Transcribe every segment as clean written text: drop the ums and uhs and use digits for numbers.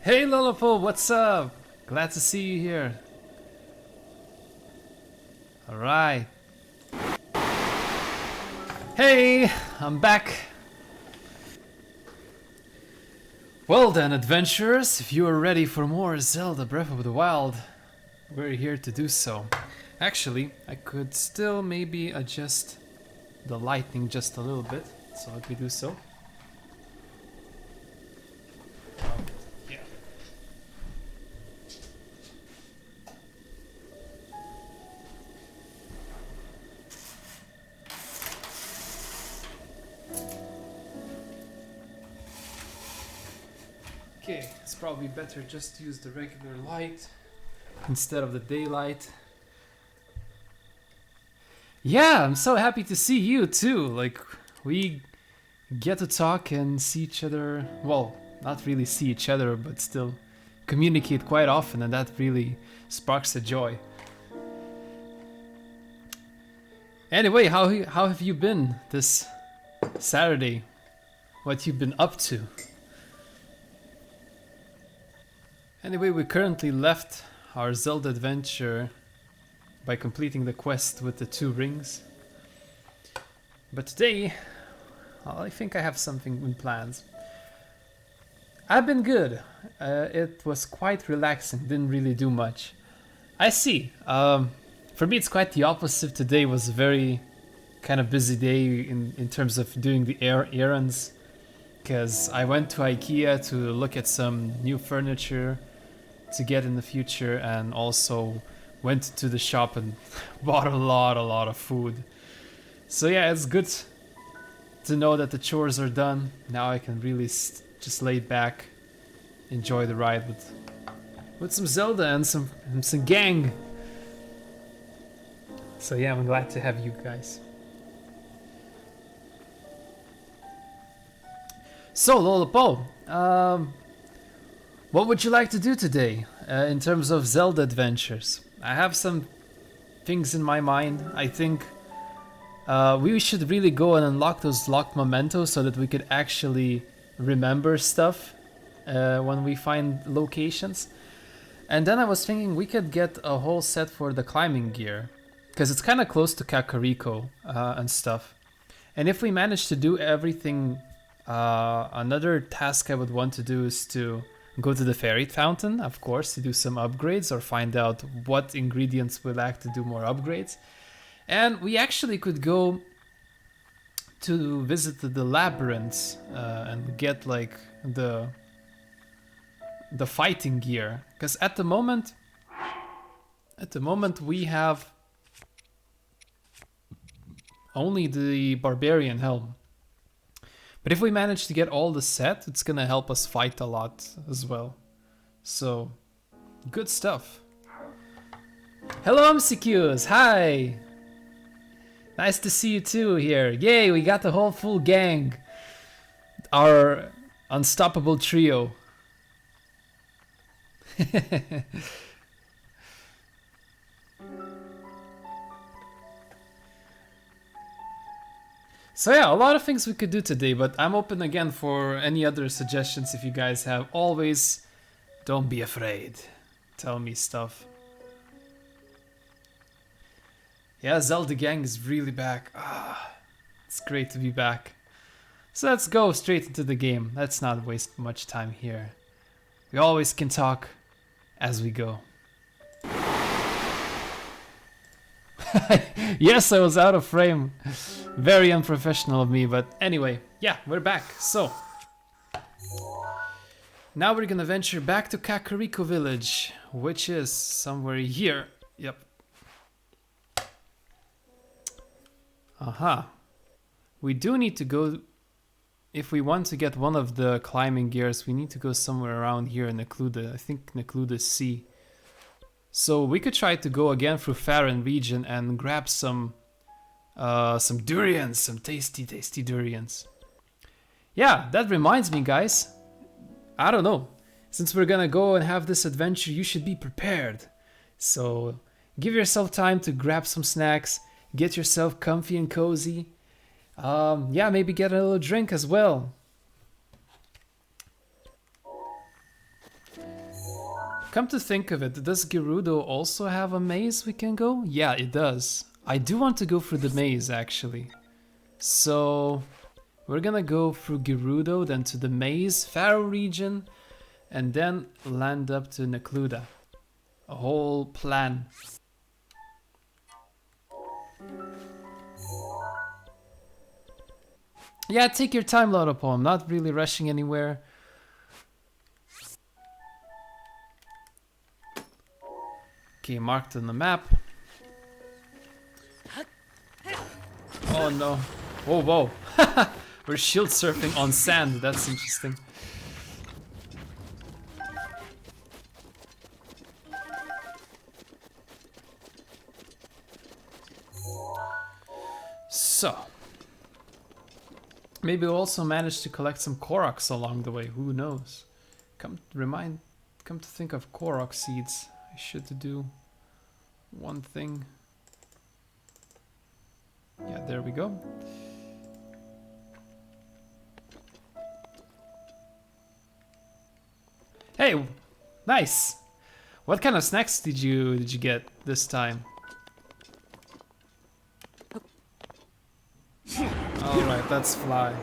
Hey Lolopo, what's up? Glad to see you here. Alright. Hey, I'm back. Well then, adventurers, if you are ready for more Zelda Breath of the Wild, we're here to do so. Actually, I could still maybe adjust the lighting just a little bit, so let me do so. Yeah. Okay, it's probably better just to use the regular light instead of the daylight. Yeah, I'm so happy to see you too. Like, we get to talk and see each other. Well, not really see each other, but still communicate quite often, and that really sparks a joy. Anyway, how have you been this Saturday? What you've been up to? Anyway, we currently left our Zelda adventure by completing the quest with the 2 rings. But today, I think I have something in plans. I've been good. It was quite relaxing, didn't really do much. I see. For me it's quite the opposite. Today was a very kind of busy day in terms of doing the errands. Because I went to IKEA to look at some new furniture to get in the future, and also went to the shop and bought a lot of food. So yeah, it's good to know that the chores are done. Now I can really just lay back, enjoy the ride with some Zelda and some gang. So yeah, I'm glad to have you guys. So Lolopo, what would you like to do today in terms of Zelda adventures? I have some things in my mind. I think we should really go and unlock those locked mementos so that we could actually remember stuff when we find locations. And then I was thinking we could get a whole set for the climbing gear, because it's kind of close to Kakariko and stuff. And if we manage to do everything, another task I would want to do is to go to the fairy fountain, of course, to do some upgrades or find out what ingredients we lack to do more upgrades. And we actually could go to visit the labyrinths and get like the fighting gear, because at the moment we have only the barbarian helm. But if we manage to get all the set, it's gonna help us fight a lot as well. So, good stuff. Hello MCQs, hi! Nice to see you too here. Yay, we got the whole full gang. Our unstoppable trio. So yeah, a lot of things we could do today, but I'm open again for any other suggestions if you guys have. Always, don't be afraid. Tell me stuff. Yeah, Zelda gang is really back. It's great to be back. So let's go straight into the game. Let's not waste much time here. We always can talk as we go. Yes, I was out of frame. Very unprofessional of me, but anyway, yeah, we're back. So, now we're gonna venture back to Kakariko Village, which is somewhere here. Yep. Aha. We do need to go, if we want to get one of the climbing gears, we need to go somewhere around here in Necluda. I think Necluda Sea. So we could try to go again through Farron region and grab some durians, some tasty durians. Yeah, that reminds me, guys. I don't know. Since we're gonna go and have this adventure, you should be prepared. So give yourself time to grab some snacks, get yourself comfy and cozy. Yeah, maybe get a little drink as well. Come to think of it, does Gerudo also have a maze we can go? Yeah, it does. I do want to go through the maze, actually. So, we're gonna go through Gerudo, then to the maze, Pharaoh region, and then land up to Necluda. A whole plan. Yeah, take your time, Lodopo. I'm not really rushing anywhere. Okay, marked on the map. Oh no. Whoa, whoa. We're shield surfing on sand. That's interesting. So. Maybe we'll also manage to collect some Korok along the way. Who knows? Come to think of Korok seeds. I should do one thing. Yeah, there we go. Hey, nice. What kind of snacks did you get this time? All right, let's fly.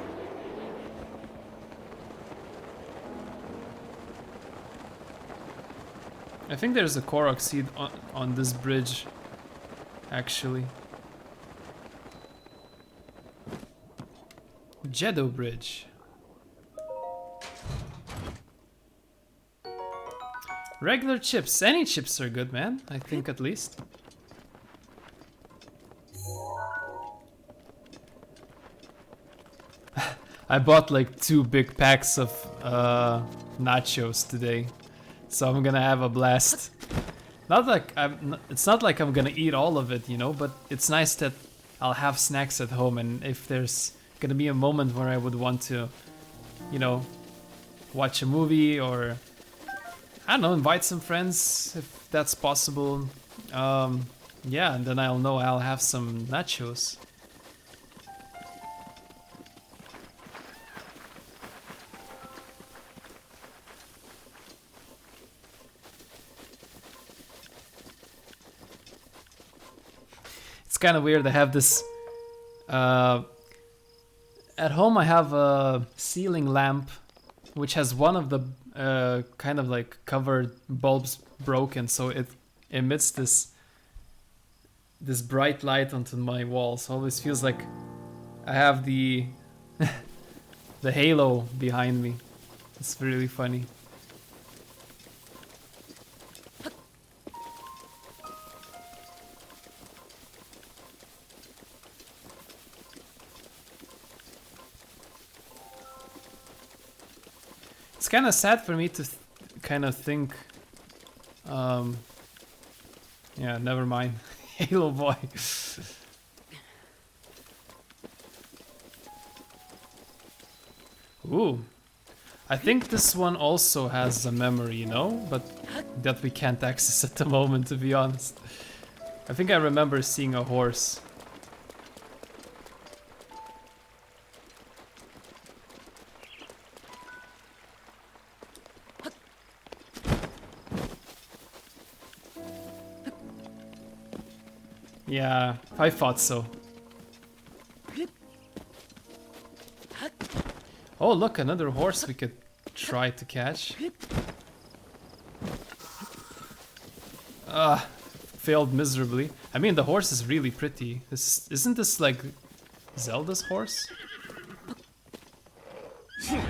I think there's a Korok seed on this bridge, actually. Jedo Bridge. Regular chips. Any chips are good, man. I think at least. I bought like 2 big packs of nachos today, so I'm gonna have a blast. Not like it's not like I'm gonna eat all of it, you know, but it's nice that I'll have snacks at home, and if there's gonna be a moment where I would want to, you know, watch a movie or I don't know, invite some friends if that's possible. Yeah, and then I'll know I'll have some nachos. It's kind of weird. I have this. At home, I have a ceiling lamp, which has one of the kind of like covered bulbs broken, so it emits this bright light onto my walls. So it always feels like I have the the halo behind me. It's really funny. It's kind of sad for me to kind of think, yeah, never mind. Halo boy. Ooh, I think this one also has a memory, you know, but that we can't access at the moment, to be honest. I think I remember seeing a horse. Yeah, I thought so. Oh, look, another horse we could try to catch. Failed miserably. I mean, the horse is really pretty. Isn't this like Zelda's horse? I'm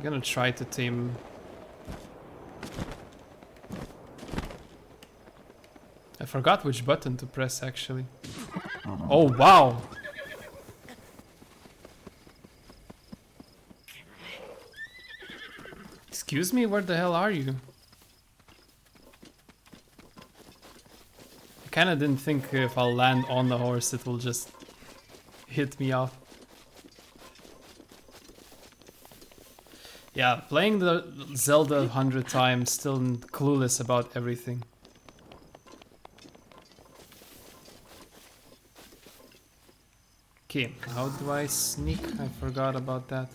gonna try to tame. I forgot which button to press, actually. Oh, wow! Excuse me, where the hell are you? I kinda didn't think if I'll land on the horse it will just hit me off. Yeah, playing the Zelda 100 times, still clueless about everything. Okay, how do I sneak? I forgot about that.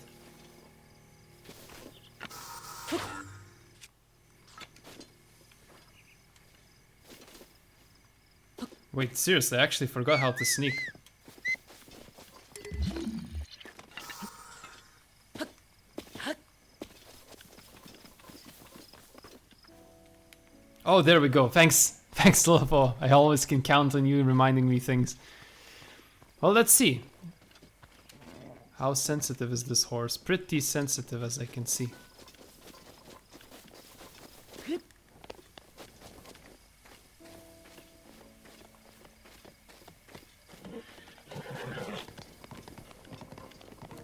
Wait, seriously, I actually forgot how to sneak. Oh, there we go. Thanks. Thanks, Lopo. I always can count on you reminding me things. Well, let's see. How sensitive is this horse? Pretty sensitive, as I can see.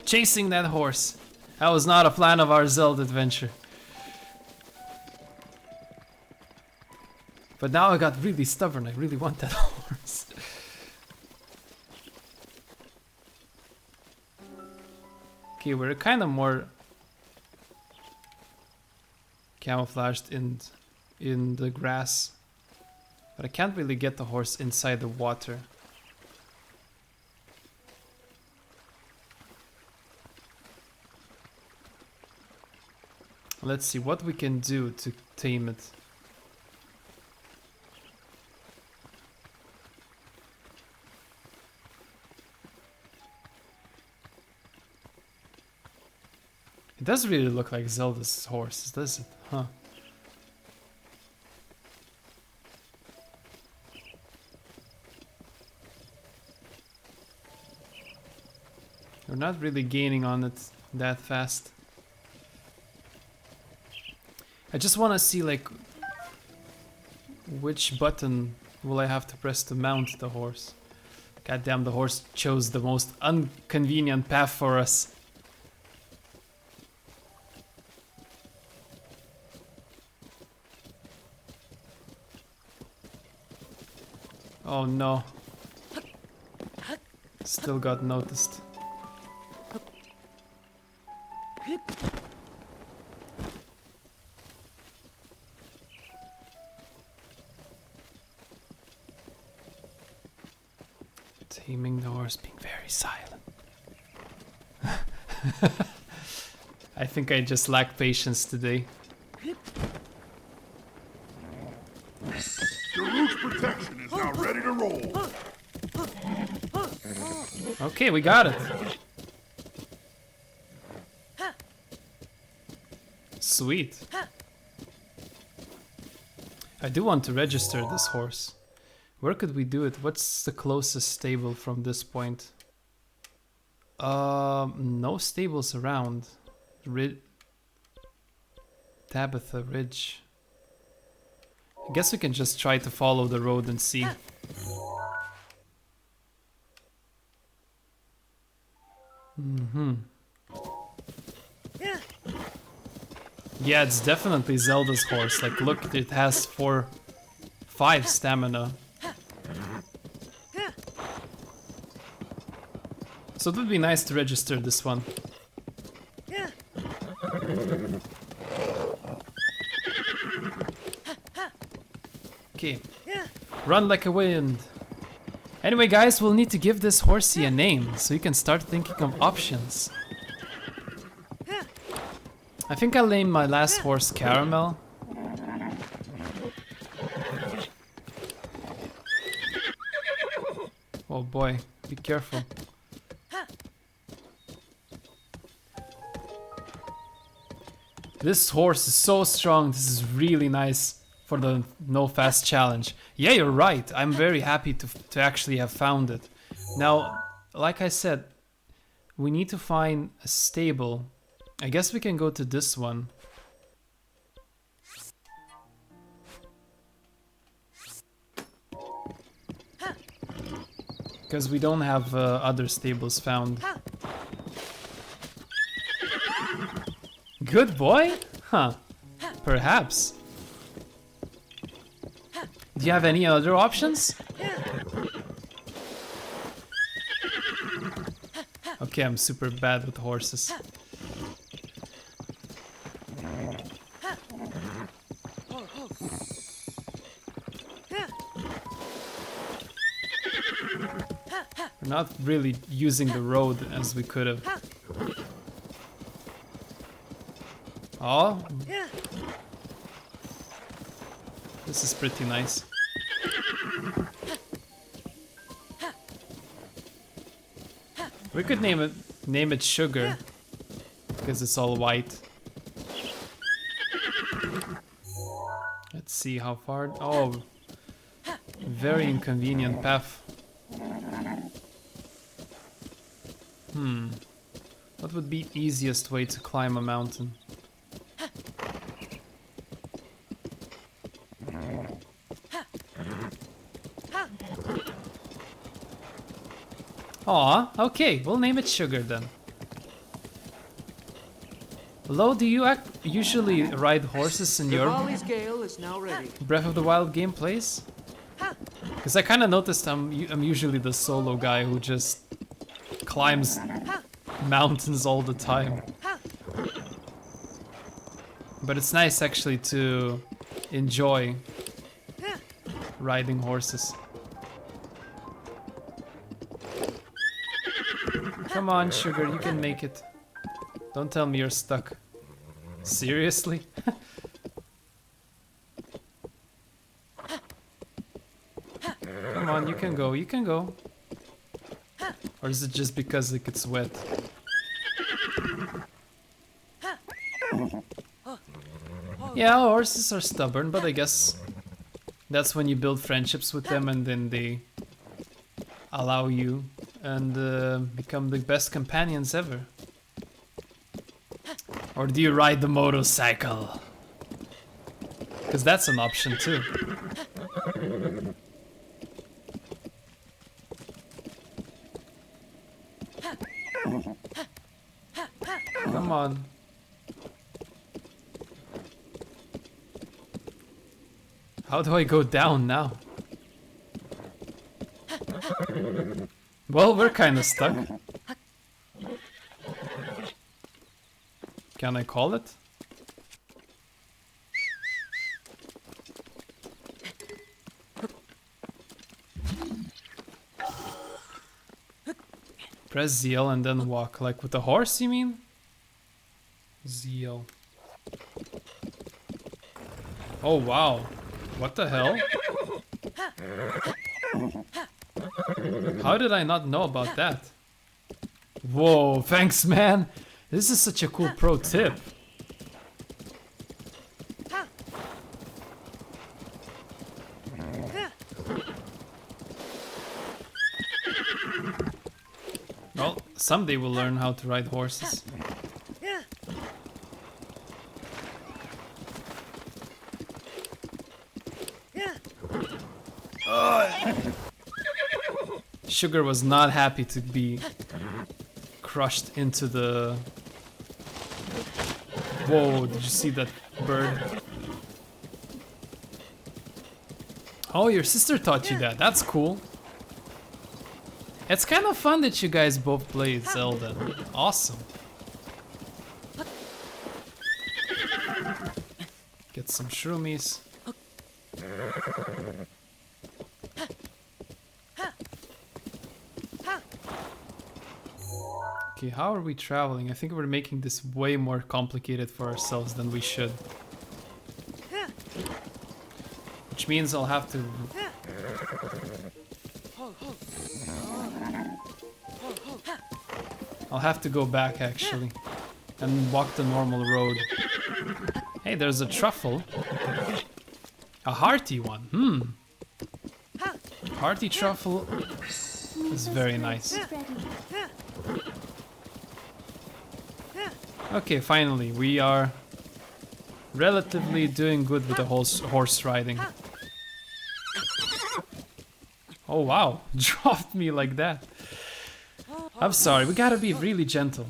Chasing that horse. That was not a plan of our Zelda adventure. But now I got really stubborn. I really want that horse. Okay, we're kind of more camouflaged in the grass. But I can't really get the horse inside the water. Let's see what we can do to tame it. It does really look like Zelda's horse, does it? Huh. We're not really gaining on it that fast. I just want to see, like, which button will I have to press to mount the horse. God damn, the horse chose the most inconvenient path for us. Oh no. Still got noticed. Taming the horse, being very silent. I think I just lack patience today. Your root's protection is now ready to roll. Okay, we got it. Sweet. I do want to register this horse. Where could we do it? What's the closest stable from this point? No stables around. Tabitha Ridge. I guess we can just try to follow the road and see. Yeah, it's definitely Zelda's horse. Like, look, it has 5 stamina. So it would be nice to register this one. Okay. Run like a wind. Anyway, guys, we'll need to give this horsey a name so you can start thinking of options. I think I'll name my last horse Caramel. Oh boy, be careful. This horse is so strong. This is really nice for the no fast challenge. Yeah, you're right. I'm very happy to actually have found it. Now, like I said, we need to find a stable. I guess we can go to this one. Because we don't have other stables found. Good boy? Huh. Perhaps. Do you have any other options? Okay, I'm super bad with horses. We're not really using the road as we could have. Oh, this is pretty nice. We could name it Sugar, because it's all white. Let's see how far. Oh, very inconvenient path. What would be easiest way to climb a mountain? Aw, okay, we'll name it Sugar then. Lo, do you usually ride horses in your Gale is now ready. Breath of the Wild gameplays? Because I kind of noticed I'm usually the solo guy who just climbs mountains all the time. But it's nice actually to enjoy riding horses. Come on, Sugar, you can make it. Don't tell me you're stuck. Seriously? Come on, you can go, you can go. Or is it just because it gets wet? Yeah, horses are stubborn, but I guess that's when you build friendships with them and then they allow you and become the best companions ever. Or do you ride the motorcycle? Because that's an option too. Come on. How do I go down now? Well, we're kind of stuck. Can I call it? Press ZL and then walk. Like with the horse, you mean? ZL. Oh, wow. What the hell? How did I not know about that? Whoa, thanks, man. This is such a cool pro tip. Well, someday we'll learn how to ride horses. Sugar was not happy to be crushed into the... Whoa, did you see that bird? Oh, your sister taught you that. That's cool. It's kind of fun that you guys both play Zelda. Awesome. Get some shroomies. Okay, how are we traveling? I think we're making this way more complicated for ourselves than we should. Which means I'll have to... I'll have to go back actually and walk the normal road. Hey, there's a truffle. A hearty one. Hearty truffle is very nice. Okay, finally, we are relatively doing good with the horse riding. Oh wow, dropped me like that. I'm sorry, we gotta be really gentle.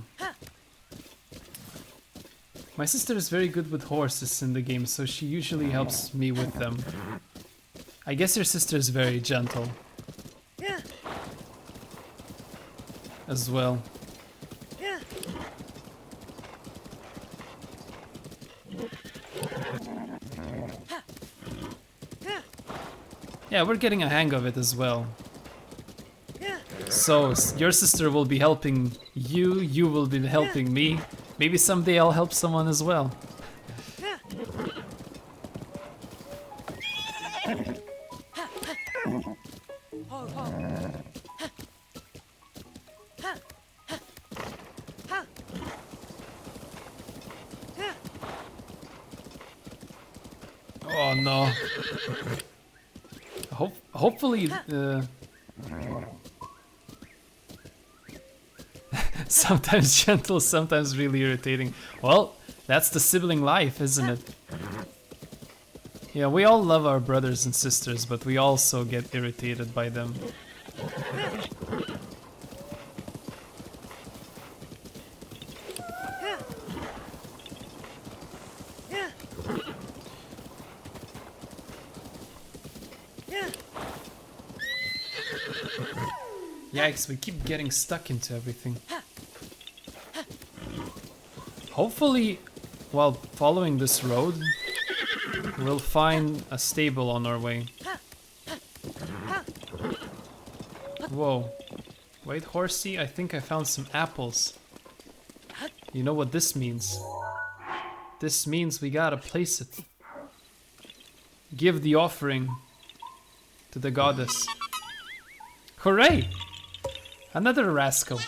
My sister is very good with horses in the game, so she usually helps me with them. I guess your sister is very gentle. As well. Yeah, we're getting a hang of it as well. So, your sister will be helping you, you will be helping me. Maybe someday I'll help someone as well. no. Hopefully... sometimes gentle, sometimes really irritating. Well, that's the sibling life, isn't it? Yeah, we all love our brothers and sisters, but we also get irritated by them. Yikes, we keep getting stuck into everything. Hopefully, while following this road, we'll find a stable on our way. Whoa. Wait, horsey, I think I found some apples. You know what this means? This means we gotta place it. Give the offering to the goddess. Hooray! Another rascal.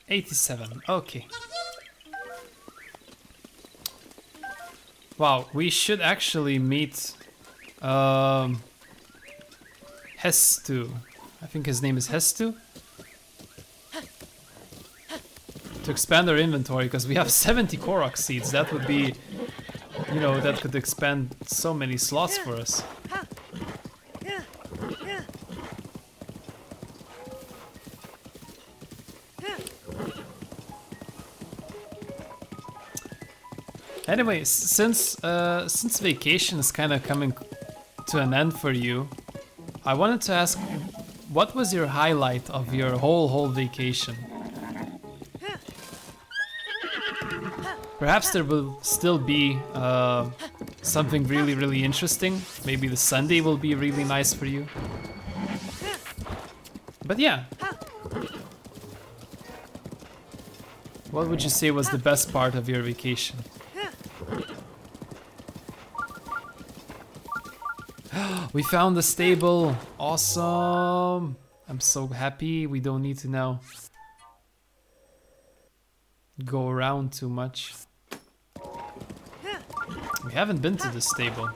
$87, okay. Wow, we should actually meet Hestu. I think his name is Hestu. To expand our inventory, because we have 70 Korok seeds. That would be, you know, that could expand so many slots for us. Anyway, since vacation is kind of coming to an end for you, I wanted to ask, what was your highlight of your whole vacation? Perhaps there will still be something really interesting. Maybe the Sunday will be really nice for you. But yeah. What would you say was the best part of your vacation? We found the stable! Awesome! I'm so happy we don't need to now go around too much. We haven't been to the stable.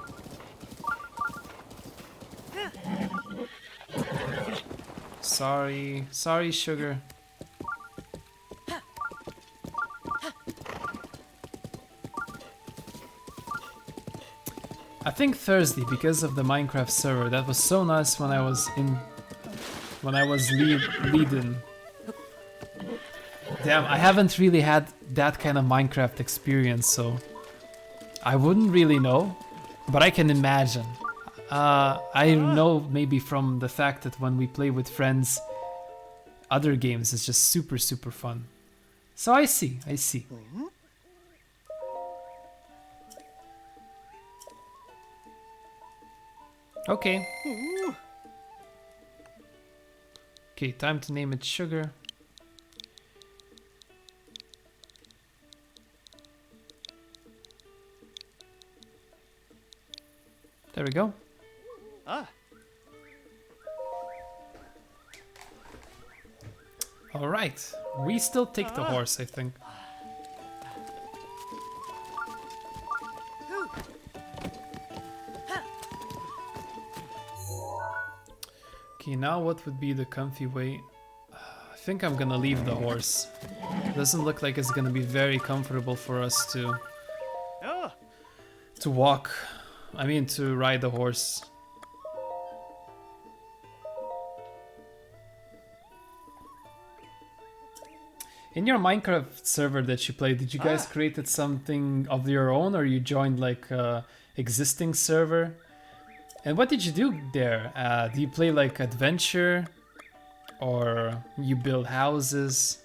Sorry, sugar. I think Thursday, because of the Minecraft server. That was so nice when I was leading. Damn, I haven't really had that kind of Minecraft experience, so I wouldn't really know, but I can imagine. I know maybe from the fact that when we play with friends, other games is just super fun. So I see. Okay. Okay, time to name it Sugar. There we go. All right, we still take the horse, I think. Okay, now what would be the comfy way? I think I'm gonna leave the horse. Doesn't look like it's gonna be very comfortable for us to walk. I mean, to ride the horse. In your Minecraft server that you played, did you guys created something of your own, or you joined like existing server? And what did you do there? Do you play like adventure, or you build houses?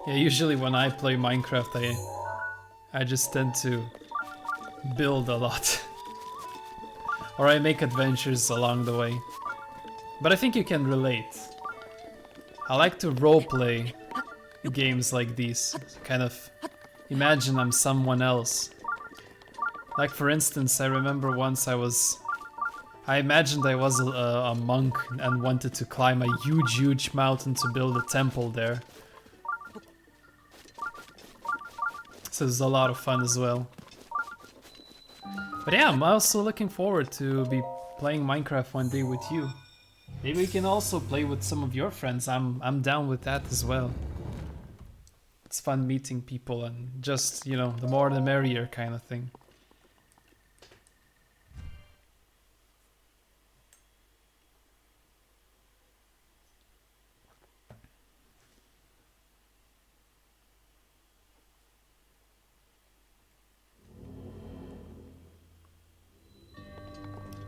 Yeah, usually when I play Minecraft, I just tend to build a lot. or I make adventures along the way. But I think you can relate. I like to roleplay games like these. Kind of imagine I'm someone else. Like for instance, I remember once I imagined I was a monk and wanted to climb a huge mountain to build a temple there. So it's a lot of fun as well. But yeah, I'm also looking forward to be playing Minecraft one day with you. Maybe we can also play with some of your friends. I'm down with that as well. It's fun meeting people and just, you know, the more the merrier kind of thing.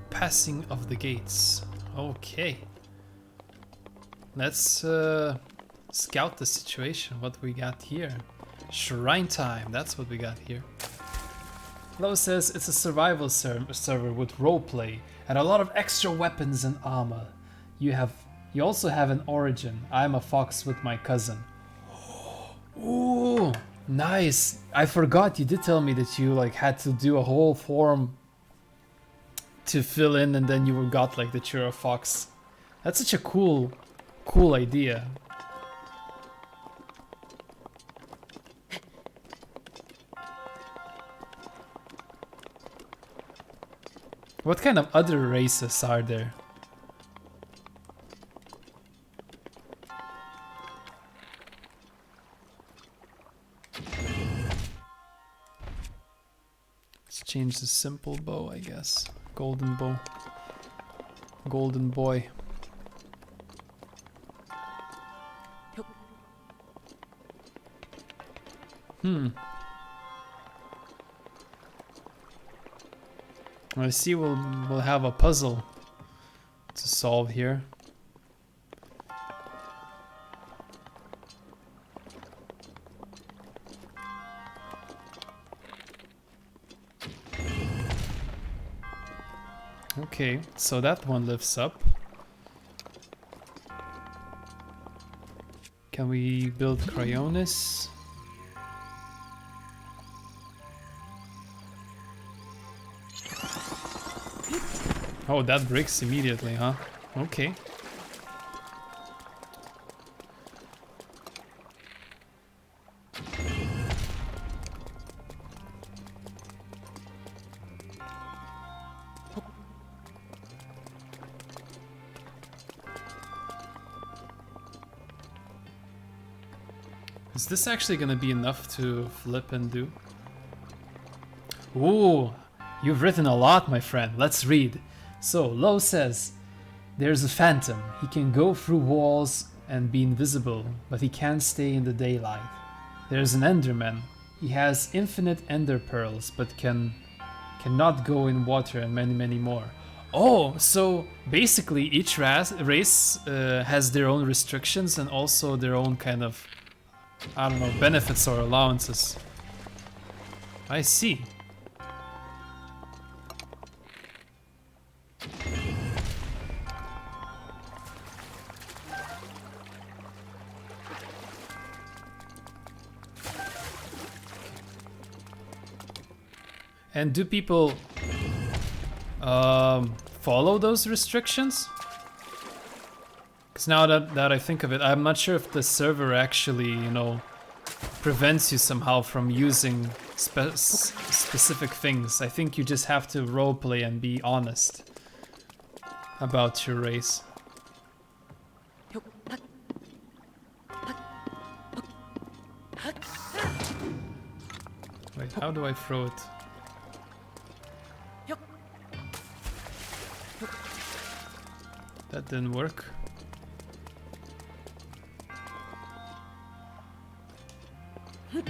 Passing of the gates. Okay. Let's scout the situation. What we got here? Shrine time. That's what we got here. Lo says it's a survival server with roleplay and a lot of extra weapons and armor. You also have an origin. I'm a fox with my cousin. Ooh, nice. I forgot you did tell me that you like had to do a whole form to fill in, and then you got like that you're a fox. That's such a cool idea. What kind of other races are there? Let's change the simple bow, I guess. Golden bow. Golden boy. I see we'll have a puzzle to solve here. Okay, so that one lifts up. Can we build cryonis? Oh, that breaks immediately, huh? Okay. Is this actually gonna be enough to flip and do? Ooh, you've written a lot, my friend. Let's read. So, Lo says, there's a phantom. He can go through walls and be invisible, but he can't stay in the daylight. There's an enderman. He has infinite ender pearls, but cannot go in water, and many more. Oh, so basically each race has their own restrictions and also their own kind of, I don't know, benefits or allowances. I see. And do people follow those restrictions? Because now that I think of it, I'm not sure if the server actually, you know, prevents you somehow from using specific things. I think you just have to roleplay and be honest about your race. Wait, how do I throw it? That didn't work. Did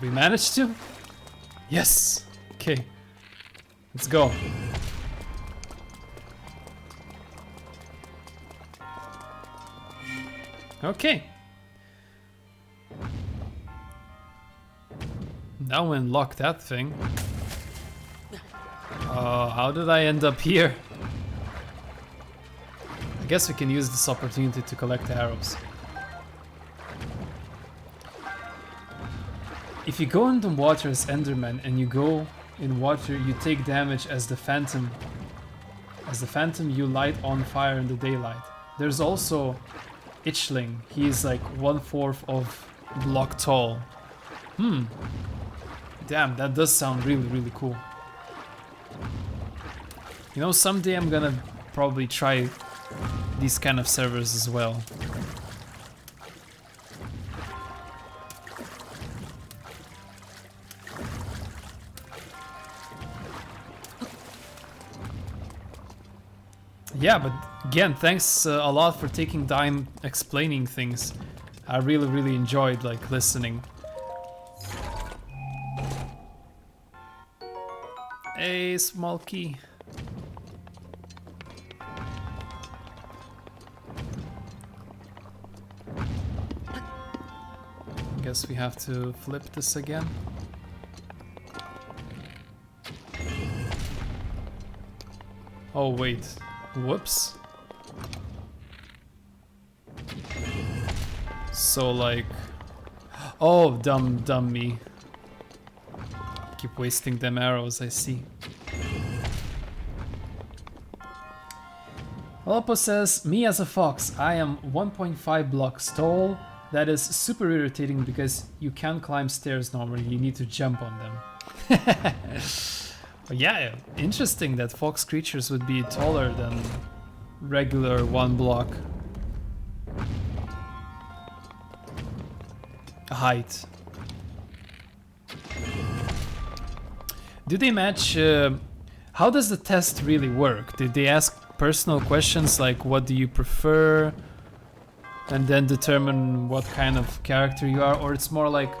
we manage to? Yes! Okay. Let's go. Okay. Now we unlock that thing. How did I end up here? I guess we can use this opportunity to collect arrows. If you go into water as Enderman and you go in water, you take damage as the Phantom. As the Phantom, you light on fire in the daylight. There's also Itchling. He's like 1/4 of block tall. Damn, that does sound really, really cool. You know, someday I'm gonna probably try these kind of servers as well. Yeah, but again, thanks a lot for taking time explaining things. I really, really enjoyed like listening. A small key. Guess we have to flip this again. Oh wait, whoops. So like, oh dumb me. Keep wasting them arrows, I see. Alpo says, me as a fox, I am 1.5 blocks tall. That is super irritating because you can't climb stairs normally, you need to jump on them. Yeah, interesting that fox creatures would be taller than regular 1 block height. Do they match, how does the test really work? Did they ask personal questions like what do you prefer and then determine what kind of character you are, or it's more like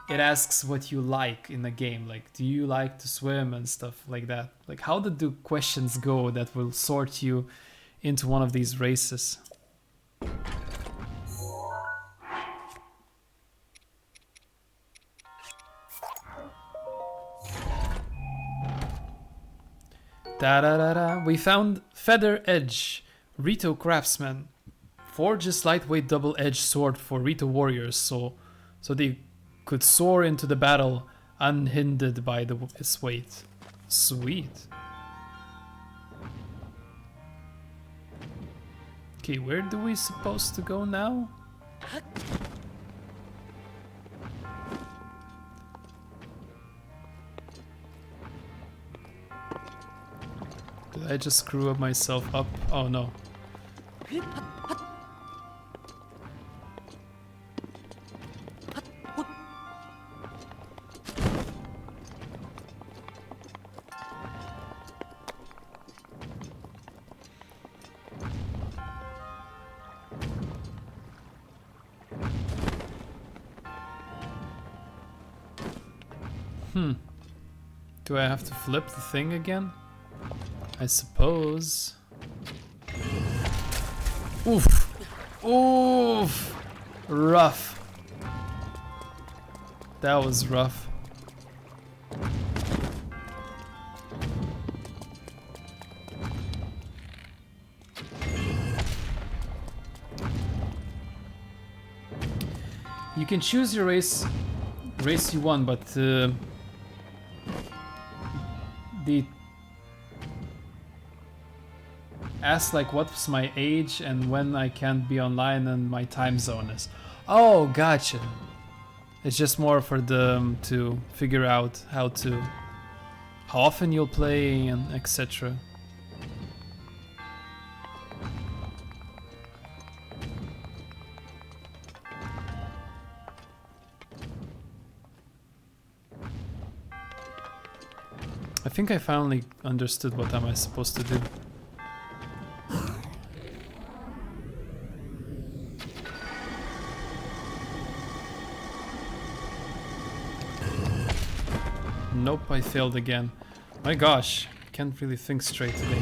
it asks what you like in the game, like do you like to swim and stuff like that? Like how did the questions go that will sort you into one of these races? Da-da-da-da. We found Feather Edge, Rito Craftsman. Forges lightweight double-edged sword for Rito warriors, so they could soar into the battle unhindered by its weight. Sweet. Okay, where do we supposed to go now? Did I just screw up myself up? Oh no. Do I have to flip the thing again? I suppose. Oof! Oof! Rough. That was rough. You can choose your race you want, but the ask like what's my age and when I can't be online and my time zone is. Oh, gotcha. It's just more for them to figure out how often you'll play and etc. I think I finally understood what am I supposed to do. Nope, I failed again. My gosh, I can't really think straight today.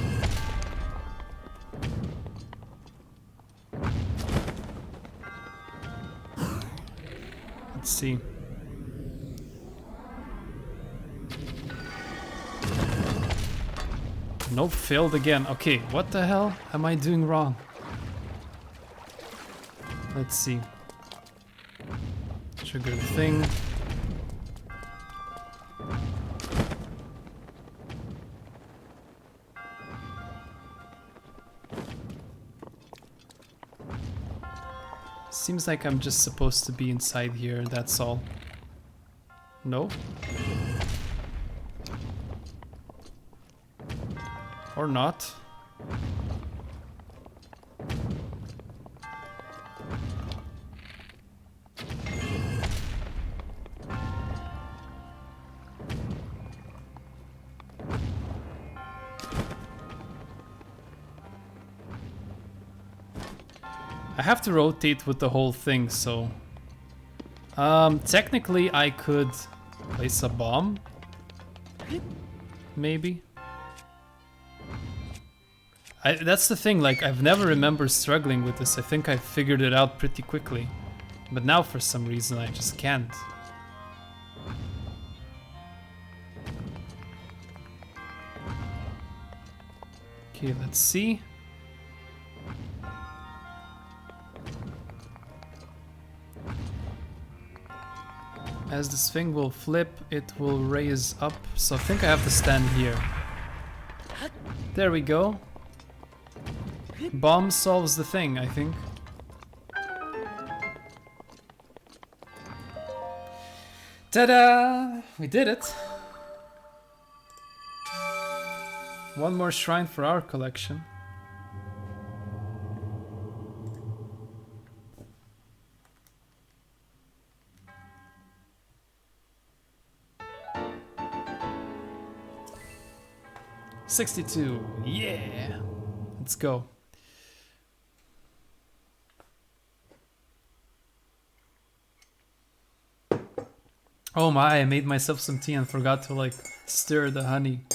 Let's see. Nope, failed again. Okay, what the hell am I doing wrong? Let's see. Trigger the thing. Seems like I'm just supposed to be inside here, that's all. No? Or not. I have to rotate with the whole thing, so... technically I could place a bomb? Maybe? That's the thing, like, I've never remembered struggling with this. I think I figured it out pretty quickly. But now for some reason I just can't. Okay, let's see. As this thing will flip, it will raise up. So I think I have to stand here. There we go. Bomb solves the thing, I think. Ta-da! We did it! One more shrine for our collection. $62, yeah! Let's go. Oh my, I made myself some tea and forgot to like stir the honey.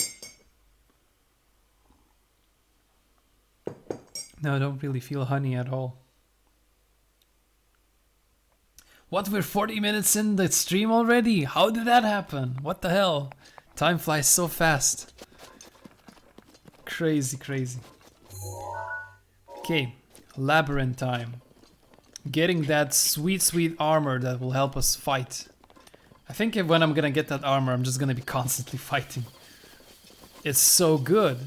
No, I don't really feel honey at all. What, we're 40 minutes in the stream already? How did that happen? What the hell? Time flies so fast. Crazy, crazy. Okay, labyrinth time. Getting that sweet, sweet armor that will help us fight. I think when I'm gonna get that armor, I'm just gonna be constantly fighting. It's so good.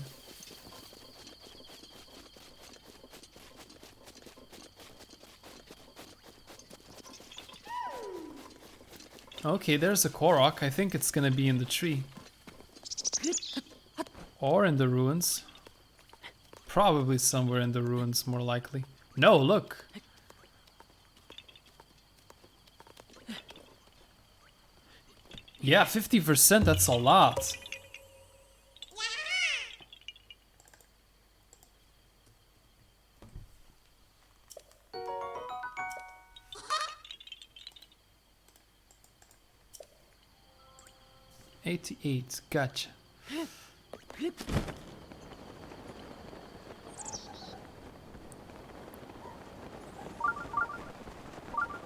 Okay, there's a Korok. I think it's gonna be in the tree. Or in the ruins. Probably somewhere in the ruins, more likely. No, look! Yeah, 50%, that's a lot. $88, gotcha.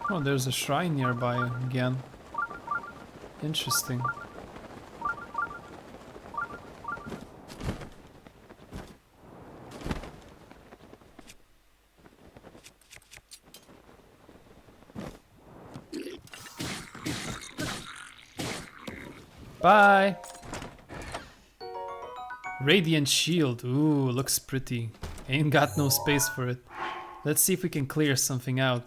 Oh, there's a shrine nearby again. Interesting. Bye! Radiant shield. Ooh, looks pretty. Ain't got no space for it. Let's see if we can clear something out.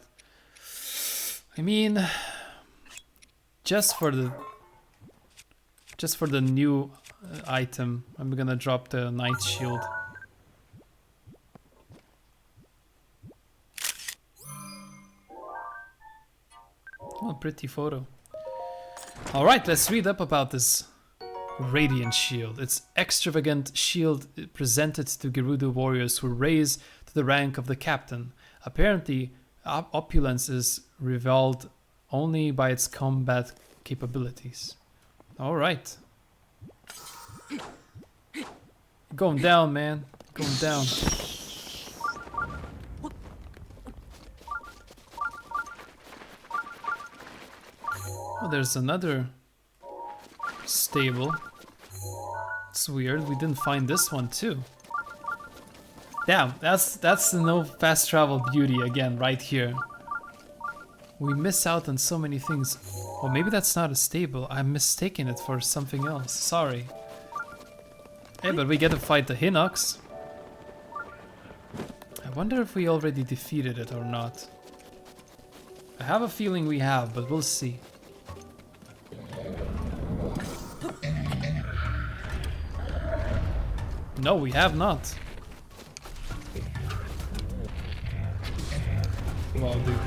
I mean, just for the new item, I'm gonna drop the knight shield. Oh, pretty photo. All right, let's read up about this radiant shield. It's extravagant shield presented to Gerudo warriors who raise to the rank of the captain. Apparently, opulence is revealed only by its combat capabilities. All right. Going down, man. Going down. Oh, there's another stable. It's weird, we didn't find this one too. Damn, that's the no fast travel beauty again, right here. We miss out on so many things. Well, maybe that's not a stable. I'm mistaking it for something else. Sorry. Hey, but we get to fight the Hinox. I wonder if we already defeated it or not. I have a feeling we have, but we'll see. No, we have not. Wow, dude.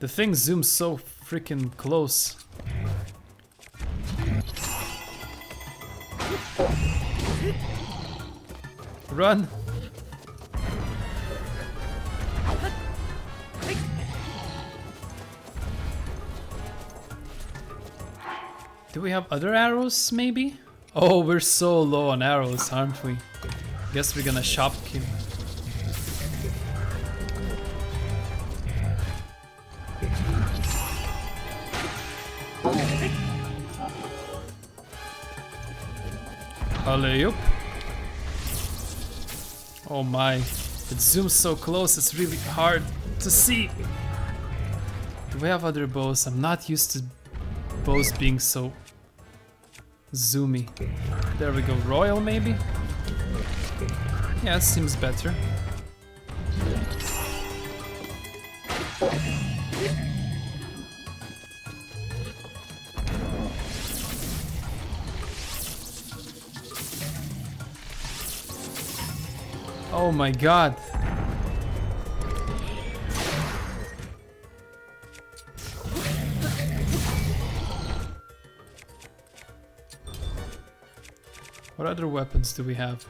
The thing zooms so freaking close. Run! Do we have other arrows, maybe? Oh, we're so low on arrows, aren't we? Guess we're gonna shopkeep. Alley-oop. Oh my, it zooms so close, it's really hard to see. Do we have other bows? I'm not used to bows being so zoomy. There we go, royal maybe? Yeah, it seems better. Oh my god. What other weapons do we have?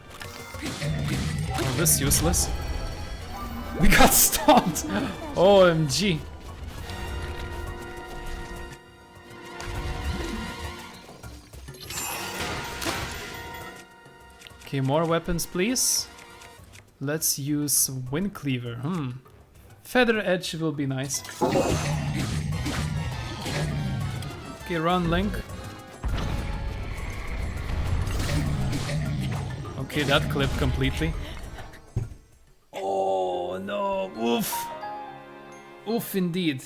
Oh, this useless. We got stomped! OMG. Okay, more weapons please. Let's use Wind Cleaver. Feather Edge will be nice. Okay, run, Link. Okay, that clipped completely. Oh no, oof. Oof indeed.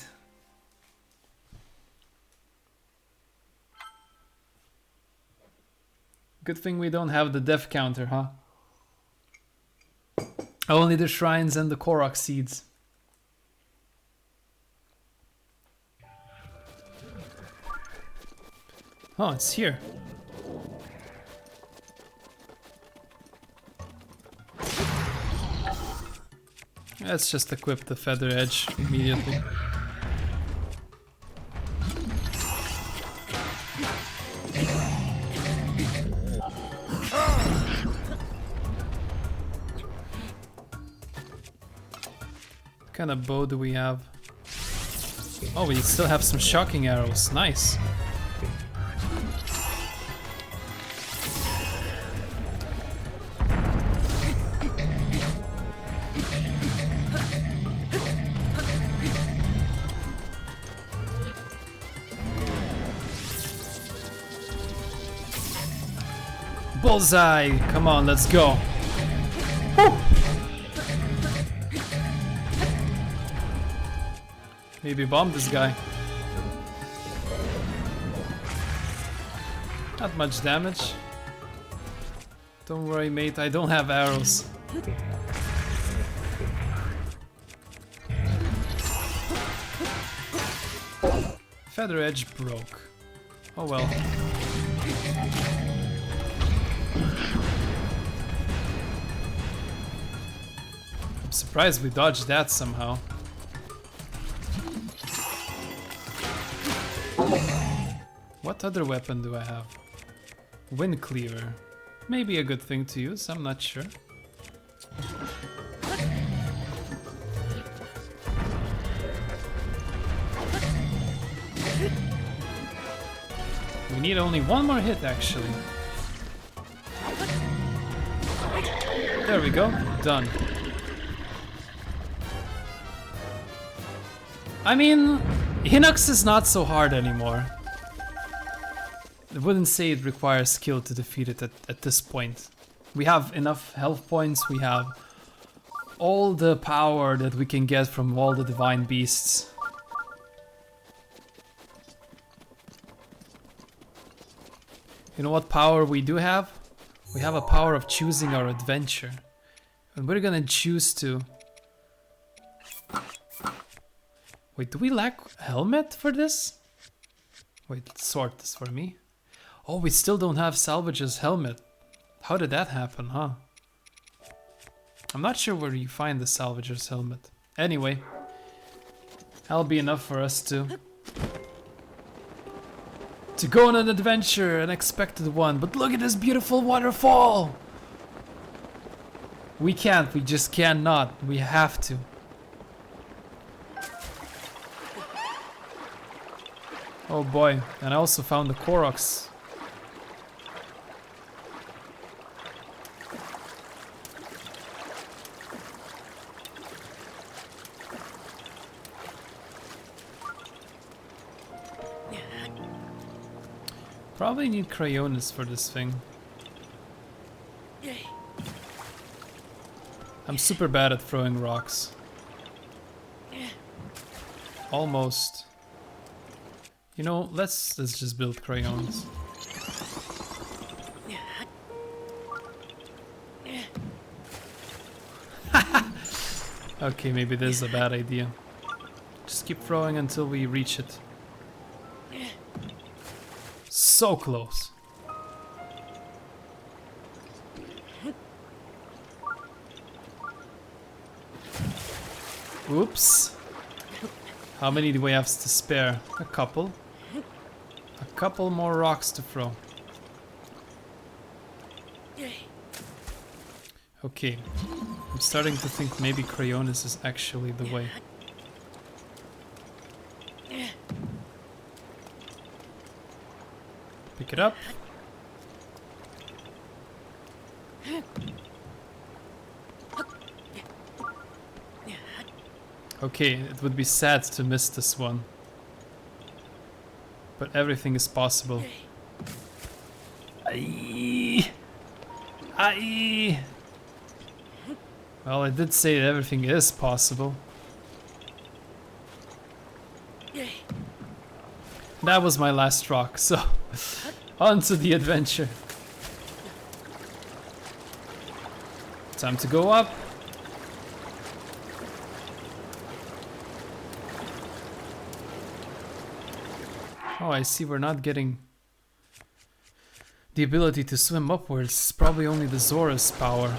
Good thing we don't have the death counter, huh? Only the shrines and the Korok seeds. Oh, it's here. Let's just equip the Feather Edge immediately. What kind of bow do we have? Oh, we still have some shocking arrows. Nice. Bullseye! Come on, let's go. Woo! Maybe bomb this guy. Not much damage. Don't worry, mate, I don't have arrows. Feather Edge broke. Oh well. I'm surprised we dodged that somehow. What other weapon do I have? Wind Cleaver. Maybe a good thing to use, I'm not sure. We need only one more hit actually. There we go, done. I mean, Hinox is not so hard anymore. I wouldn't say it requires skill to defeat it at this point. We have enough health points, we have all the power that we can get from all the divine beasts. You know what power we do have? We have a power of choosing our adventure. And we're gonna choose to... Wait, do we lack helmet for this? Wait, sort this for me. Oh, we still don't have Salvage's helmet. How did that happen, huh? I'm not sure where you find the Salvager's helmet. Anyway, that'll be enough for us to go on an adventure, an expected one. But look at this beautiful waterfall! We can't, we just cannot. We have to. Oh boy, and I also found the Koroks. Probably need Cryonis for this thing. I'm super bad at throwing rocks. Almost. You know, let's just build crayons. Okay, maybe this is a bad idea. Just keep throwing until we reach it. So close. Oops. How many do we have to spare? A couple. A couple more rocks to throw. Okay. I'm starting to think maybe Cryonis is actually the way. Pick it up. Okay, it would be sad to miss this one. But everything is possible. Aye. Aye. Well, I did say that everything is possible. That was my last rock, so on to the adventure. Time to go up. Oh, I see we're not getting the ability to swim upwards. It's probably only the Zora's power.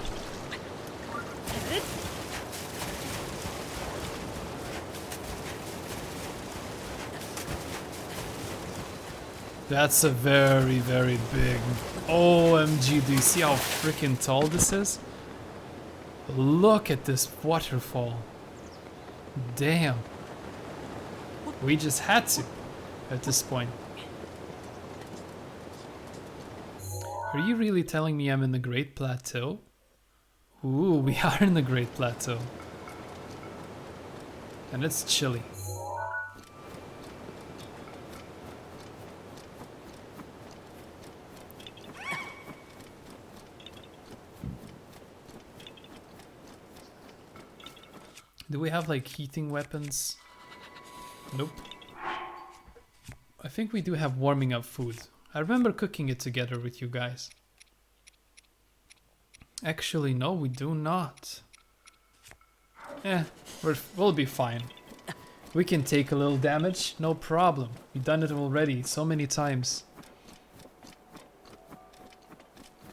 That's a very, very big... OMG, do you see how freaking tall this is? Look at this waterfall. Damn. We just had to at this point. Are you really telling me I'm in the Great Plateau? Ooh, we are in the Great Plateau. And it's chilly. Do we have like heating weapons? Nope. I think we do have warming up food. I remember cooking it together with you guys. Actually, no, we do not. We'll be fine. We can take a little damage, no problem. We've done it already so many times.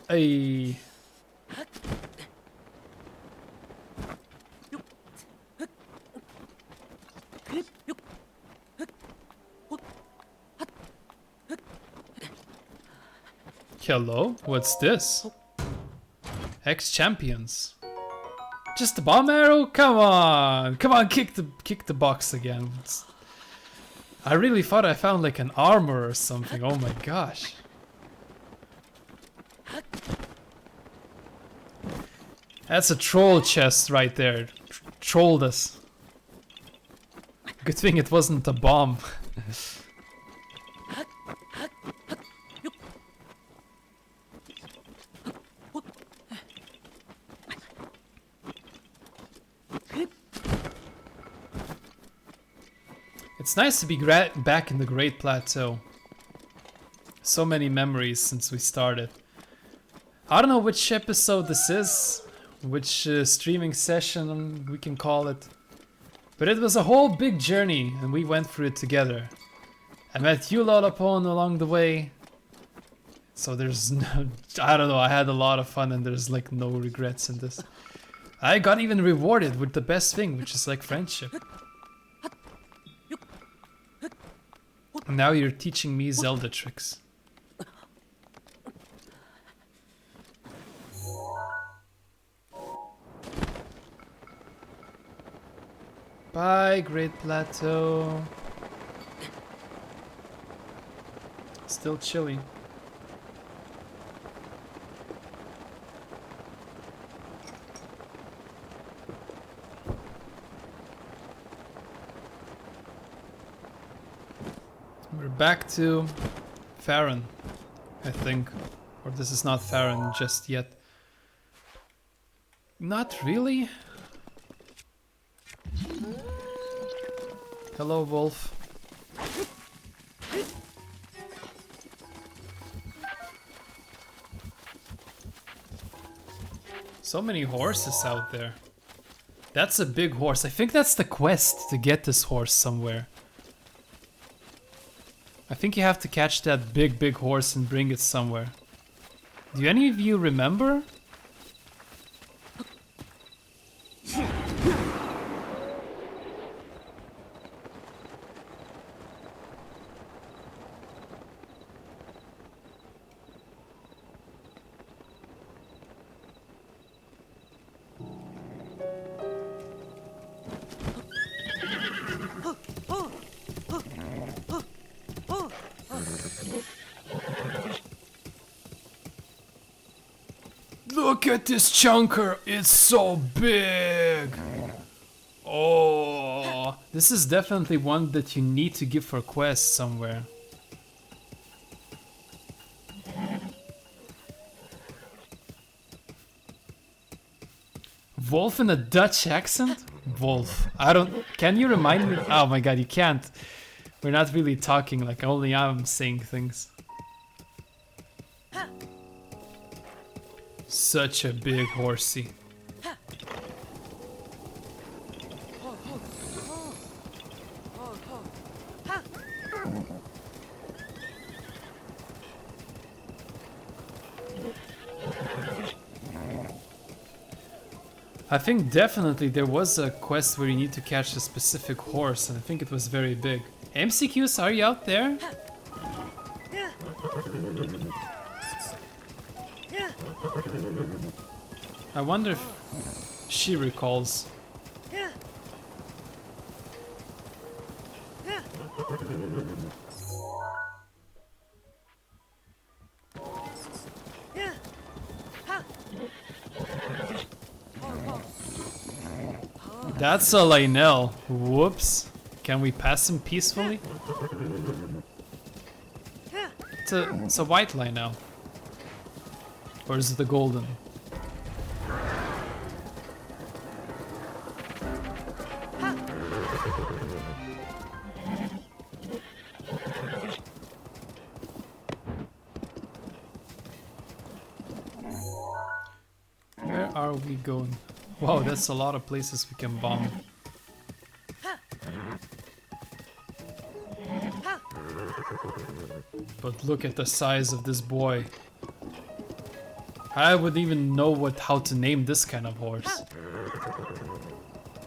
Hey. Hello, what's this? Ex-champions. Just a bomb arrow? Come on! Come on, kick the box again. I really thought I found like an armor or something. Oh my gosh. That's a troll chest right there. Trolled us. Good thing it wasn't a bomb. It's nice to be back in the Great Plateau. So many memories since we started. I don't know which episode this is, which streaming session we can call it. But it was a whole big journey and we went through it together. I met you, Lolapone, along the way. So there's no, I don't know, I had a lot of fun and there's like no regrets in this. I got even rewarded with the best thing, which is like friendship. Now you're teaching me Zelda tricks. Bye, Great Plateau. Still chilly. We're back to Farron, I think. Or this is not Farron just yet. Not really. Hello, Wolf. So many horses out there. That's a big horse. I think that's the quest to get this horse somewhere. I think you have to catch that big horse and bring it somewhere. Do any of you remember? Look at this chunker, it's so big! Oh, this is definitely one that you need to give for quest somewhere. Wolf in a Dutch accent? Wolf. I don't... Can you remind me? Oh my god, you can't. We're not really talking, like only I'm saying things. Such a big horsey. I think definitely there was a quest where you need to catch a specific horse, and I think it was very big. MCQs, are you out there? I wonder if she recalls. That's a Lionel. Whoops. Can we pass him peacefully? It's a white Lionel. Or is it the golden? Where are we going? Wow, that's a lot of places we can bomb. But look at the size of this boy. I wouldn't even know how to name this kind of horse.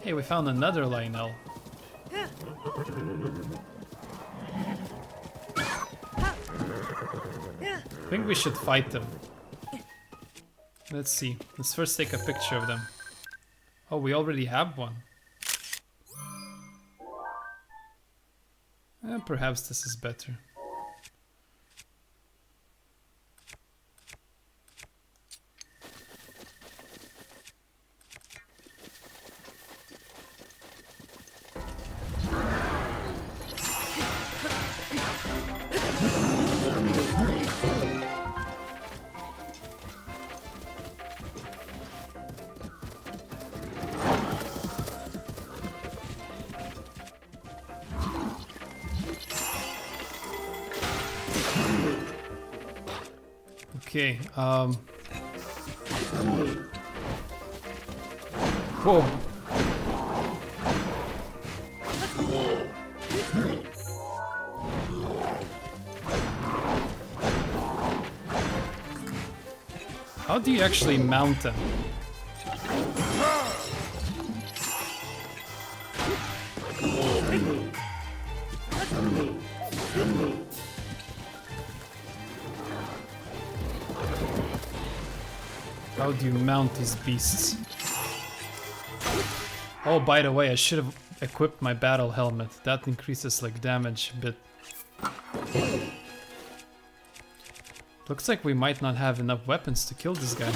Hey, we found another Lionel. I think we should fight them. Let's see. Let's first take a picture of them. Oh, we already have one. Perhaps this is better. Okay, whoa. How do you actually mount them? How do you mount these beasts? Oh, by the way, I should have equipped my battle helmet. That increases like damage a bit. Looks like we might not have enough weapons to kill this guy.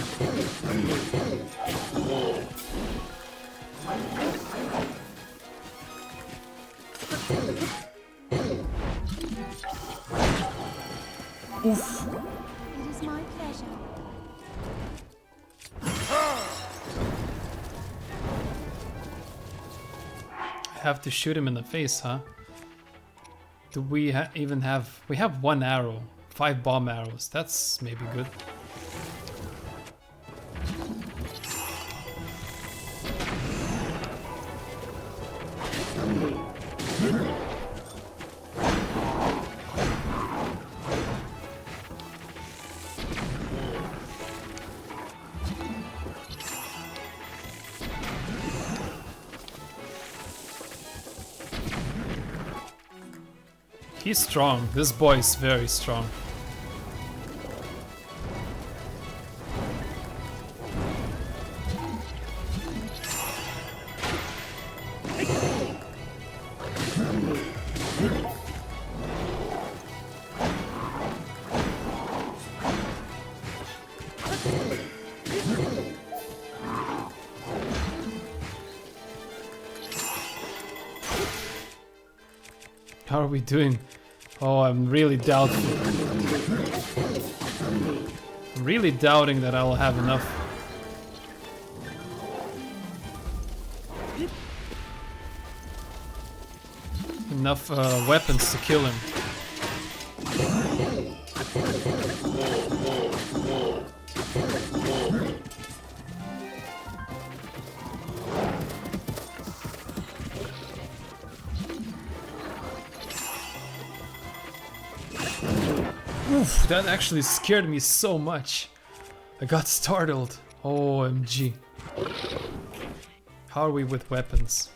Oof. It is my pleasure. I have to shoot him in the face, huh? Do we even have... We have 1 arrow. 5 bomb arrows. That's maybe good. He's strong. This boy is very strong. How are we doing? Oh, I'm really doubtful. I'm really doubting that I'll have enough. Enough weapons to kill him. Oof, that actually scared me so much. I got startled. OMG. How are we with weapons?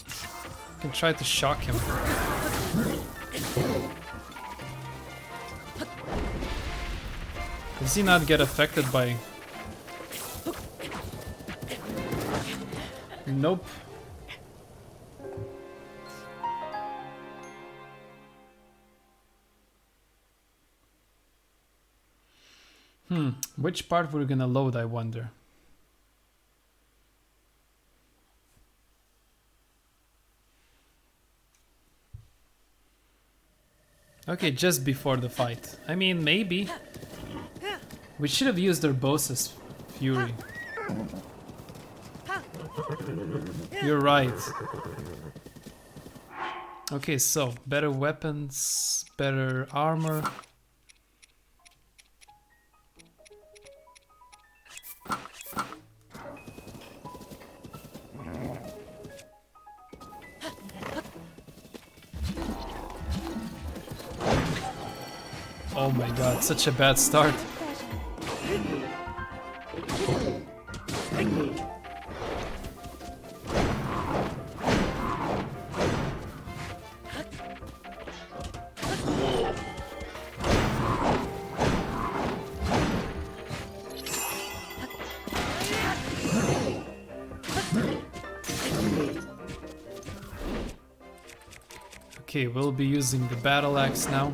I can try to shock him. Does he not get affected by... Nope. Which part we're gonna load, I wonder? Okay, just before the fight. I mean, maybe. We should have used Urbosa's Fury. You're right. Okay, so better weapons, better armor. Oh my god, such a bad start. Okay, we'll be using the battle axe now.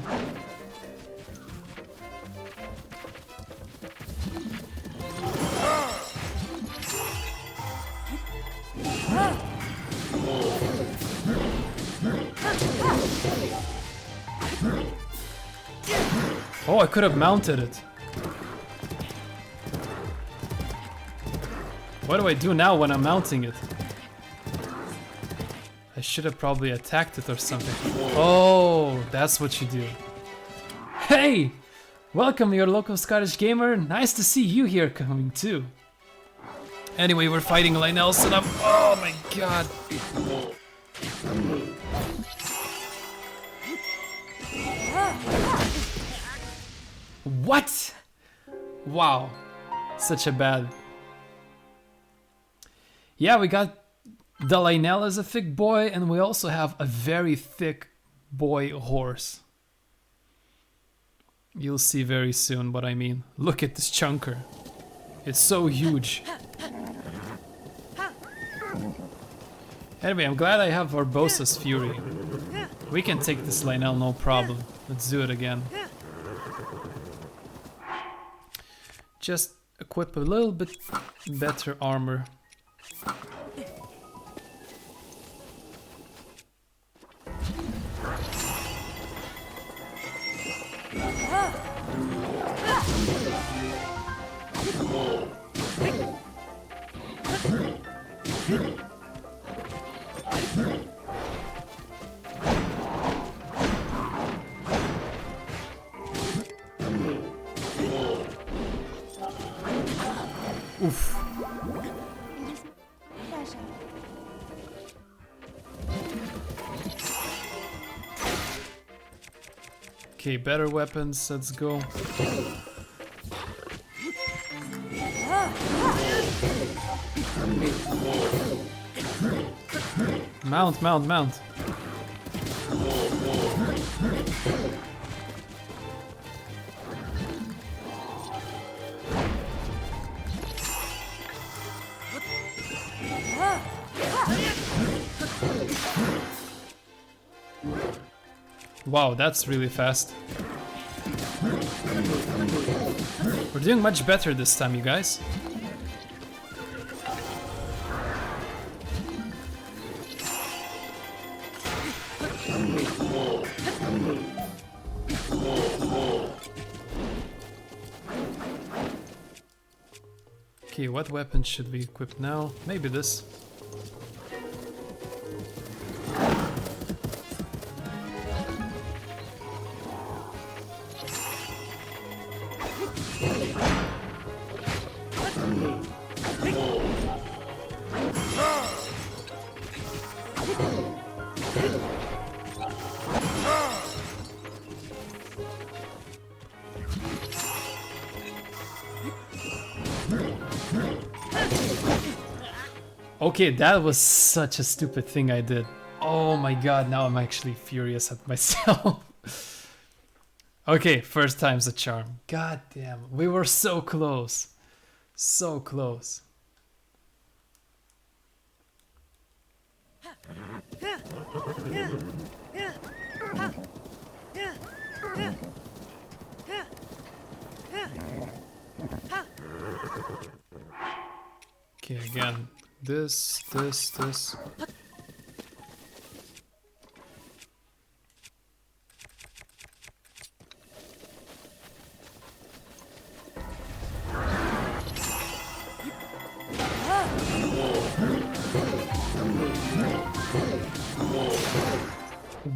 Oh, I could have mounted it. What do I do now when I'm mounting it? I should have probably attacked it or something. Oh, that's what you do. Hey! Welcome, your local Scottish gamer. Nice to see you here coming too. Anyway, we're fighting Lynels and I'm... Oh my god. What? Wow. Such a bad... Yeah, we got the Lionel as a thick boy, and we also have a very thick boy horse. You'll see very soon what I mean. Look at this chunker. It's so huge. Anyway, I'm glad I have Barbosa's Fury. We can take this Lionel, no problem. Let's do it again. Just equip a little bit better armor. Oof. It is my pleasure. Okay, better weapons, let's go. Mount, mount, mount. Wow, that's really fast. We're doing much better this time, you guys. Okay, what weapon should we equip now? Maybe this. Okay, that was such a stupid thing I did. Oh my god, now I'm actually furious at myself. Okay, first time's a charm. God damn, we were so close. So close. Okay, again. This.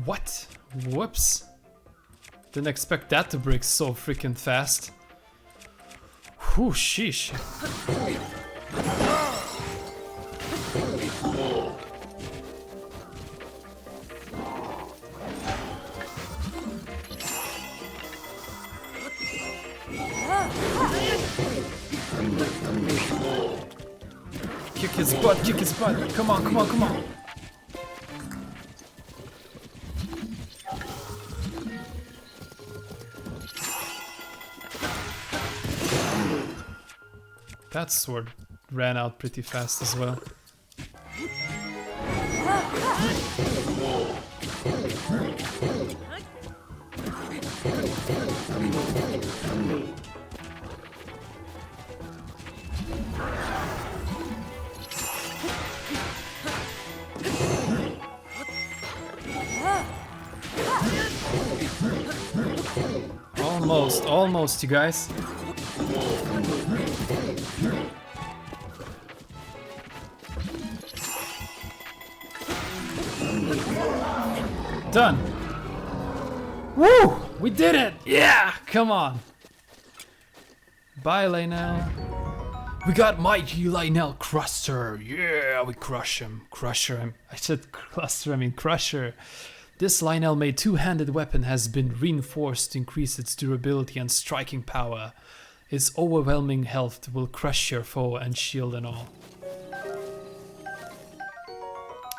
What? Whoops. Didn't expect that to break so freaking fast. Whew, sheesh. Kick his butt, kick his butt. Come on, come on, come on. That sword ran out pretty fast as well. Almost, you guys. Done. Woo! We did it! Yeah! Come on. Bye, Lionel. We got mighty Lionel Crusher. Yeah, we crush him. Crusher him. I said cluster, I mean crusher. This Lionel made two-handed weapon has been reinforced to increase its durability and striking power. Its overwhelming health will crush your foe and shield and all.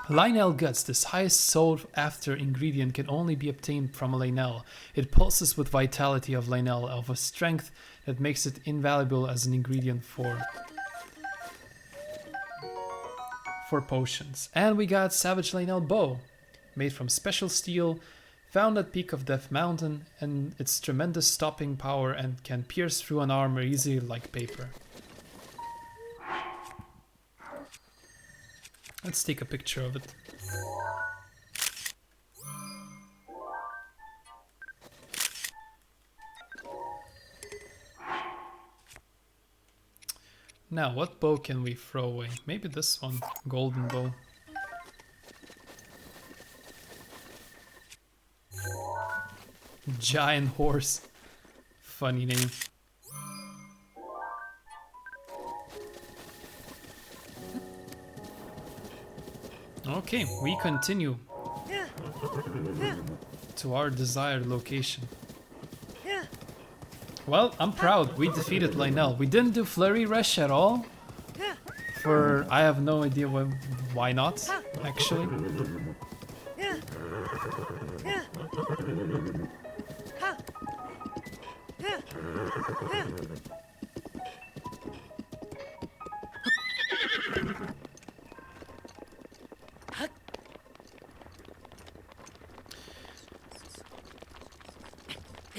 Lionel Guts, this highest sought after ingredient, can only be obtained from a Lionel. It pulses with vitality of Lionel, of a strength that makes it invaluable as an ingredient for potions. And we got Savage Lionel Bow, made from special steel, found at Peak of Death Mountain, and its tremendous stopping power and can pierce through an armor easily like paper. Let's take a picture of it. Now, what bow can we throw away? Maybe this one, golden bow. Giant horse. Funny name. Okay, we continue to our desired location. Well, I'm proud. We defeated Lionel. We didn't do Flurry Rush at all. I have no idea why not, actually.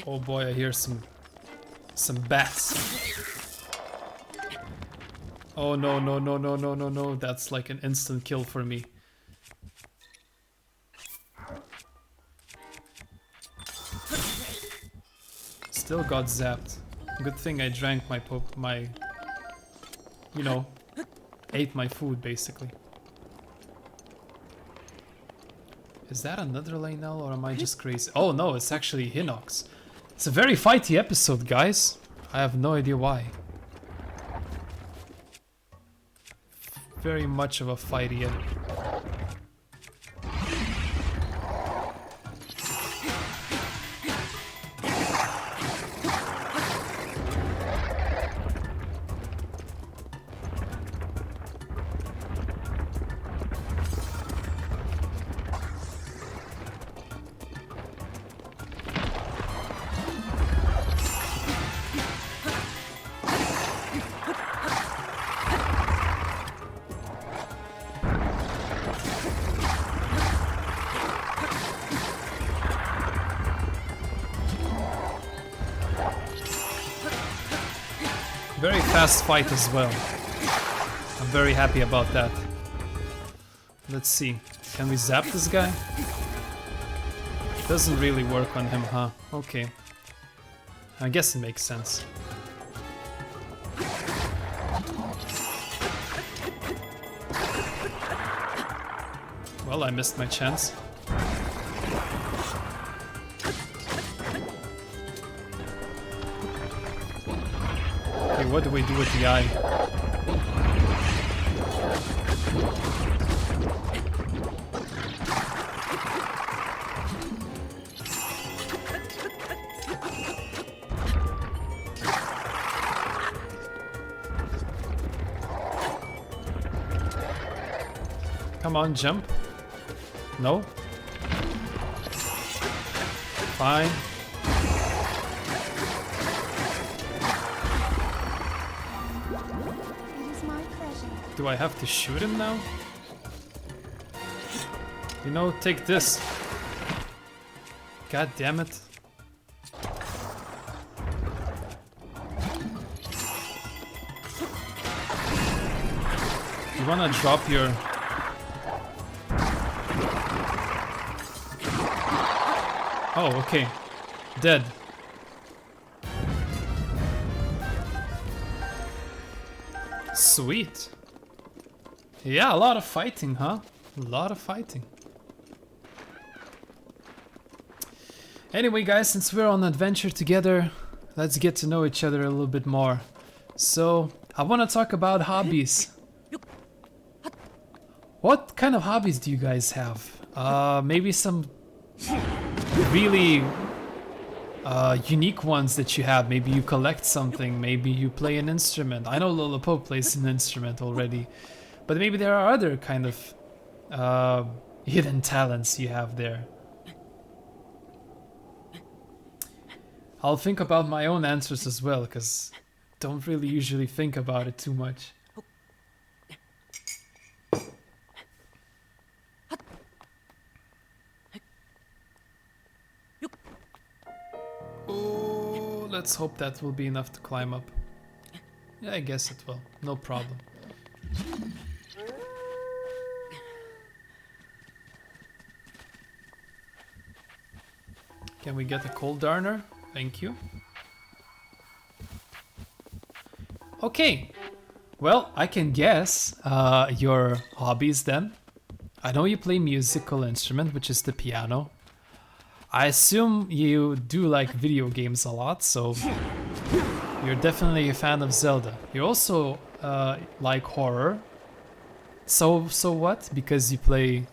Oh boy, I hear some bats. Oh no, no, no, no, no, no, no. That's like an instant kill for me. Still got zapped. Good thing I drank my you know, ate my food basically. Is that another Lynel or am I just crazy? Oh no, it's actually Hinox. It's a very fighty episode, guys. I have no idea why. Very much of a fighty episode. Very fast fight as well. I'm very happy about that. Let's see. Can we zap this guy? Doesn't really work on him, huh? Okay. I guess it makes sense. Well, I missed my chance. What do we do with the eye? Come on, jump. No? Fine. Do I have to shoot him now? You know, take this. God damn it. You wanna drop your... Oh, okay. Dead. Sweet. Yeah, a lot of fighting, huh? A lot of fighting. Anyway, guys, since we're on an adventure together, let's get to know each other a little bit more. So, I want to talk about hobbies. What kind of hobbies do you guys have? Maybe some really unique ones that you have. Maybe you collect something, maybe you play an instrument. I know Lola Pope plays an instrument already, but maybe there are other kind of hidden talents you have there. I'll think about my own answers as well, because don't really usually think about it too much. Oh, let's hope that will be enough to climb up. Yeah, I guess it will. No problem. Can we get a coal darner? Thank you. Okay. Well, I can guess your hobbies then. I know you play musical instrument, which is the piano. I assume you do like video games a lot, so you're definitely a fan of Zelda. You also like horror. So what? Because you play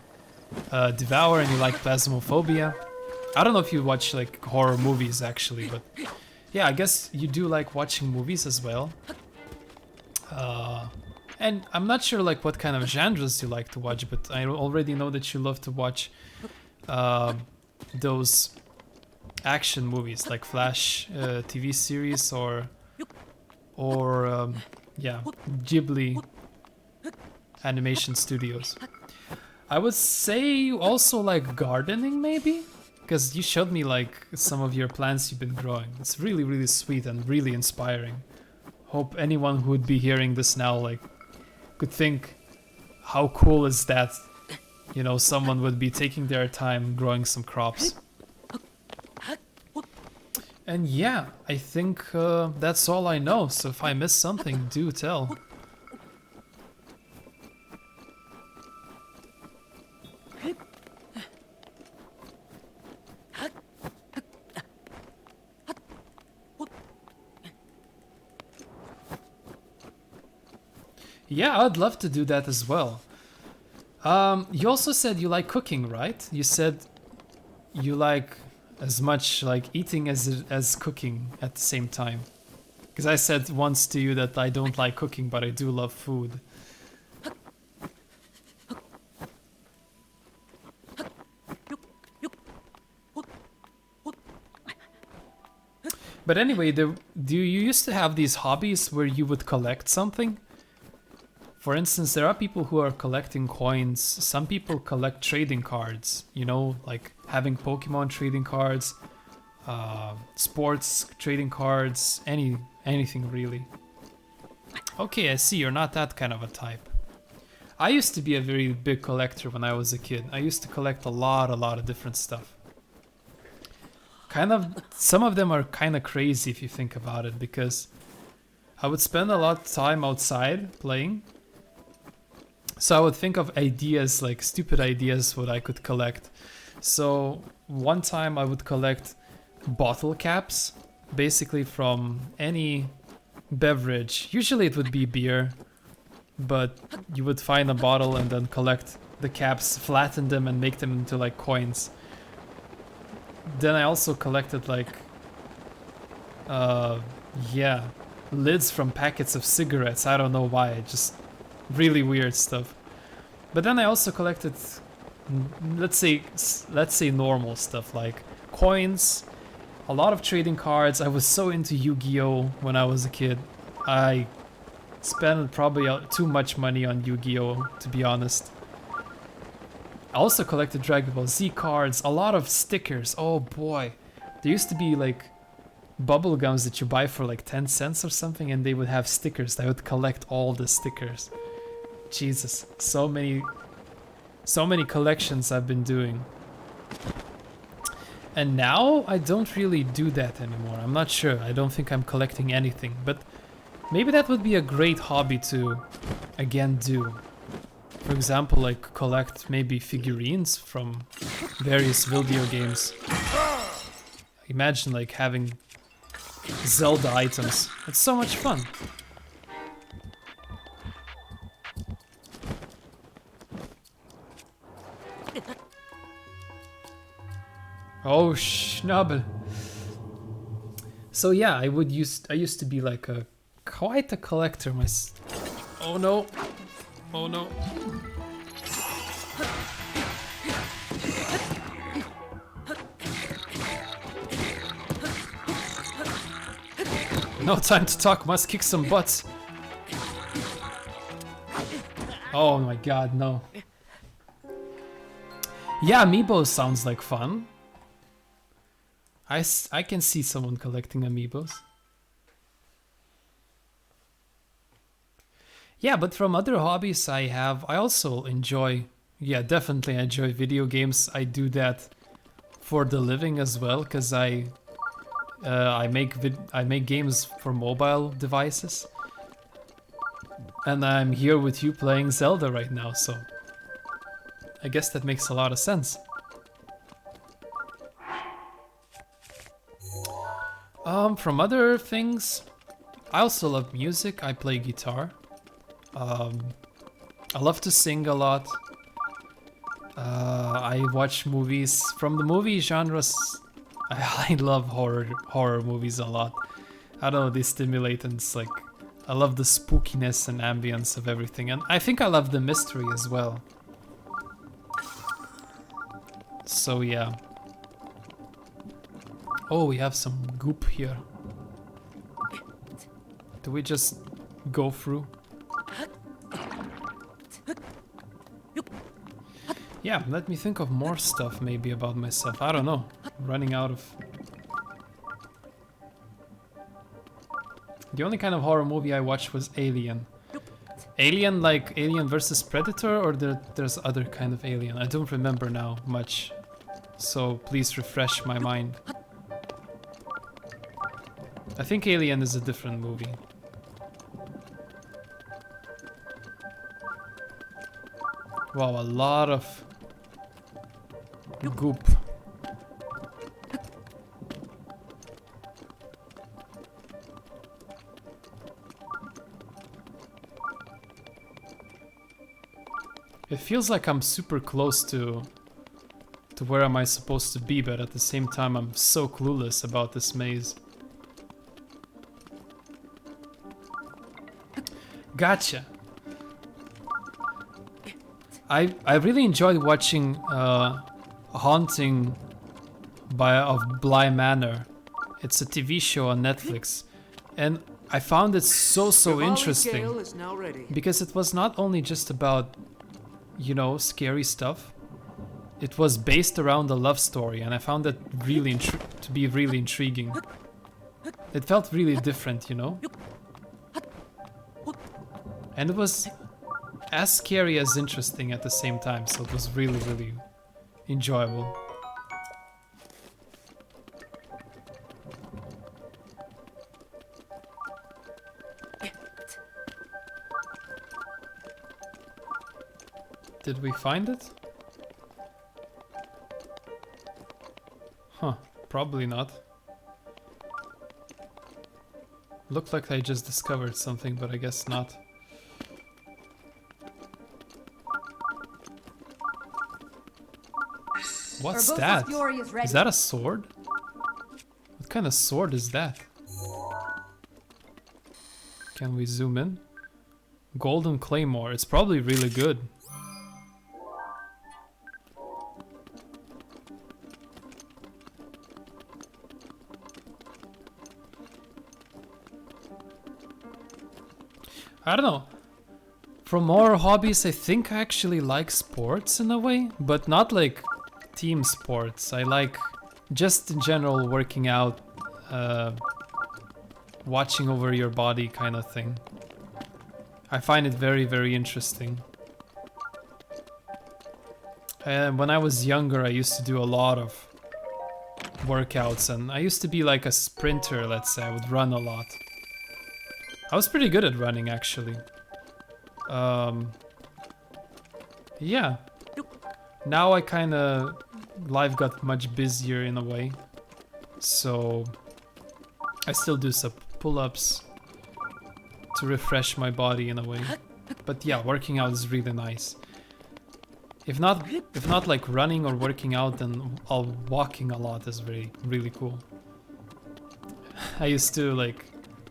Devour and you like Phasmophobia. I don't know if you watch like horror movies actually, but yeah, I guess you do like watching movies as well. And I'm not sure like what kind of genres you like to watch, but I already know that you love to watch those action movies like Flash TV series or yeah, Ghibli animation studios. I would say you also like gardening maybe? Because you showed me like some of your plants you've been growing. It's really, really sweet and really inspiring. Hope anyone who would be hearing this now like could think, how cool is that? You know, someone would be taking their time growing some crops. And yeah, I think that's all I know. So if I miss something, do tell. Yeah, I'd love to do that as well. You also said you like cooking, right? You said you like as much like eating as cooking at the same time. Because I said once to you that I don't like cooking, but I do love food. But anyway, do you used to have these hobbies where you would collect something? For instance, there are people who are collecting coins. Some people collect trading cards, you know, like having Pokemon trading cards, sports trading cards, anything really. Okay, I see, you're not that kind of a type. I used to be a very big collector when I was a kid. I used to collect a lot of different stuff. Some of them are kind of crazy if you think about it, because I would spend a lot of time outside playing. So I would think of ideas, like stupid ideas, what I could collect. So one time I would collect bottle caps, basically from any beverage. Usually it would be beer, but you would find a bottle and then collect the caps, flatten them and make them into like coins. Then I also collected like, yeah, lids from packets of cigarettes. I don't know why, just really weird stuff. But then I also collected, let's say normal stuff like coins, a lot of trading cards. I was so into Yu-Gi-Oh when I was a kid. I spent probably too much money on Yu-Gi-Oh, to be honest. I also collected Dragon Ball Z cards, a lot of stickers. Oh boy, there used to be like bubble gums that you buy for like 10 cents or something, and they would have stickers. I would collect all the stickers. Jesus, so many collections I've been doing. And now I don't really do that anymore. I'm not sure. I don't think I'm collecting anything, but maybe that would be a great hobby to again do. For example, like collect maybe figurines from various video games. Imagine like having Zelda items. It's so much fun. Oh, schnabel. So yeah, I used to be like quite a collector myself. Oh no. Oh no. No time to talk, must kick some butts. Oh my god, no. Yeah, amiibo sounds like fun. I can see someone collecting amiibos. Yeah, but from other hobbies I also enjoy, yeah, definitely enjoy video games. I do that for the living as well, because I make games for mobile devices. And I'm here with you playing Zelda right now, so I guess that makes a lot of sense. From other things, I also love music. I play guitar. I love to sing a lot. I watch movies. From the movie genres, I love horror movies a lot. I don't know, they stimulate, and it's like I love the spookiness and ambience of everything, and I think I love the mystery as well. So yeah. Oh, we have some goop here. Do we just go through? Yeah, let me think of more stuff maybe about myself. I don't know. I'm running out of... The only kind of horror movie I watched was Alien. Alien like Alien vs Predator, or there's other kind of Alien? I don't remember now much. So please refresh my mind. I think Alien is a different movie. Wow, a lot of goop. It feels like I'm super close to where am I supposed to be, but at the same time I'm so clueless about this maze. Gotcha. I really enjoyed watching Haunting of Bly Manor. It's a TV show on Netflix, and I found it so interesting because it was not only just about, you know, scary stuff. It was based around a love story, and I found that really to be really intriguing. It felt really different, you know? And it was as scary as interesting at the same time, so it was really enjoyable. Did we find it? Huh, probably not. Looked like I just discovered something, but I guess not. What's that? Is that a sword? What kind of sword is that? Can we zoom in? Golden Claymore. It's probably really good. I don't know. From more hobbies, I think I actually like sports in a way, but not like team sports. I like just in general working out, watching over your body kind of thing. I find it very interesting. And when I was younger, I used to do a lot of workouts, and I used to be like a sprinter, let's say. I would run a lot. I was pretty good at running, actually. Yeah. Now I kinda... life got much busier in a way. So... I still do some pull-ups to refresh my body in a way. But yeah, working out is really nice. If not like running or working out, then walking a lot is really cool. I used to like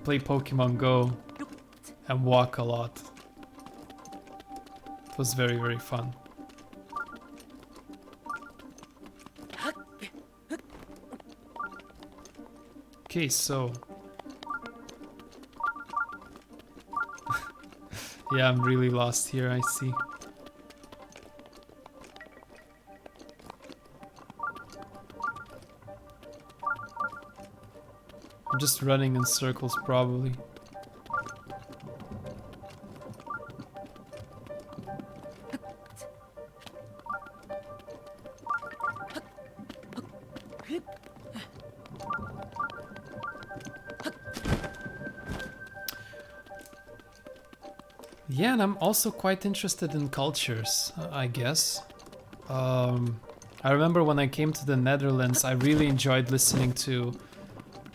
play Pokemon Go and walk a lot. It was very fun. Okay, so yeah, I'm really lost here, I see. I'm just running in circles, probably. Yeah, and I'm also quite interested in cultures, I guess. I remember when I came to the Netherlands, I really enjoyed listening to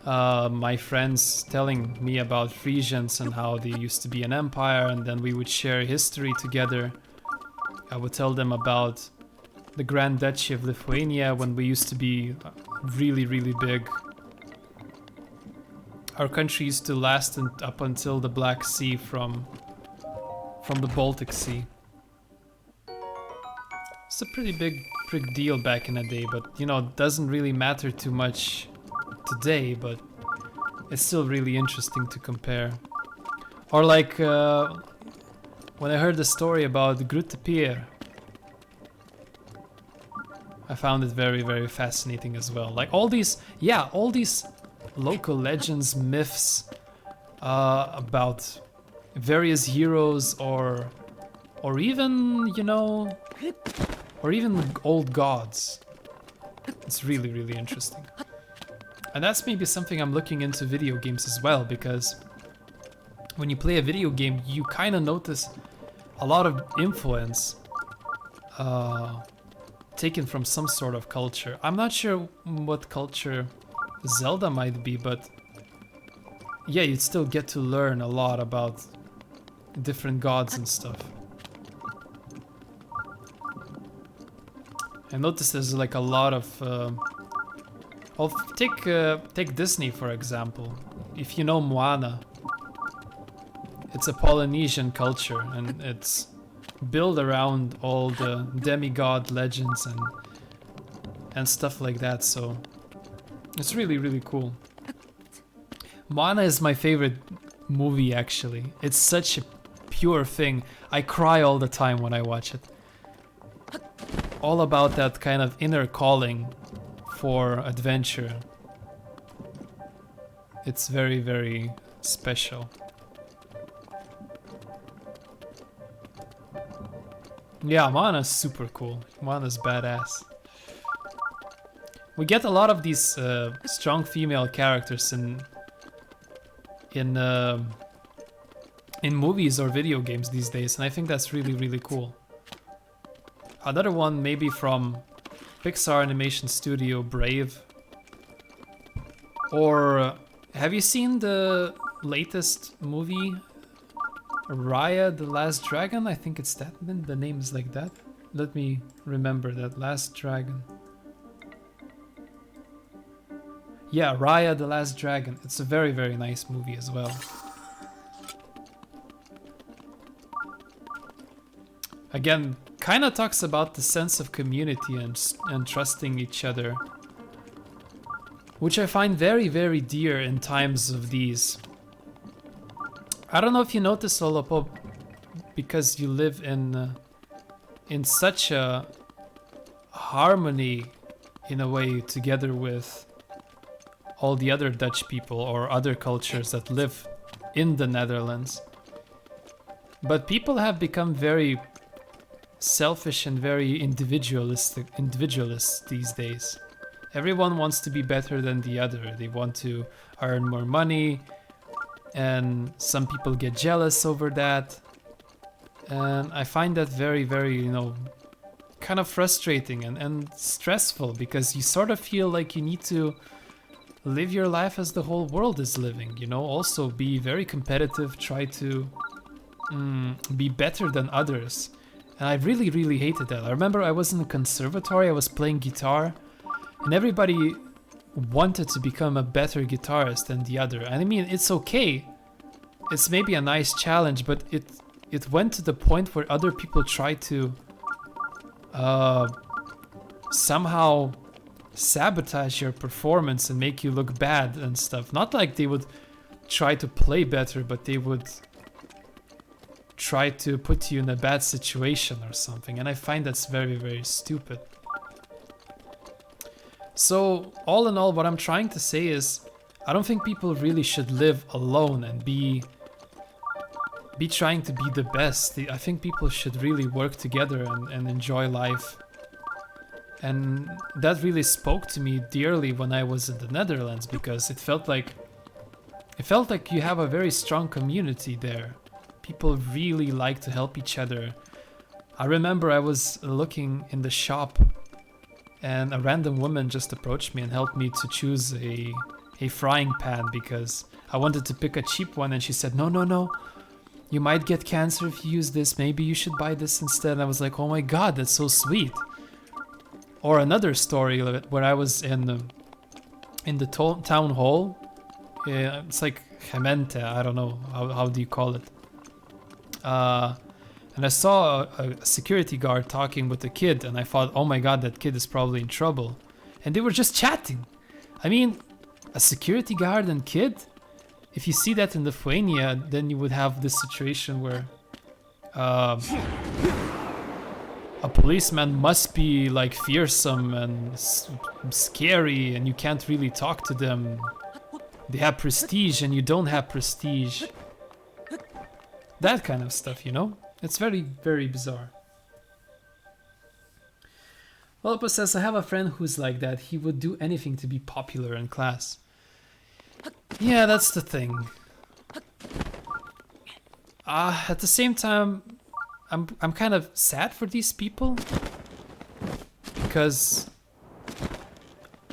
my friends telling me about Frisians and how they used to be an empire, and then we would share history together. I would tell them about the Grand Duchy of Lithuania when we used to be really big. Our country used to last up until the Black Sea from the Baltic Sea. It's a pretty big deal back in the day, but you know, it doesn't really matter too much today, but it's still really interesting to compare. Or like when I heard the story about Gruttepeer, I found it very fascinating as well. Like all these local legends, myths about various heroes or even, you know, or even old gods. It's really interesting. And that's maybe something I'm looking into video games as well, because when you play a video game, you kind of notice a lot of influence taken from some sort of culture. I'm not sure what culture Zelda might be, but yeah, you'd still get to learn a lot about different gods and stuff. I noticed there's like a lot of take Disney for example. If you know Moana, it's a Polynesian culture and it's built around all the demigod legends and stuff like that, so it's really cool. Moana is my favorite movie actually. It's such a pure thing. I cry all the time when I watch it. All about that kind of inner calling for adventure. It's very special. Yeah, Moana's super cool. Moana's badass. We get a lot of these strong female characters in movies or video games these days, and I think that's really cool. Another one maybe from Pixar animation studio Brave. Or have you seen the latest movie Raya the Last Dragon? I think it's that, the name is like that. Let me remember that. Last Dragon. Yeah, Raya the Last Dragon. It's a very nice movie as well. Again, kind of talks about the sense of community and trusting each other, which I find very dear in times of these. I don't know if you notice, Olopo, because you live in such a harmony in a way together with all the other Dutch people or other cultures that live in the Netherlands. But people have become very selfish and very individualists these days. Everyone wants to be better than the other. They want to earn more money, and some people get jealous over that. And I find that very, you know, kind of frustrating and stressful, because you sort of feel like you need to live your life as the whole world is living, you know, also be very competitive, try to be better than others. And I really, really hated that. I remember I was in the conservatory, I was playing guitar, and everybody wanted to become a better guitarist than the other. And I mean, it's okay. It's maybe a nice challenge, but it went to the point where other people tried to somehow sabotage your performance and make you look bad and stuff. Not like they would try to play better, but they would try to put you in a bad situation or something. And I find that's very, very stupid. So all in all, what I'm trying to say is I don't think people really should live alone and be trying to be the best. I think people should really work together and enjoy life. And that really spoke to me dearly when I was in the Netherlands, because it felt like you have a very strong community there. People really like to help each other. I remember I was looking in the shop and a random woman just approached me and helped me to choose a frying pan because I wanted to pick a cheap one, and she said, no, you might get cancer if you use this, maybe you should buy this instead. And I was like, oh my god, that's so sweet. Or another story where I was in the town hall. It's like gemeente, I don't know, how do you call it? And I saw a security guard talking with a kid, and I thought, oh my god, that kid is probably in trouble. And they were just chatting. I mean, a security guard and kid? If you see that in Lithuania, then you would have this situation where a policeman must be like fearsome and scary, and you can't really talk to them. They have prestige and you don't have prestige. That kind of stuff, you know? It's very, very bizarre. Welpa says, I have a friend who's like that. He would do anything to be popular in class. Yeah, that's the thing. At the same time, I'm kind of sad for these people, because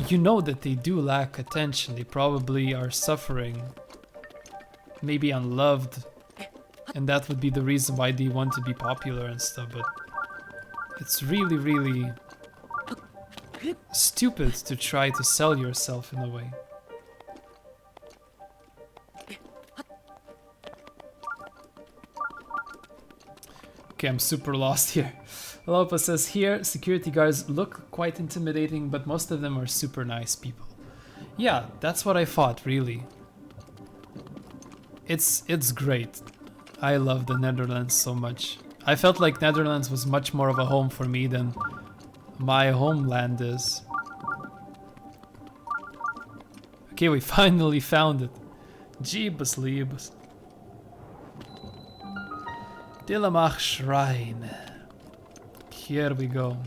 you know that they do lack attention. They probably are suffering, maybe unloved, and that would be the reason why they want to be popular and stuff. But it's really, really stupid to try to sell yourself in a way. Okay, I'm super lost here. Lopa says, here, security guards look quite intimidating, but most of them are super nice people. Yeah, that's what I thought, really. It's great. I love the Netherlands so much. I felt like Netherlands was much more of a home for me than my homeland is. Okay, we finally found it. Jeebus Liebus. Dillamach Shrine. Here we go.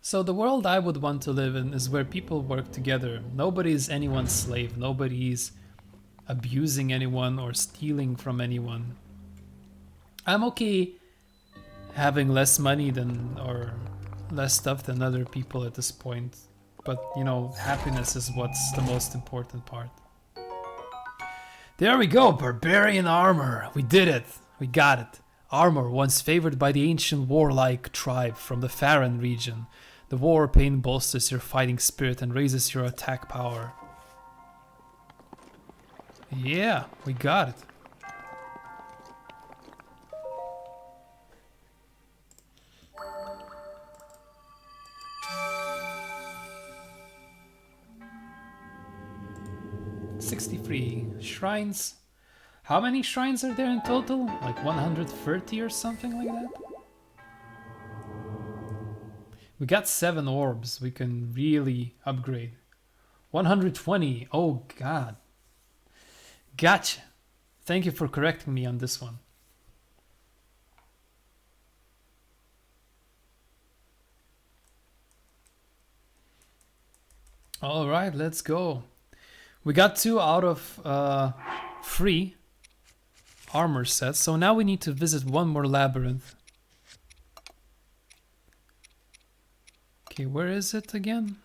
So the world I would want to live in is where people work together. Nobody is anyone's slave. Nobody's abusing anyone or stealing from anyone. I'm okay having less money than, or less stuff than other people at this point. But, you know, happiness is what's the most important part. There we go, Barbarian Armor. We did it. We got it. Armor, once favored by the ancient warlike tribe from the Farron region. The war pain bolsters your fighting spirit and raises your attack power. Yeah, we got it. $63 shrines. How many shrines are there in total? Like 130 or something like that? We got 7 orbs. We can really upgrade. 120. Oh god. Gotcha. Thank you for correcting me on this one. All right, let's go. We got 2 out of 3 armor set, so now we need to visit one more labyrinth. Okay, where is it again?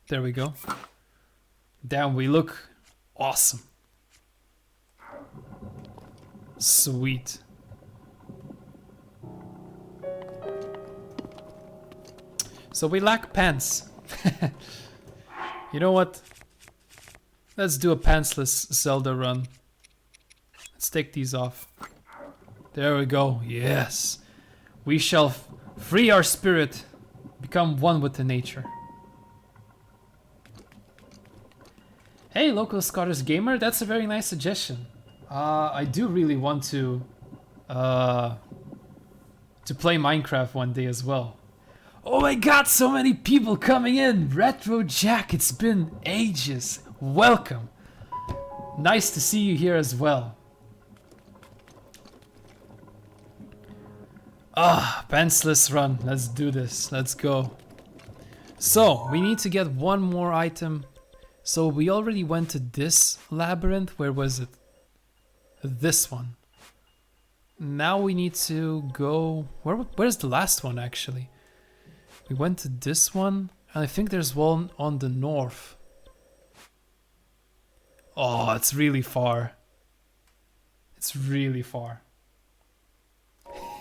There we go. Damn, we look awesome. Sweet. So we lack pants. You know what? Let's do a pantsless Zelda run. Let's take these off. There we go. Yes. We shall free our spirit. Become one with the nature. Hey, local Scottish gamer. That's a very nice suggestion. I do really want to play Minecraft one day as well. Oh my god, so many people coming in! Retro Jack, it's been ages. Welcome. Nice to see you here as well. Pantsless run. Let's do this. Let's go. So, we need to get one more item. So, we already went to this labyrinth. Where was it? This one. Now we need to go... Where's the last one, actually? We went to this one. And I think there's one on the north. Oh, it's really far. It's really far.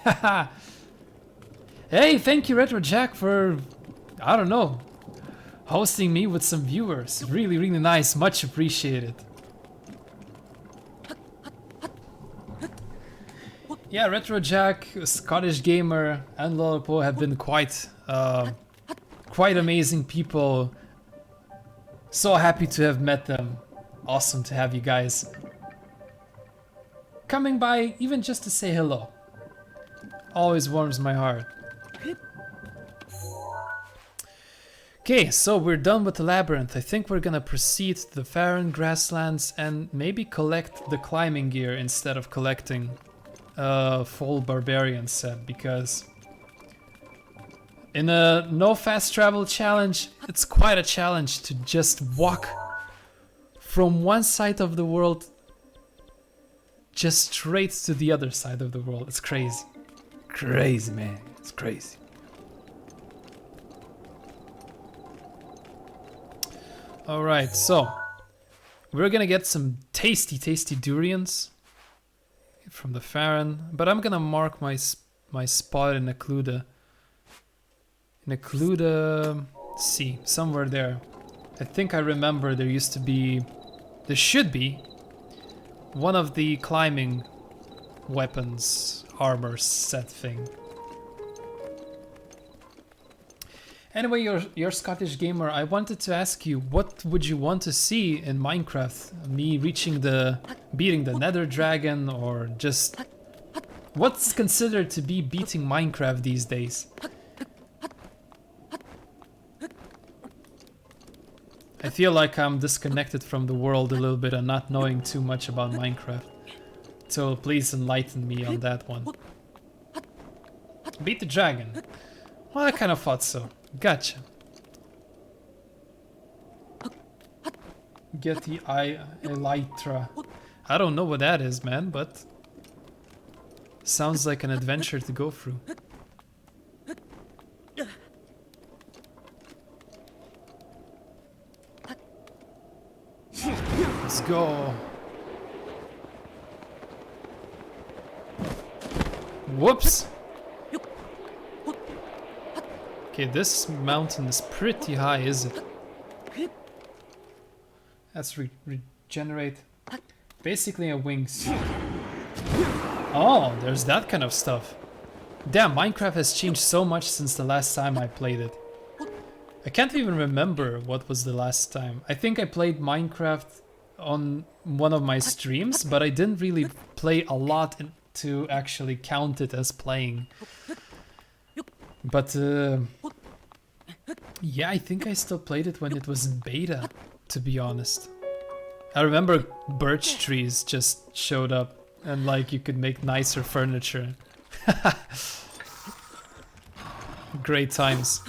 Haha. Hey, thank you Retro Jack for, I don't know, hosting me with some viewers. Really, really nice. Much appreciated. Yeah, Retro Jack, Scottish gamer, and Lolopo have been quite amazing people. So happy to have met them. Awesome to have you guys coming by, even just to say hello. Always warms my heart. Okay, so we're done with the labyrinth. I think we're gonna proceed to the Farron grasslands and maybe collect the climbing gear instead of collecting a full barbarian set, because in a no fast travel challenge, it's quite a challenge to just walk from one side of the world just straight to the other side of the world. It's crazy. Crazy, man. It's crazy. Alright, so we're gonna get some tasty, tasty durians from the Farron, but I'm gonna mark my spot in Occluda. In Occluda, see, somewhere there. I think I remember there should be one of the climbing weapons armor set thing. Anyway, you're Scottish gamer. I wanted to ask you, what would you want to see in Minecraft? Me beating the Nether Dragon, or just what's considered to be beating Minecraft these days? I feel like I'm disconnected from the world a little bit and not knowing too much about Minecraft. So please enlighten me on that one. Beat the dragon. Well, I kind of thought so. Gotcha. Get the Elytra. I don't know what that is, man, but sounds like an adventure to go through. Let's go. Whoops. Okay, this mountain is pretty high, is it? Let's regenerate. Basically a wingsuit. Oh, there's that kind of stuff. Damn, Minecraft has changed so much since the last time I played it. I can't even remember what was the last time. I think I played Minecraft on one of my streams, but I didn't really play a lot to actually count it as playing. But yeah, I think I still played it when it was in beta, to be honest. I remember birch trees just showed up and like you could make nicer furniture. Great times.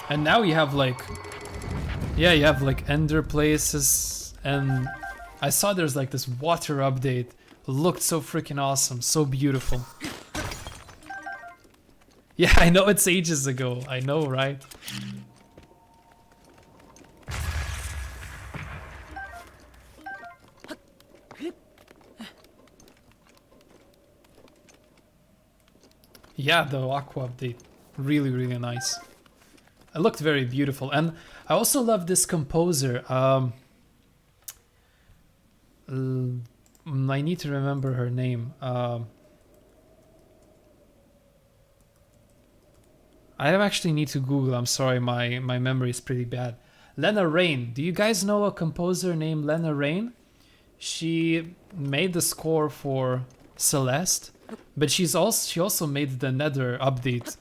And now you have like, yeah, you have like ender places and I saw there's like this water update. Looked so freaking awesome, so beautiful. Yeah, I know it's ages ago. I know, right? Yeah, the Aqua update. Really, really nice. It looked very beautiful. And I also love this composer. I need to remember her name. I actually need to Google. I'm sorry, my memory is pretty bad. Lena Raine. Do you guys know a composer named Lena Raine? She made the score for Celeste, but she also made the Nether update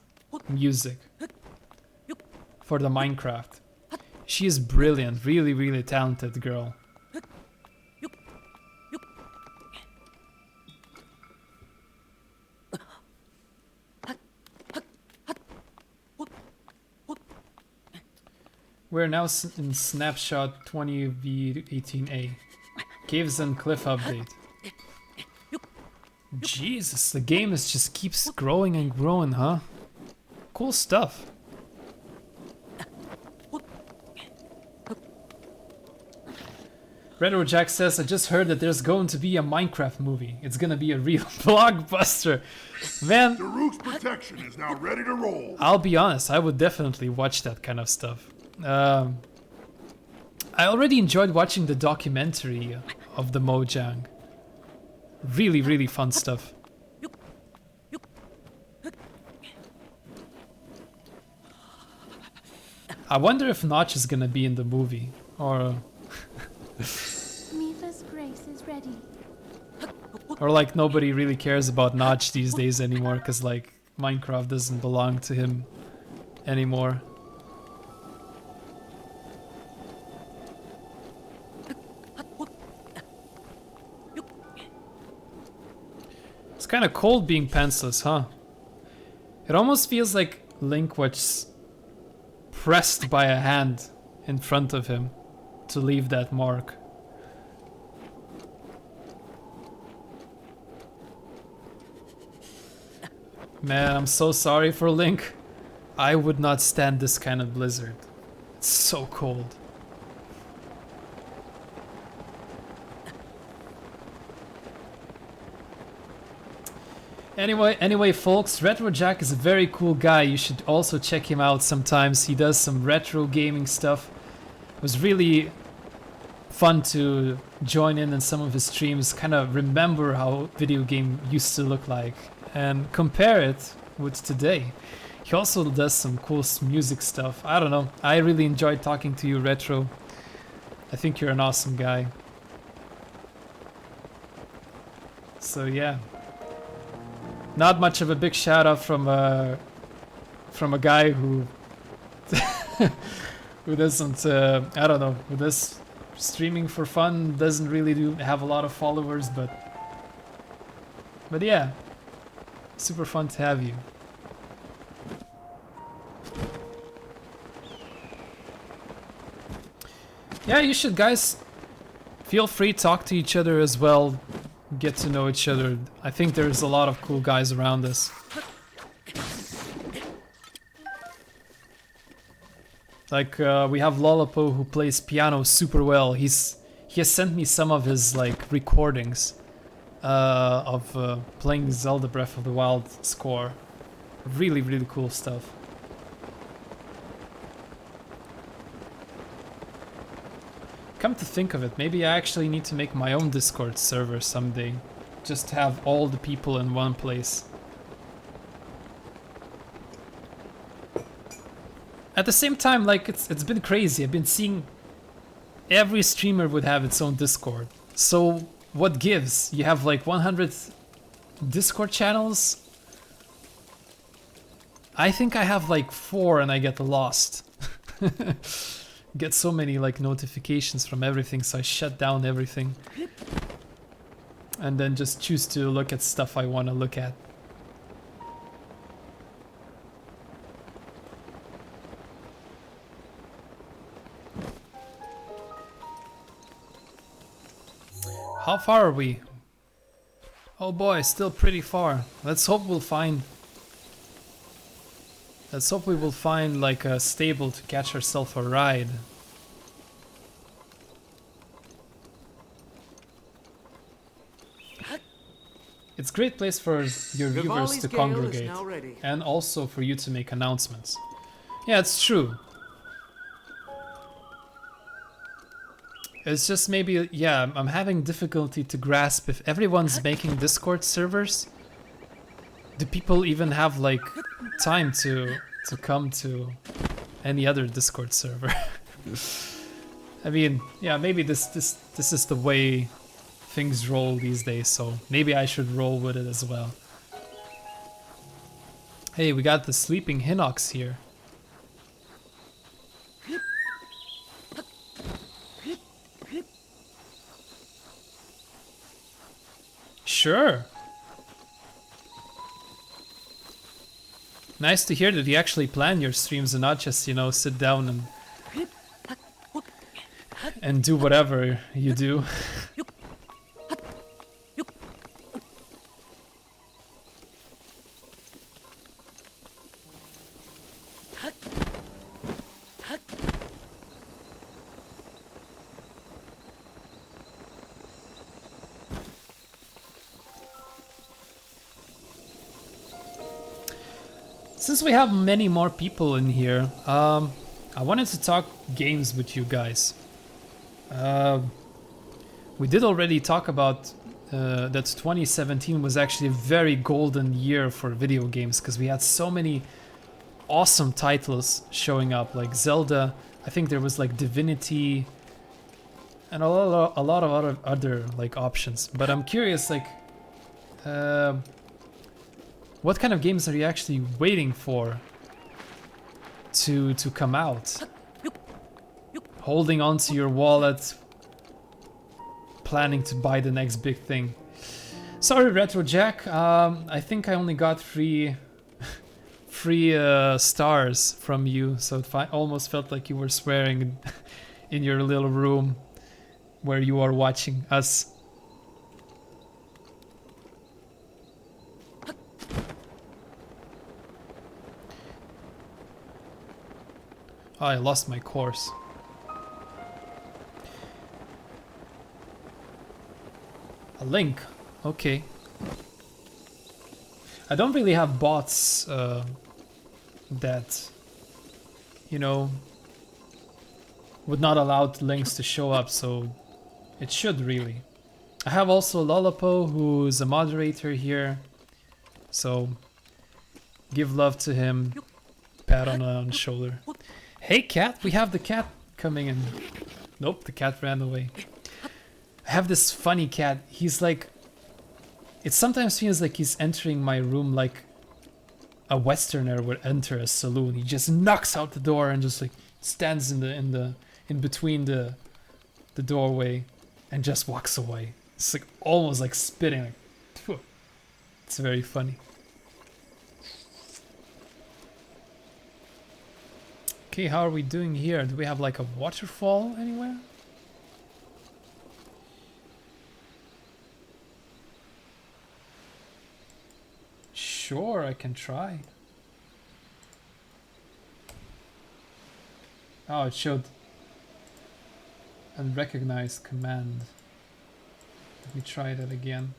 music for the Minecraft. She is brilliant, really, really talented girl. We're now in snapshot 20v18a. Caves and cliff update. Jesus, the game just keeps growing and growing, huh? Cool stuff. Retro Jack says, I just heard that there's going to be a Minecraft movie. It's gonna be a real blockbuster. Man, The Rook's protection is now ready to roll. I'll be honest, I would definitely watch that kind of stuff. I already enjoyed watching the documentary of the Mojang. Really, really fun stuff. I wonder if Notch is gonna be in the movie, or Mifa's grace is ready. or like nobody really cares about Notch these days anymore, because like Minecraft doesn't belong to him anymore. It's kind of cold being pantsless, huh? It almost feels like Link was pressed by a hand in front of him to leave that mark. Man, I'm so sorry for Link. I would not stand this kind of blizzard. It's so cold. Anyway, folks, Retro Jack is a very cool guy. You should also check him out sometimes. He does some retro gaming stuff. It was really fun to join in some of his streams, kind of remember how video game used to look like and compare it with today. He also does some cool music stuff. I don't know. I really enjoyed talking to you, Retro. I think you're an awesome guy. So yeah. Not much of a big shout out from a guy who who doesn't I don't know, who does streaming for fun, doesn't really have a lot of followers, but yeah, super fun to have you. Yeah, you should, guys, feel free to talk to each other as well. Get to know each other. I think there's a lot of cool guys around us. Like we have Lolapo who plays piano super well. He has sent me some of his like recordings of playing Zelda Breath of the Wild score. Really, really cool stuff. Come to think of it, maybe I actually need to make my own Discord server someday. Just to have all the people in one place. At the same time, like, it's been crazy. I've been seeing every streamer would have its own Discord. So what gives? You have like 100 Discord channels? I think I have like 4 and I get lost. Get so many like notifications from everything, so I shut down everything and then just choose to look at stuff I want to look at. How far are we? Oh boy, still pretty far. Let's hope we'll find... Let's hope we will find like a stable to catch ourselves a ride. It's a great place for your viewers to congregate, and also for you to make announcements. Yeah, it's true. It's just maybe, yeah, I'm having difficulty to grasp if everyone's making Discord servers. Do people even have like time to come to any other Discord server? I mean, yeah, maybe this is the way things roll these days, so maybe I should roll with it as well. Hey, we got the sleeping Hinox here. Sure. Nice to hear that you actually plan your streams and not just, you know, sit down and do whatever you do. Since we have many more people in here, I wanted to talk games with you guys. We did already talk about that 2017 was actually a very golden year for video games because we had so many awesome titles showing up, like Zelda. I think there was like Divinity and a lot of other like options. But I'm curious, like, what kind of games are you actually waiting for to come out? Holding on to your wallet, planning to buy the next big thing. Sorry, Retro Jack. I think I only got three stars from you, so it almost felt like you were swearing in your little room where you are watching us. Oh, I lost my course. A link. Okay. I don't really have bots that, you know, would not allow links to show up, so it should really. I have also Lolapo, who's a moderator here, so give love to him. Pat on the shoulder. Hey cat, we have the cat coming in. Nope, the cat ran away. I have this funny cat. He's like, it sometimes feels like he's entering my room like a Westerner would enter a saloon. He just knocks out the door and just like stands in between the doorway and just walks away. It's like almost like spitting. Like, phew. It's very funny. Okay, how are we doing here? Do we have like a waterfall anywhere? Sure, I can try. Oh, it showed unrecognized command. Let me try that again.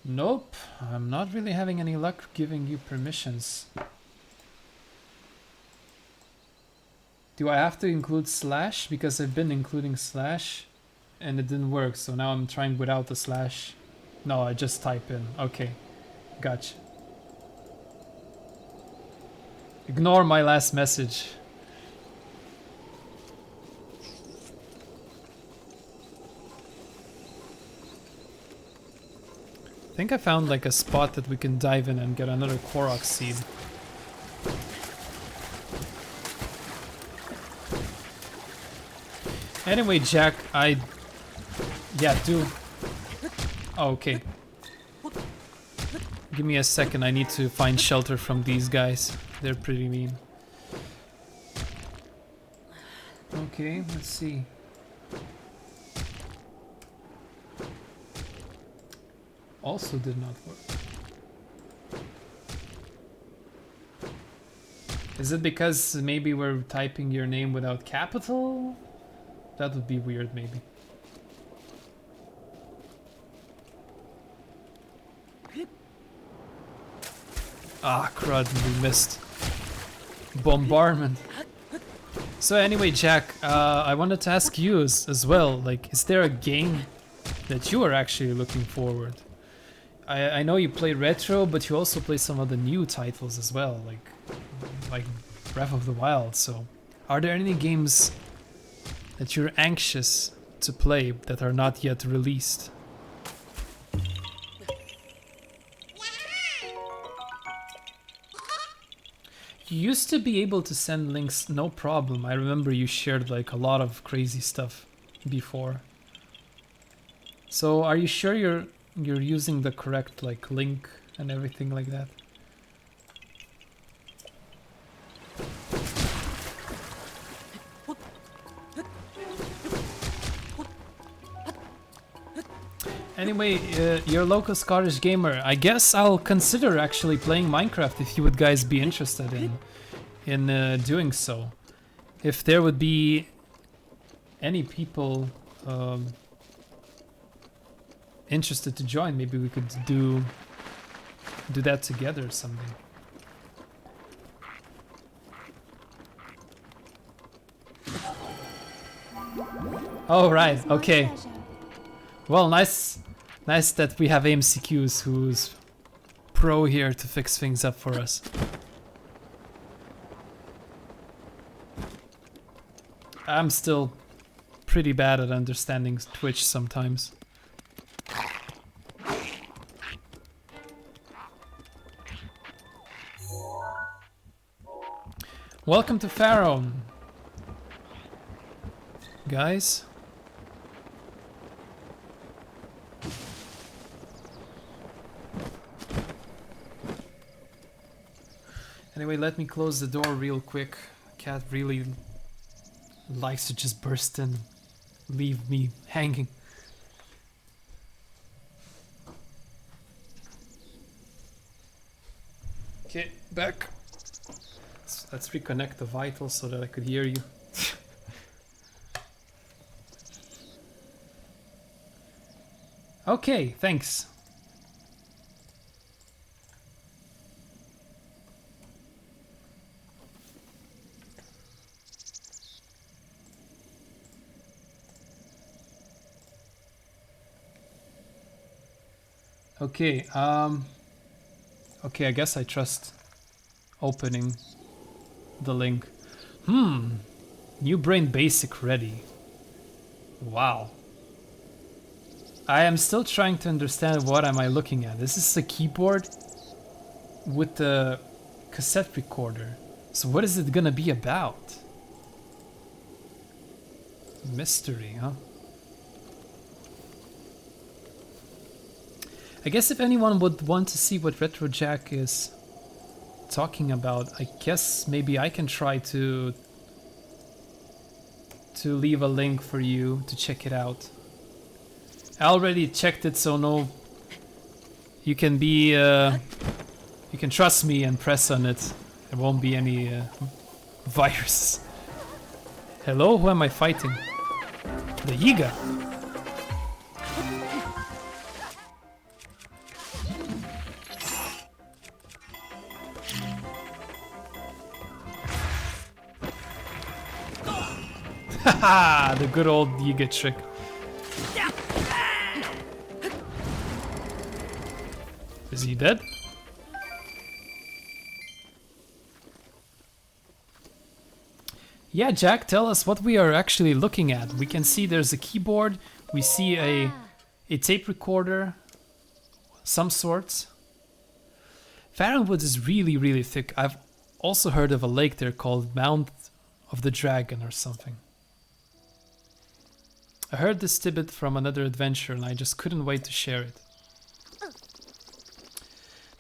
Nope, I'm not really having any luck giving you permissions. Do I have to include slash? Because I've been including slash and it didn't work, so now I'm trying without the slash. No, I just type in. Okay, gotcha. Ignore my last message. I think I found like a spot that we can dive in and get another Korok seed. Anyway, Jack, I Yeah, do. Oh, okay. Give me a second, I need to find shelter from these guys. They're pretty mean. Okay, let's see. Also did not work. Is it because maybe we're typing your name without capital? That would be weird, maybe. Ah, crud, we missed. Bombardment. So anyway, Jack, I wanted to ask you as well, like, is there a game that you are actually looking forward? I know you play retro, but you also play some of the new titles as well, like Breath of the Wild, so are there any games that you're anxious to play that are not yet released? You used to be able to send links no problem. I remember you shared like a lot of crazy stuff before. So are you sure you're using the correct like link and everything like that? Anyway, your local Scottish gamer, I guess I'll consider actually playing Minecraft if you would guys be interested in doing so. If there would be any people interested to join, maybe we could do that together or something. Oh right, okay. Well, nice that we have AMCQs who's pro here to fix things up for us. I'm still pretty bad at understanding Twitch sometimes. Welcome to Pharaoh, guys. Anyway, let me close the door real quick. Cat really likes to just burst in, leave me hanging. Okay, back. Let's reconnect the vitals so that I could hear you. Okay, thanks. Okay, okay, I guess I trust opening the link. New Brain Basic ready. Wow. I am still trying to understand what am I looking at. This is a keyboard with the cassette recorder. So what is it gonna be about? Mystery, huh? I guess if anyone would want to see what Retro Jack is talking about, I guess maybe I can try to leave a link for you to check it out. I already checked it, so no, you can be you can trust me and press on it. There won't be any virus. Hello, who am I fighting? The Yiga. Haha, the good old Yiga trick. Is he dead? Yeah, Jack, tell us what we are actually looking at. We can see there's a keyboard, we see a tape recorder, some sorts. Farronwood is really, really thick. I've also heard of a lake there called Mount of the Dragon or something. I heard this tidbit from another adventurer and I just couldn't wait to share it.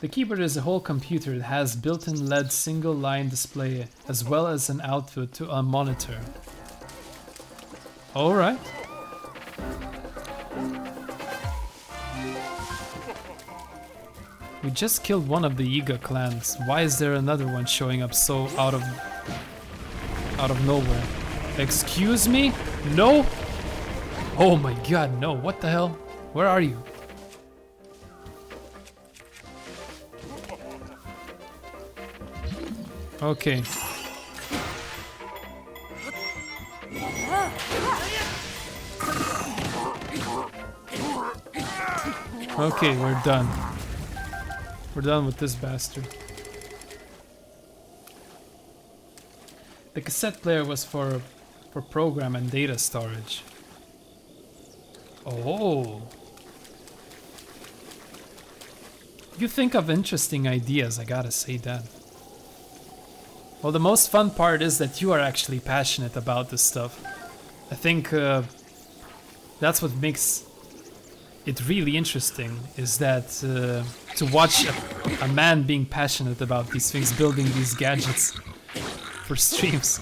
The keyboard is a whole computer. It has built-in LED single-line display as well as an output to a monitor. Alright. We just killed one of the Yiga clans. Why is there another one showing up so out of nowhere? Excuse me? No? Oh my god, no. What the hell? Where are you? Okay. Okay, we're done. We're done with this bastard. The cassette player was for program and data storage. Oh. You think of interesting ideas, I gotta say that. Well, the most fun part is that you are actually passionate about this stuff. I think that's what makes it really interesting, is that to watch a man being passionate about these things, building these gadgets for streams.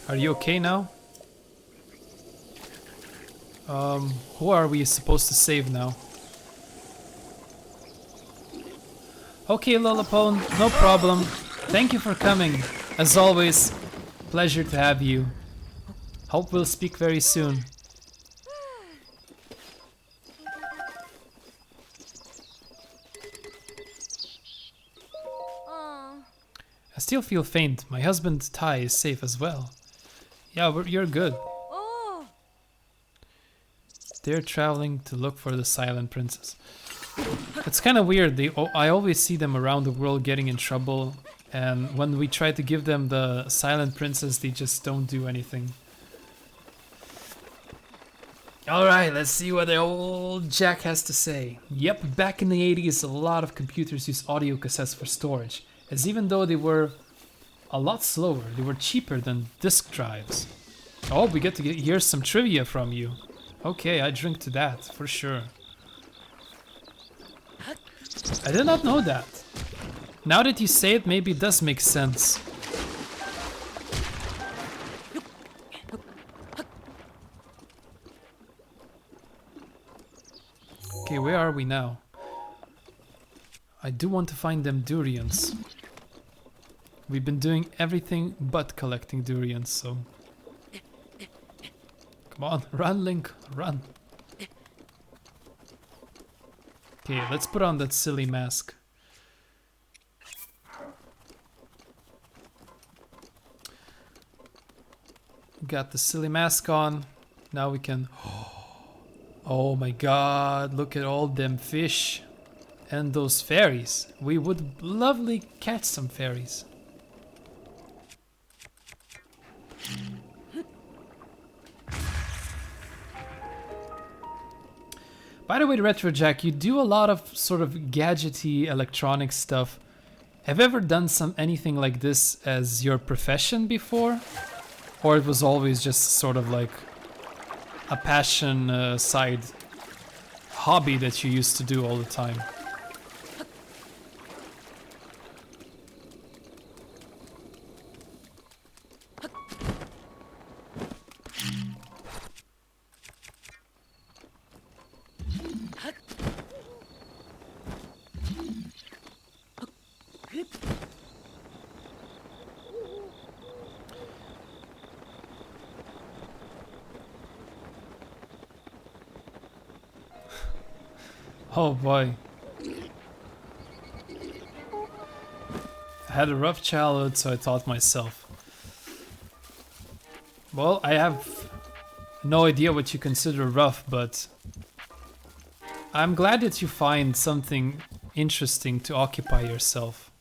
Are you okay now? Who are we supposed to save now? Okay, Lolapone, no problem. Thank you for coming. As always, pleasure to have you. Hope we'll speak very soon. I still feel faint. My husband Tai is safe as well. Yeah, you're good. They're traveling to look for the Silent Princess. It's kind of weird. I always see them around the world getting in trouble, and when we try to give them the Silent Princess, they just don't do anything. Alright, let's see what the old Jack has to say. Yep, back in the 80s, a lot of computers used audio cassettes for storage, as even though they were a lot slower, they were cheaper than disk drives. Oh, we get to hear some trivia from you. Okay, I drink to that, for sure. I did not know that. Now that you say it, maybe it does make sense. Okay, where are we now? I do want to find them durians. We've been doing everything but collecting durians, so... Come on, run, Link, run. Okay, let's put on that silly mask. Got the silly mask on. Now we can... Oh my god, look at all them fish. And those fairies. We would lovely catch some fairies. By the way, Retro Jack, you do a lot of sort of gadgety electronic stuff. Have you ever done anything like this as your profession before? Or it was always just sort of like a passion side hobby that you used to do all the time? Oh boy. I had a rough childhood, so I taught myself. Well, I have no idea what you consider rough, but I'm glad that you find something interesting to occupy yourself.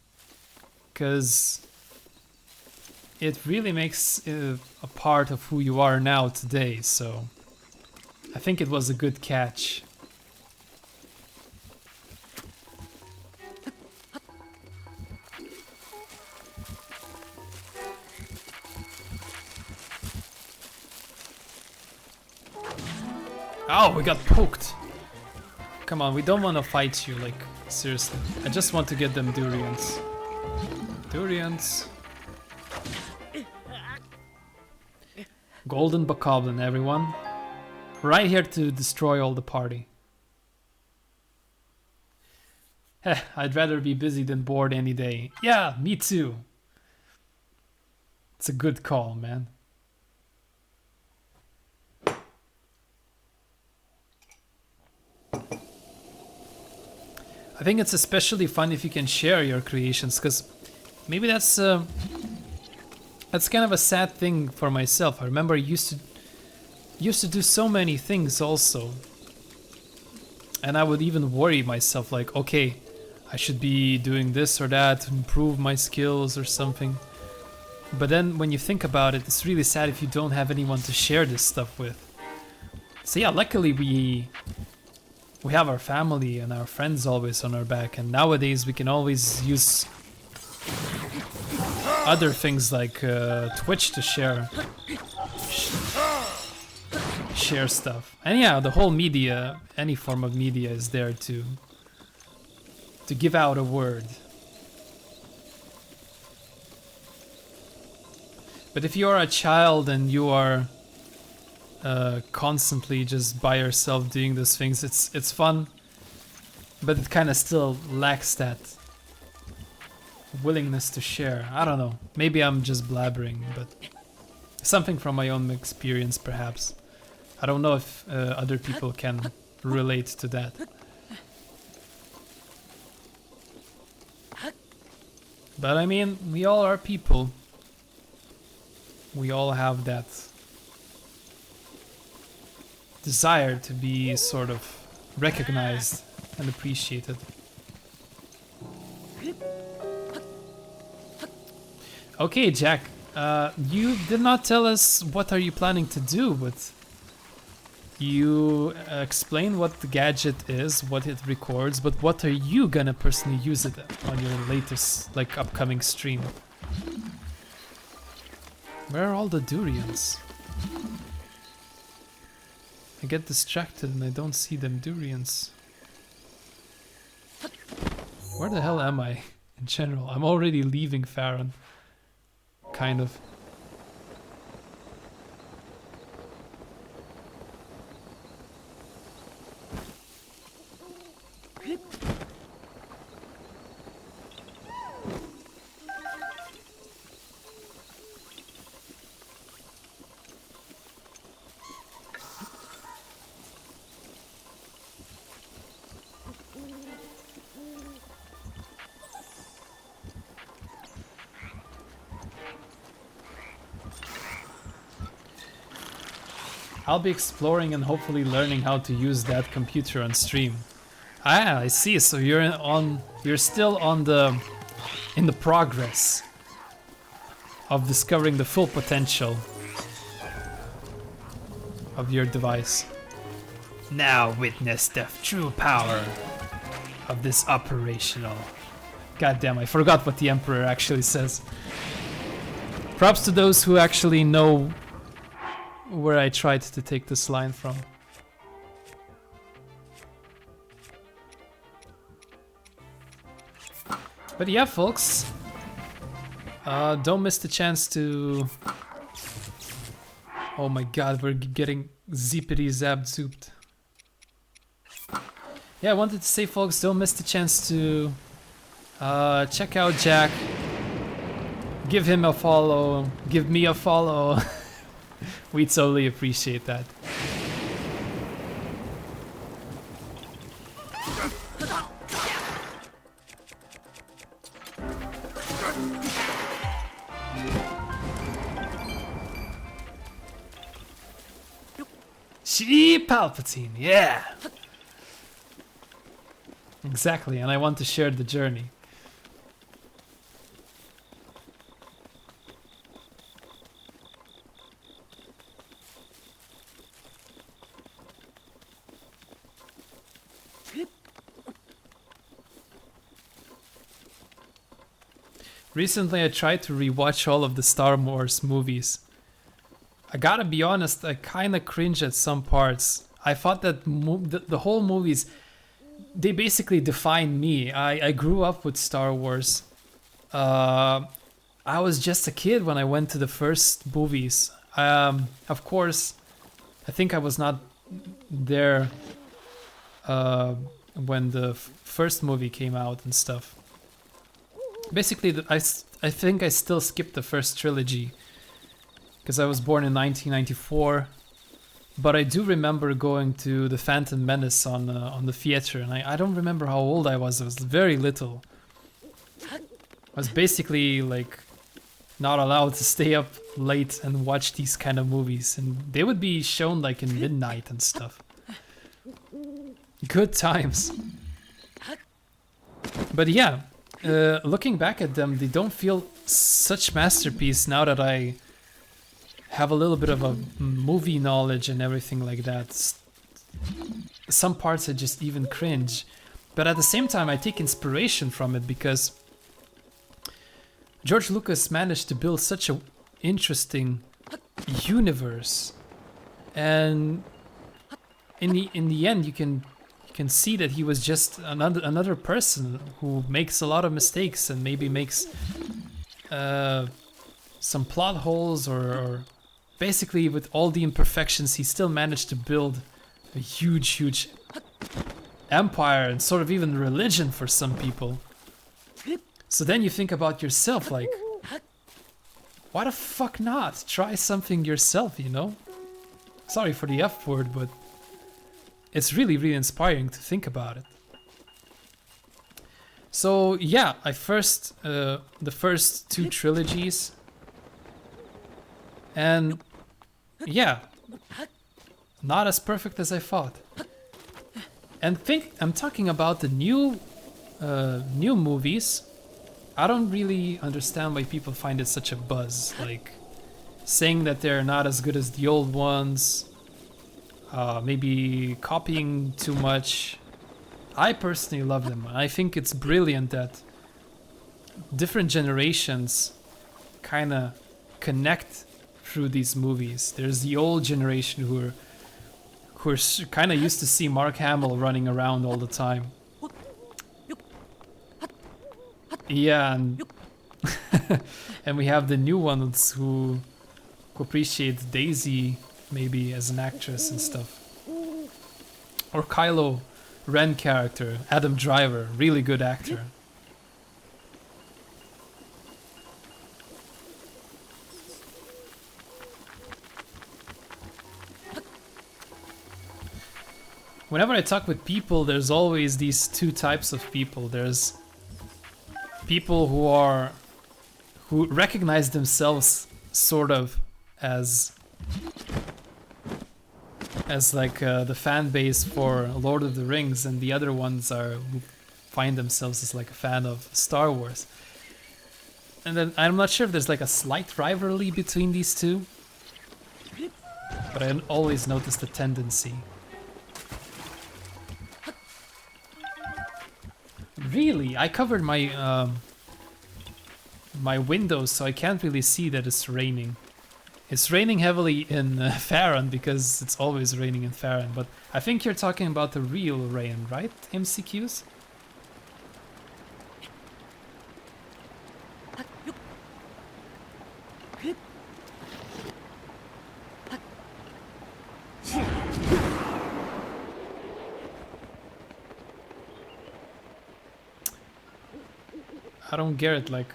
Because it really makes a part of who you are now today, so I think it was a good catch. Oh, we got poked. Come on, we don't want to fight you, like, seriously. I just want to get them durians. Durians. Golden bokoblin, everyone. Right here to destroy all the party. Heh, I'd rather be busy than bored any day. Yeah, me too. It's a good call, man. I think it's especially fun if you can share your creations, because maybe that's kind of a sad thing for myself. I remember I used to do so many things also, and I would even worry myself like, okay, I should be doing this or that to improve my skills or something. But then when you think about it, it's really sad if you don't have anyone to share this stuff with. So yeah, luckily we have our family and our friends always on our back, and nowadays we can always use other things like Twitch to share stuff. And yeah, the whole media, any form of media is there to give out a word. But if you are a child and you are constantly just by yourself doing those things, it's fun, but it kind of still lacks that willingness to share. I don't know, maybe I'm just blabbering, but something from my own experience perhaps. I don't know if other people can relate to that. But I mean, we all are people. We all have that desire to be sort of recognized and appreciated. Okay, Jack, you did not tell us what are you planning to do, but you explain what the gadget is, what it records, but what are you gonna personally use it on your latest, like, upcoming stream? Where are all the durians? I get distracted and I don't see them durians. Where the hell am I in general? I'm already leaving Farron. Kind of. I'll be exploring and hopefully learning how to use that computer on stream. Ah, I see. So you're still in the progress of discovering the full potential of your device. Now witness the true power of this operational. Goddamn, I forgot what the Emperor actually says. Props to those who actually know where I tried to take this line from. But yeah, folks, don't miss the chance to... Oh my god, we're getting zippity zapped zooped. Yeah, I wanted to say, folks, don't miss the chance to check out Jack. Give him a follow, give me a follow. We totally appreciate that. She Palpatine, yeah! Exactly, and I want to share the journey. Recently I tried to rewatch all of the Star Wars movies. I gotta be honest, I kinda cringe at some parts. I thought that the whole movies, they basically define me. I grew up with Star Wars. I was just a kid when I went to the first movies. Of course, I think I was not there when the first movie came out and stuff. Basically, I think I still skipped the first trilogy because I was born in 1994. But I do remember going to the Phantom Menace on the theater, and I don't remember how old I was. I was very little. I was basically like not allowed to stay up late and watch these kind of movies, and they would be shown like in midnight and stuff. Good times. But yeah, looking back at them, they don't feel such masterpiece now that I have a little bit of a movie knowledge and everything like that. Some parts I just even cringe, but at the same time I take inspiration from it because George Lucas managed to build such an interesting universe, and in the end you can see that he was just another person who makes a lot of mistakes and maybe makes some plot holes or basically with all the imperfections he still managed to build a huge empire and sort of even religion for some people. So then you think about yourself like, why the fuck not? Try something yourself, you know? Sorry for the F word, but it's really inspiring to think about it. So yeah, the first two trilogies, and yeah, not as perfect as I thought. And I'm talking about the new movies. I don't really understand why people find it such a buzz, like saying that they're not as good as the old ones, maybe copying too much. I personally love them. I think it's brilliant that different generations kind of connect through these movies. There's the old generation who are kind of used to see Mark Hamill running around all the time. Yeah, and and we have the new ones who appreciate Daisy maybe as an actress and stuff. Or Kylo Ren character, Adam Driver, really good actor. Whenever I talk with people, there's always these two types of people. There's people who recognize themselves sort of as like the fan base for Lord of the Rings, and the other ones who find themselves as like a fan of Star Wars. And then I'm not sure if there's like a slight rivalry between these two, but I always notice the tendency. Really? I covered my my windows, so I can't really see that it's raining. It's raining heavily in Farron because it's always raining in Farron, but I think you're talking about the real rain, right, MCQs? I don't get it, like...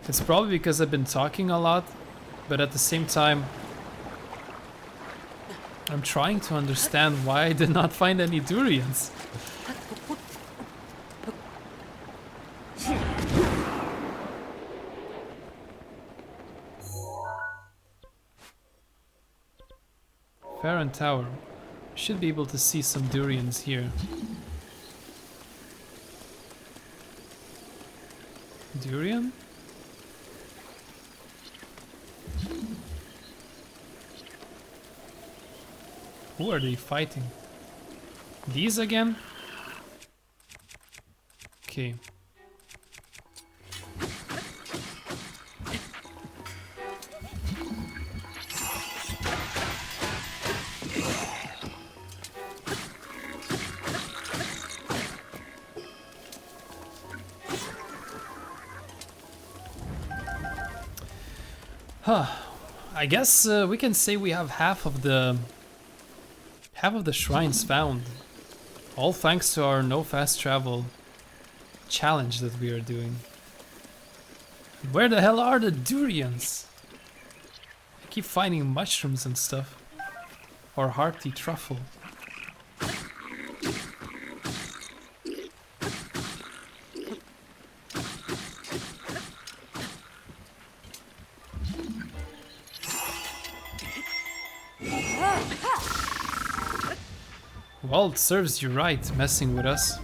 It's probably because I've been talking a lot, but at the same time, I'm trying to understand why I did not find any durians. Farron Tower. Should be able to see some durians here. Durian? Who are they fighting? These again? Okay. I guess we can say we have half of the shrines found. All thanks to our no fast travel challenge that we are doing. Where the hell are the durians? I keep finding mushrooms and stuff. Or hearty truffle. Well, it serves you right, messing with us.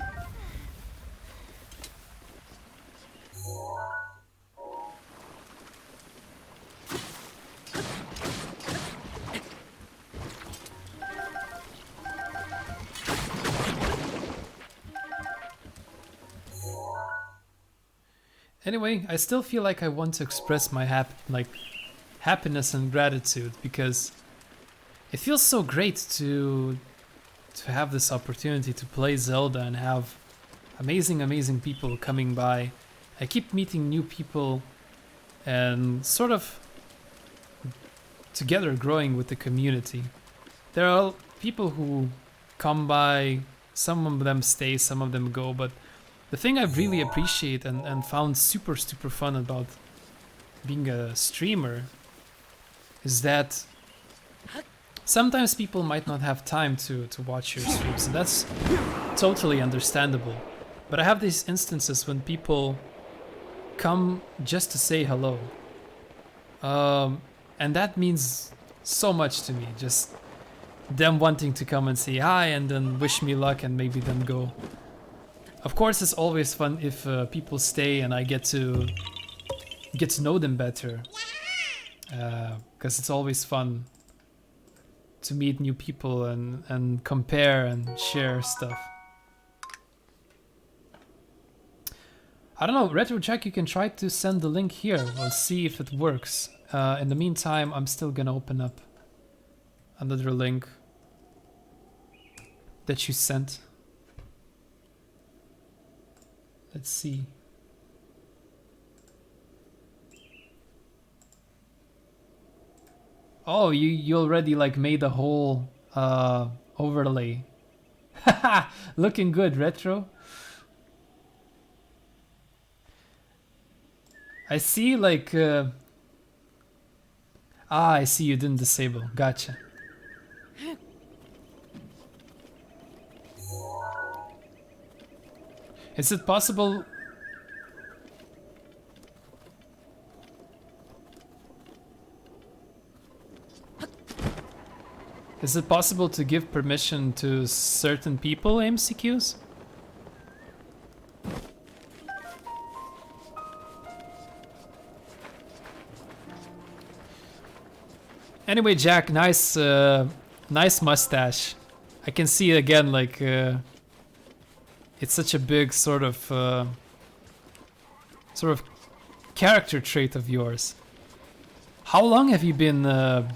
Anyway, I still feel like I want to express my happiness and gratitude, because it feels so great to have this opportunity to play Zelda and have amazing people coming by. I keep meeting new people and sort of together growing with the community. There are people who come by, some of them stay, some of them go, but the thing I really appreciate and found super fun about being a streamer is that sometimes people might not have time to watch your streams, and that's totally understandable. But I have these instances when people come just to say hello. And that means so much to me, just them wanting to come and say hi and then wish me luck and maybe then go. Of course, it's always fun if people stay and I get to know them better, because it's always fun to meet new people and compare and share stuff. I don't know, RetroJack, you can try to send the link here. We'll see if it works. In the meantime, I'm still gonna open up another link that you sent. Let's see. Oh, you already like made a whole overlay. Haha, looking good, Retro. I see like I see you didn't disable. Gotcha. Is it possible? Is it possible to give permission to certain people MCQs? Anyway, Jack, nice nice mustache. I can see again like it's such a big sort of character trait of yours. How long have you been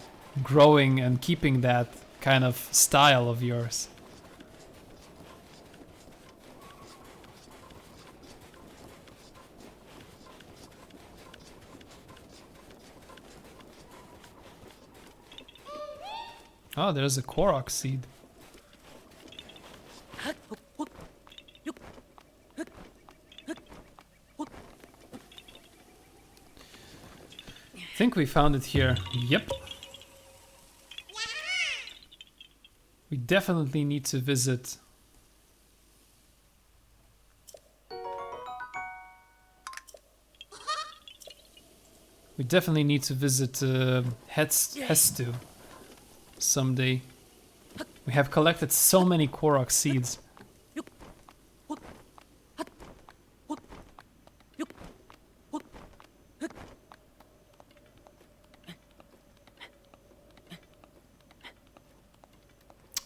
growing and keeping that kind of style of yours? Oh, there's a Korok seed. I think we found it here. Yep. We definitely need to visit. We definitely need to visit Hestu someday. We have collected so many Korok seeds.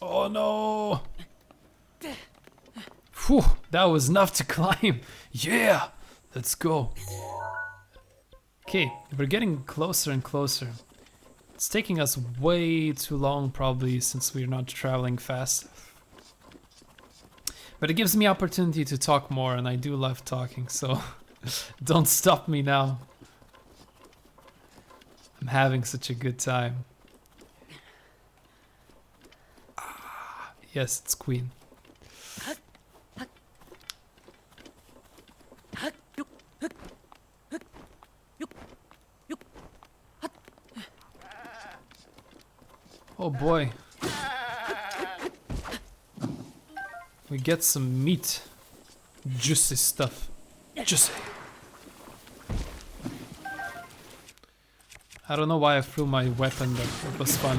Oh no! Whew, that was enough to climb. Yeah! Let's go. Okay, we're getting closer and closer. It's taking us way too long probably since we're not traveling fast. But it gives me opportunity to talk more and I do love talking, so don't stop me now. I'm having such a good time. Ah, yes, it's Queen. Oh boy. We get some meat. Juicy stuff. Juicy. I don't know why I threw my weapon, but it was fun.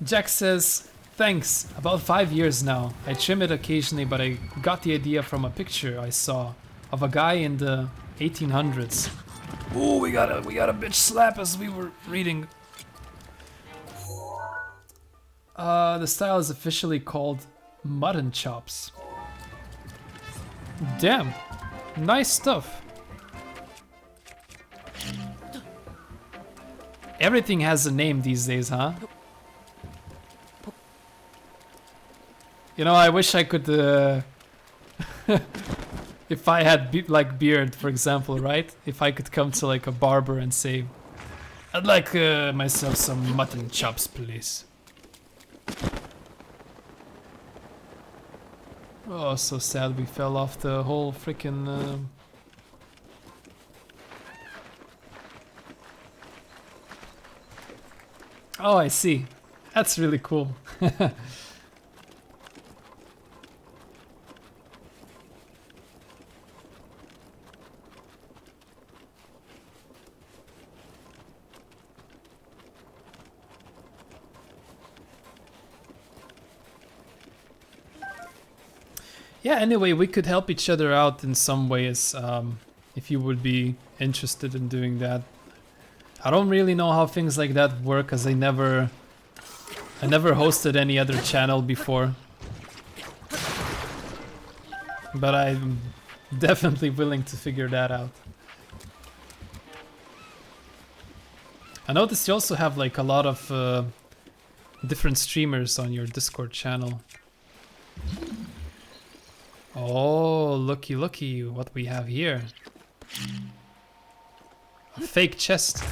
Jack says, thanks. About 5 years now. I trim it occasionally, but I got the idea from a picture I saw of a guy in the 1800s. Ooh, we got a bitch slap as we were reading. The style is officially called mutton chops. Damn, nice stuff. Everything has a name these days, huh? You know, I wish I could, if I had like beard, for example, right? If I could come to like a barber and say, I'd like myself some mutton chops, please. Oh, so sad we fell off the whole freaking. Oh, I see. That's really cool. Yeah, anyway, we could help each other out in some ways, if you would be interested in doing that. I don't really know how things like that work, as I never hosted any other channel before. But I'm definitely willing to figure that out. I noticed you also have like a lot of different streamers on your Discord channel. Oh, looky looky what we have here. A fake chest.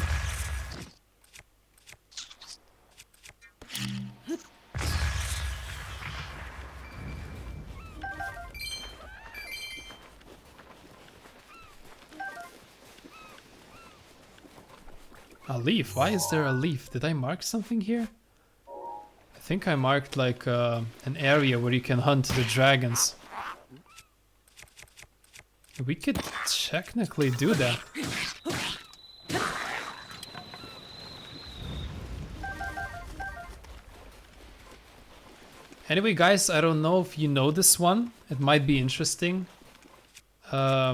A leaf? Why is there a leaf? Did I mark something here? I think I marked like an area where you can hunt the dragons. We could technically do that. Anyway, guys, I don't know if you know this one. It might be interesting. Yeah,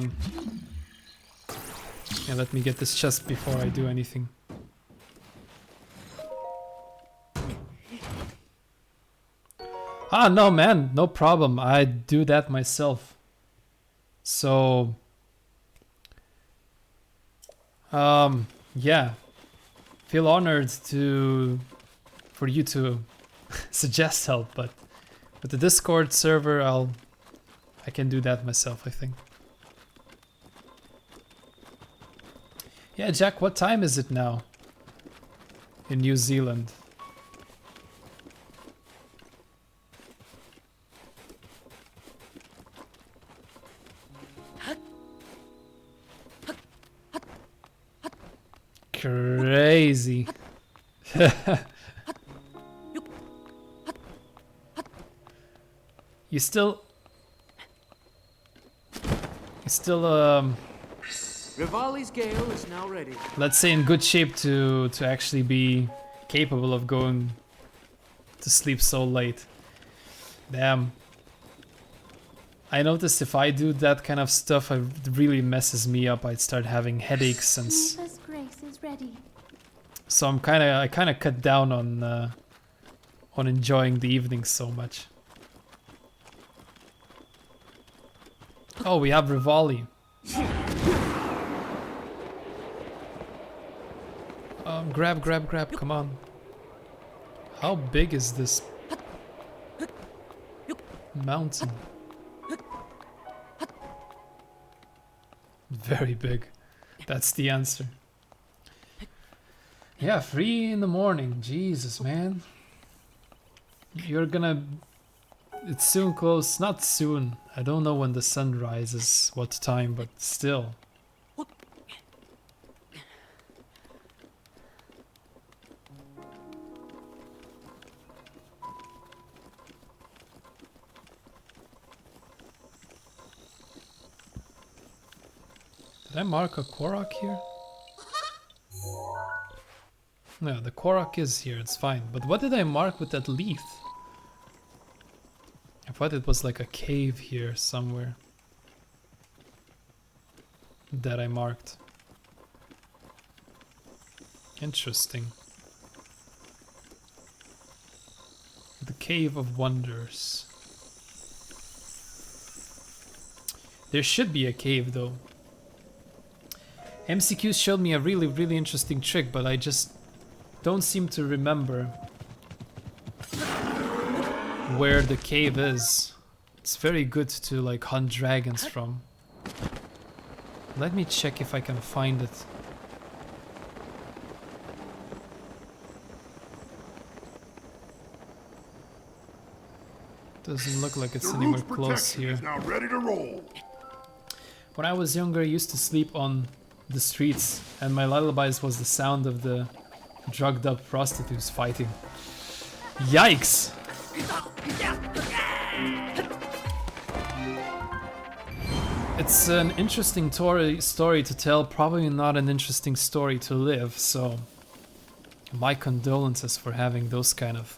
let me get this chest before I do anything. Ah, no, man, no problem. I do that myself. So, yeah, feel honored for you to suggest help, but with the Discord server, I can do that myself, I think. Yeah, Jack, what time is it now in New Zealand? Crazy. You still Rivali's gale is now ready. let's say in good shape to actually be capable of going to sleep so late. Damn. I noticed if I do that kind of stuff, it really messes me up. I'd start having headaches and Nymph's grace is ready. so I kind of cut down on enjoying the evenings so much. Oh, we have Rivali. Grab, come on. How big is this mountain? Very big. That's the answer. Yeah, 3 in the morning. Jesus, man. You're gonna... It's soon close. Not soon. I don't know when the sun rises, what time, but still. Did I mark a Korok here? No, the Korok is here, it's fine. But what did I mark with that leaf? I thought it was like a cave here somewhere that I marked. Interesting. The Cave of Wonders. There should be a cave though. MCQs showed me a really interesting trick, but I just don't seem to remember where the cave is. It's very good to like hunt dragons from. Let me check if I can find it. Doesn't look like it's anywhere close here. Is now ready to roll. When I was younger, I used to sleep on the streets, and my lullabies was the sound of the drugged up prostitutes fighting. Yikes! It's an interesting story to tell, probably not an interesting story to live, so my condolences for having those kind of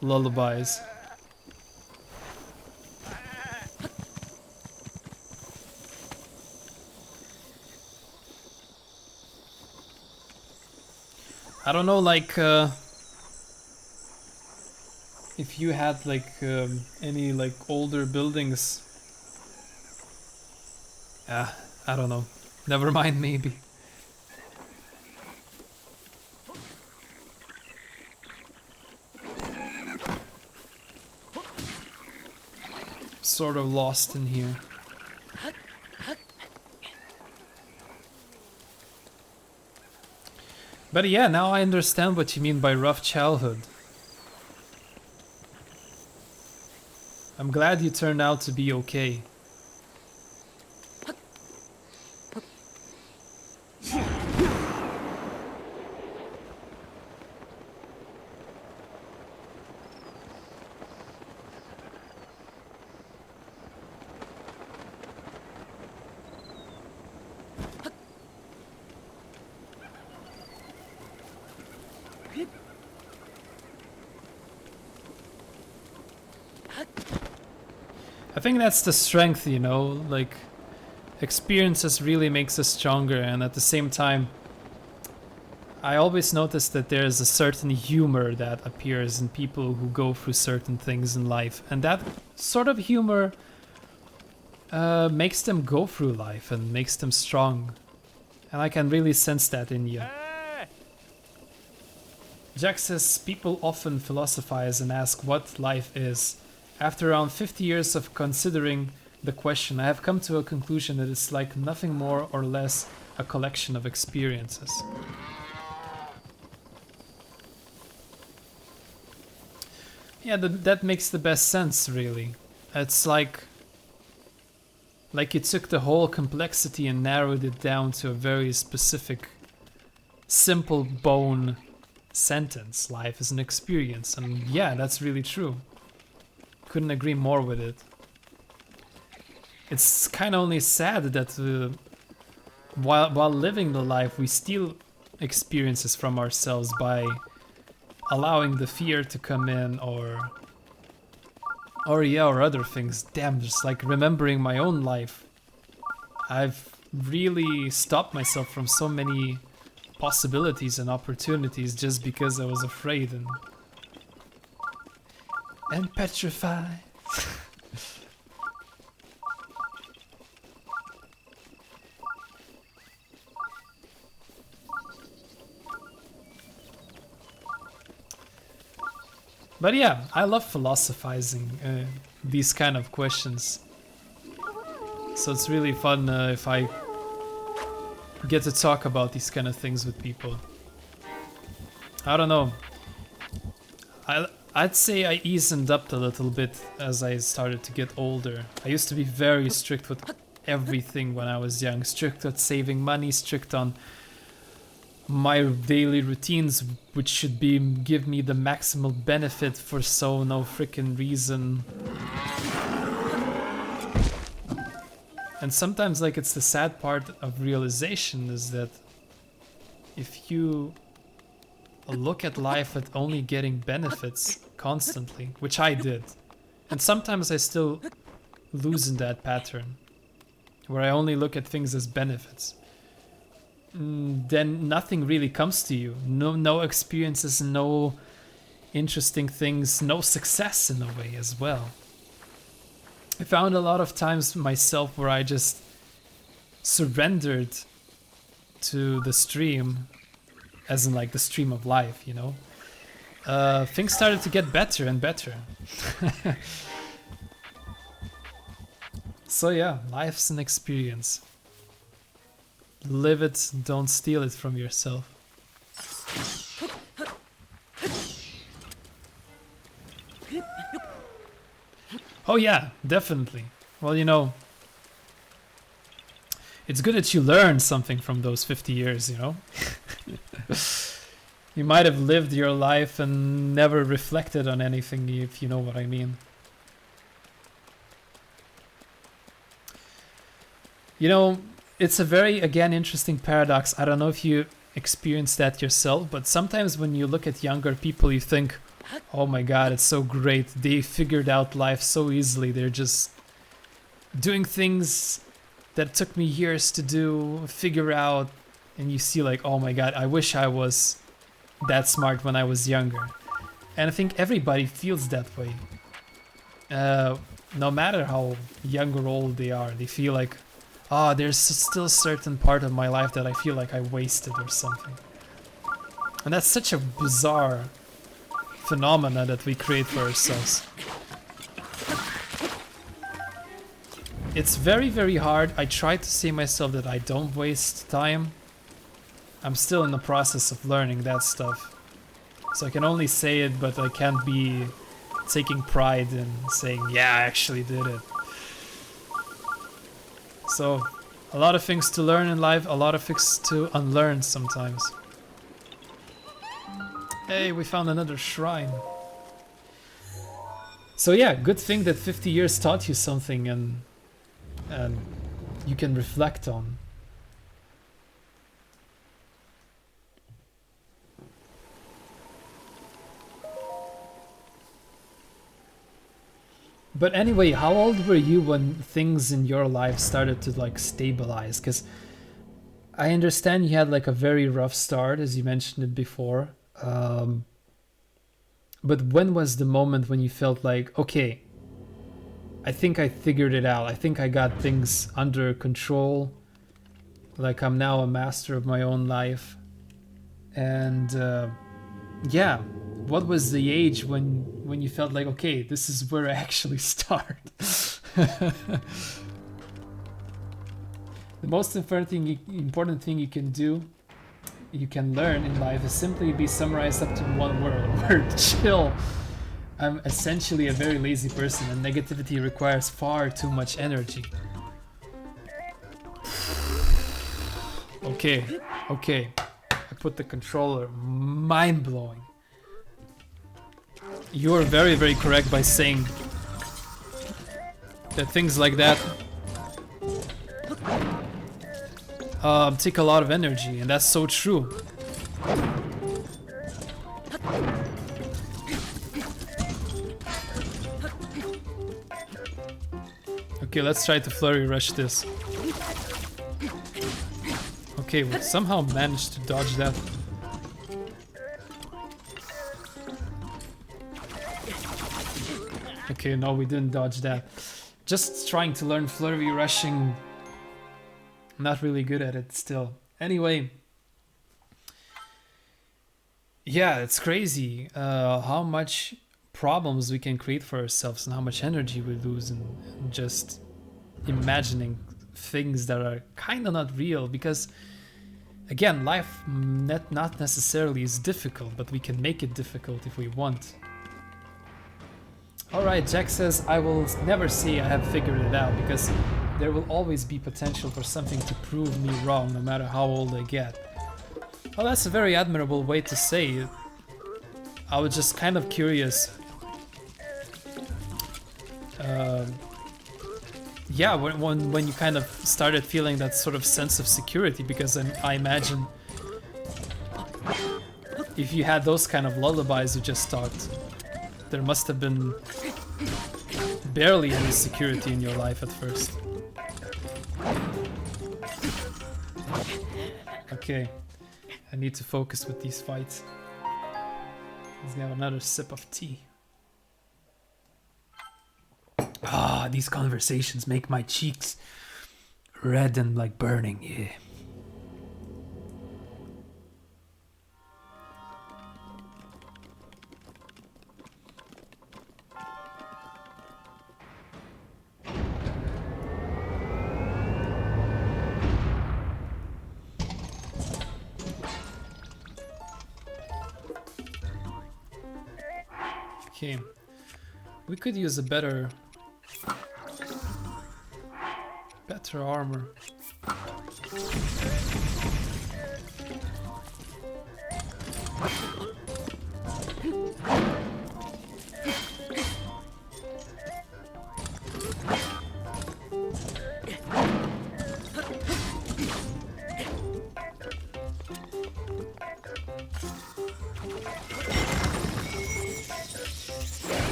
lullabies. I don't know, like, if you had like any like older buildings. I don't know. Never mind, maybe. Sort of lost in here. But yeah, now I understand what you mean by rough childhood. I'm glad you turned out to be okay. I think that's the strength, you know, like experiences really makes us stronger, and at the same time I always notice that there's a certain humor that appears in people who go through certain things in life, and that sort of humor makes them go through life and makes them strong, and I can really sense that in you. Jack says people often philosophize and ask what life is. After around 50 years of considering the question, I have come to a conclusion that it's like nothing more or less a collection of experiences. Yeah, that makes the best sense, really. It's like you took the whole complexity and narrowed it down to a very specific, simple bone sentence. Life is an experience, and yeah, that's really true. Couldn't agree more with it. It's kind of only sad that while living the life, we steal experiences from ourselves by allowing the fear to come in, or other things. Damn, just like remembering my own life, I've really stopped myself from so many possibilities and opportunities just because I was afraid and petrified. But yeah, I love philosophizing these kind of questions. So it's really fun if I get to talk about these kind of things with people. I don't know. I'd say I eased up a little bit as I started to get older. I used to be very strict with everything when I was young. Strict at saving money, strict on my daily routines, which should be give me the maximal benefit for so no freaking reason. And sometimes, like, it's the sad part of realization is that if you look at life at only getting benefits constantly, which I did, and sometimes I still lose in that pattern, where I only look at things as benefits, then nothing really comes to you. No experiences, no interesting things, no success in a way as well. I found a lot of times myself where I just surrendered to the stream, as in like the stream of life, you know. Things started to get better and better. So yeah, life's an experience. Live it, don't steal it from yourself. Oh yeah, definitely. Well, you know, it's good that you learn something from those 50 years, you know? You might have lived your life and never reflected on anything, if you know what I mean. You know, it's a very, again, interesting paradox. I don't know if you experienced that yourself, but sometimes when you look at younger people, you think, oh my god, it's so great. They figured out life so easily. They're just doing things that took me years to do, figure out, and you see like, oh my god, I wish I was that smart when I was younger. And I think everybody feels that way. No matter how young or old they are, they feel like, oh, there's still a certain part of my life that I feel like I wasted or something. And that's such a bizarre phenomena that we create for ourselves. It's very, very hard. I try to say myself that I don't waste time. I'm still in the process of learning that stuff. So I can only say it, but I can't be taking pride in saying, yeah, I actually did it. So, a lot of things to learn in life, a lot of things to unlearn sometimes. Hey, we found another shrine. So yeah, good thing that 50 years taught you something and you can reflect on. But anyway, how old were you when things in your life started to like stabilize? Because I understand you had like a very rough start, as you mentioned it before. But when was the moment when you felt like, okay, I think I figured it out. I think I got things under control. Like I'm now a master of my own life. And yeah, what was the age when you felt like, okay, this is where I actually start? The most important thing you can do, you can learn in life is simply be summarized up to one word: chill. I'm essentially a very lazy person and negativity requires far too much energy. Okay. I put the controller. Mind blowing. You're very, very correct by saying that things like that take a lot of energy, and that's so true. Okay, let's try to flurry rush this. Okay, we somehow managed to dodge that. Okay, no, we didn't dodge that. Just trying to learn flurry rushing. Not really good at it still. Anyway. Yeah, it's crazy how much problems we can create for ourselves and how much energy we lose in just imagining things that are kind of not real, because again, life not necessarily is difficult, but we can make it difficult if we want. Alright, Jack says, I will never say I have figured it out, because there will always be potential for something to prove me wrong, no matter how old I get. Well, that's a very admirable way to say it. I was just kind of curious. Yeah, when you kind of started feeling that sort of sense of security, because I imagine if you had those kind of lullabies you just talked, there must have been barely any security in your life at first. Okay, I need to focus with these fights. Let's have another sip of tea. Ah, these conversations make my cheeks red and like burning, yeah. Okay, we could use a better armor.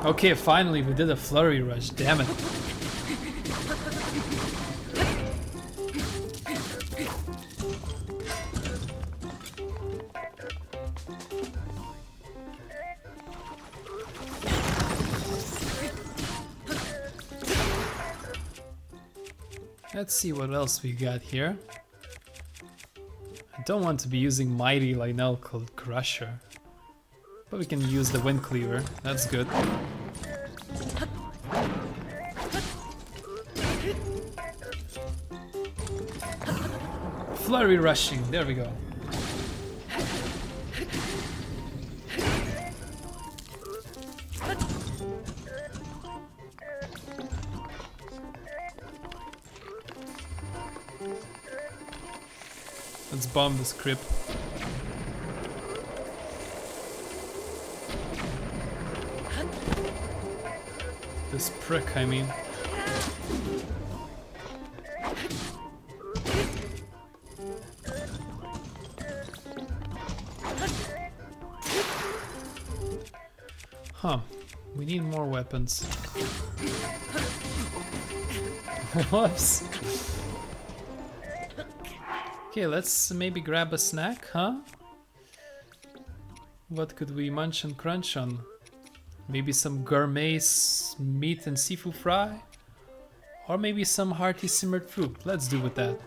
Okay, finally we did a flurry rush, damn it. Let's see what else we got here. I don't want to be using Mighty Lionel Crusher, but we can use the Wind Cleaver, that's good. Flurry rushing, there we go. Let's bomb this crypt. This prick, I mean. Huh, we need more weapons. Whoops. Okay, let's maybe grab a snack, huh? What could we munch and crunch on? Maybe some gourmet meat and seafood fry? Or maybe some hearty simmered fruit. Let's do with that.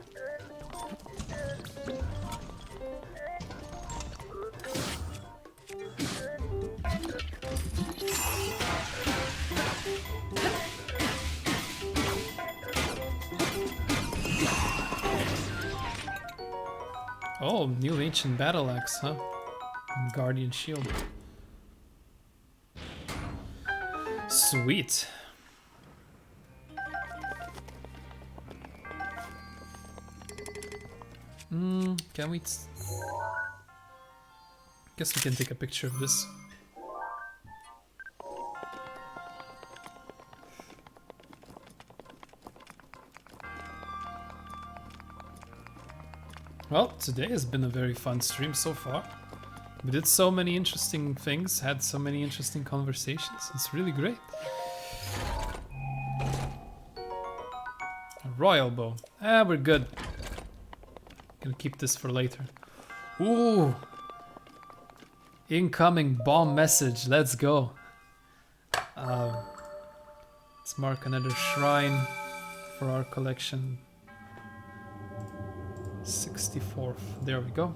Oh, new ancient battle axe, huh? And guardian shield. Sweet. Can we? Guess we can take a picture of this. Well, today has been a very fun stream so far. We did so many interesting things, had so many interesting conversations. It's really great. A royal bow. Ah, we're good. Gonna keep this for later. Ooh! Incoming bomb message. Let's go. Let's mark another shrine for our collection. 64th. There we go.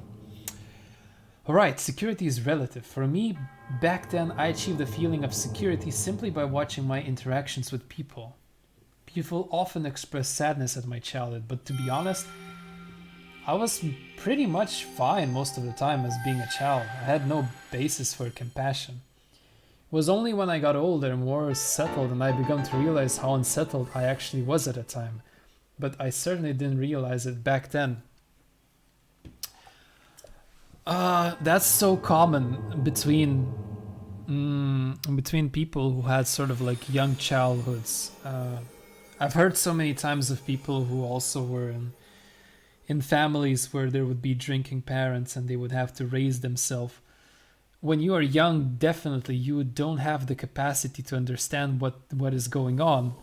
Alright, security is relative. For me, back then, I achieved a feeling of security simply by watching my interactions with people. People often express sadness at my childhood, but to be honest, I was pretty much fine most of the time as being a child. I had no basis for compassion. It was only when I got older and more settled and I began to realize how unsettled I actually was at the time. But I certainly didn't realize it back then. That's so common between people who had sort of like young childhoods. I've heard so many times of people who also were in families where there would be drinking parents and they would have to raise themselves. When you are young, definitely you don't have the capacity to understand what is going on.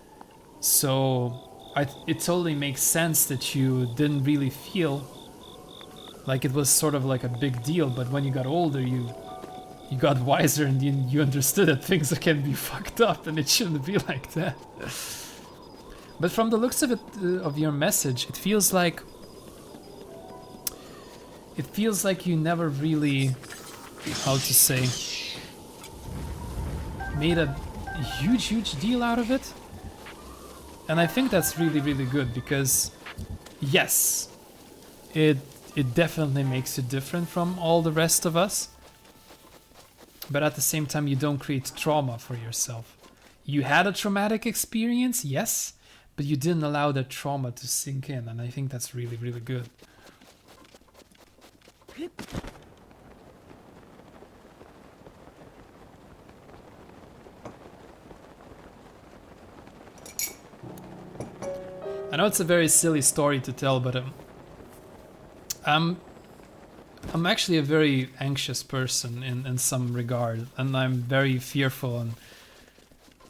So it totally makes sense that you didn't really feel like it was sort of like a big deal, but when you got older, you got wiser and you understood that things can be fucked up and it shouldn't be like that. But from the looks of it, of your message, it feels like you never really, how to say, made a huge deal out of it. And I think that's really, really good because, yes, it definitely makes you different from all the rest of us. But at the same time, you don't create trauma for yourself. You had a traumatic experience, yes, but you didn't allow that trauma to sink in, and I think that's really, really good. I know it's a very silly story to tell, but I'm actually a very anxious person in some regard, and I'm very fearful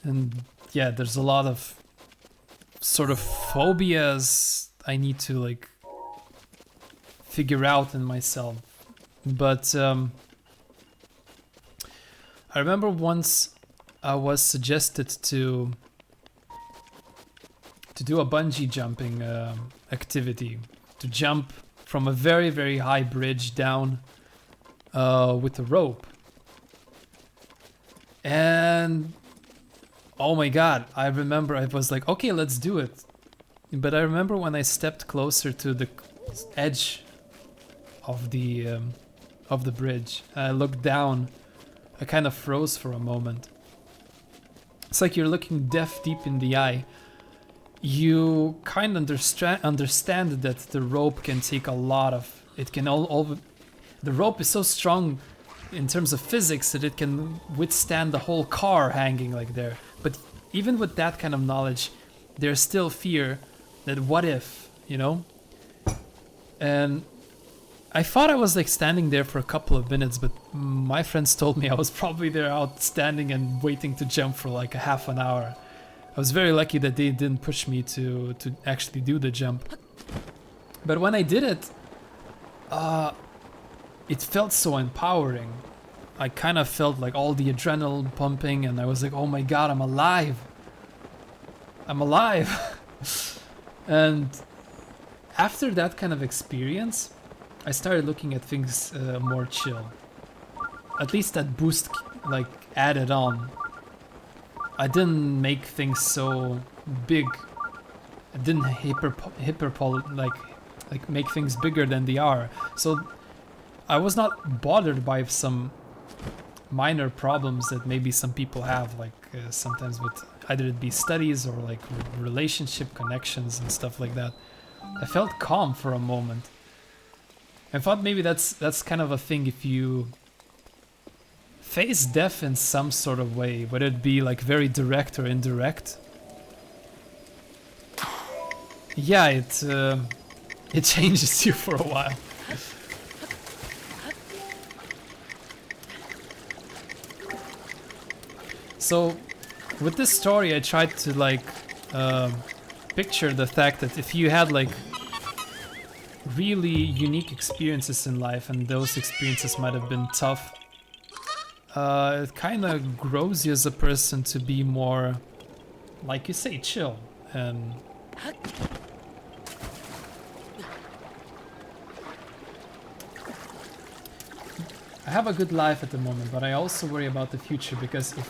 and yeah, there's a lot of sort of phobias I need to like figure out in myself. But I remember once I was suggested to do a bungee jumping activity, to jump from a very, very high bridge down with a rope. And oh my god, I remember I was like, okay, let's do it. But I remember when I stepped closer to the edge of the bridge, I looked down, I kind of froze for a moment. It's like you're looking death deep in the eye. You kind of understand that the rope can take a lot of... It can the rope is so strong in terms of physics that it can withstand the whole car hanging like there. But even with that kind of knowledge, there's still fear that what if, you know? And I thought I was like standing there for a couple of minutes, but my friends told me I was probably there out standing and waiting to jump for like a half an hour. I was very lucky that they didn't push me to actually do the jump. But when I did it, it felt so empowering. I kind of felt like all the adrenaline pumping and I was like, oh my god, I'm alive. I'm alive. And after that kind of experience, I started looking at things more chill. At least that boost like added on. I didn't make things so big. I didn't make things bigger than they are. So I was not bothered by some minor problems that maybe some people have, like sometimes with either it be studies or like relationship connections and stuff like that. I felt calm for a moment. I thought maybe that's kind of a thing if you face death in some sort of way, whether it be like very direct or indirect. Yeah, it changes you for a while. So with this story I tried to like picture the fact that if you had like really unique experiences in life and those experiences might have been tough, it kind of grows you as a person to be more, like you say, chill. And I have a good life at the moment, but I also worry about the future because if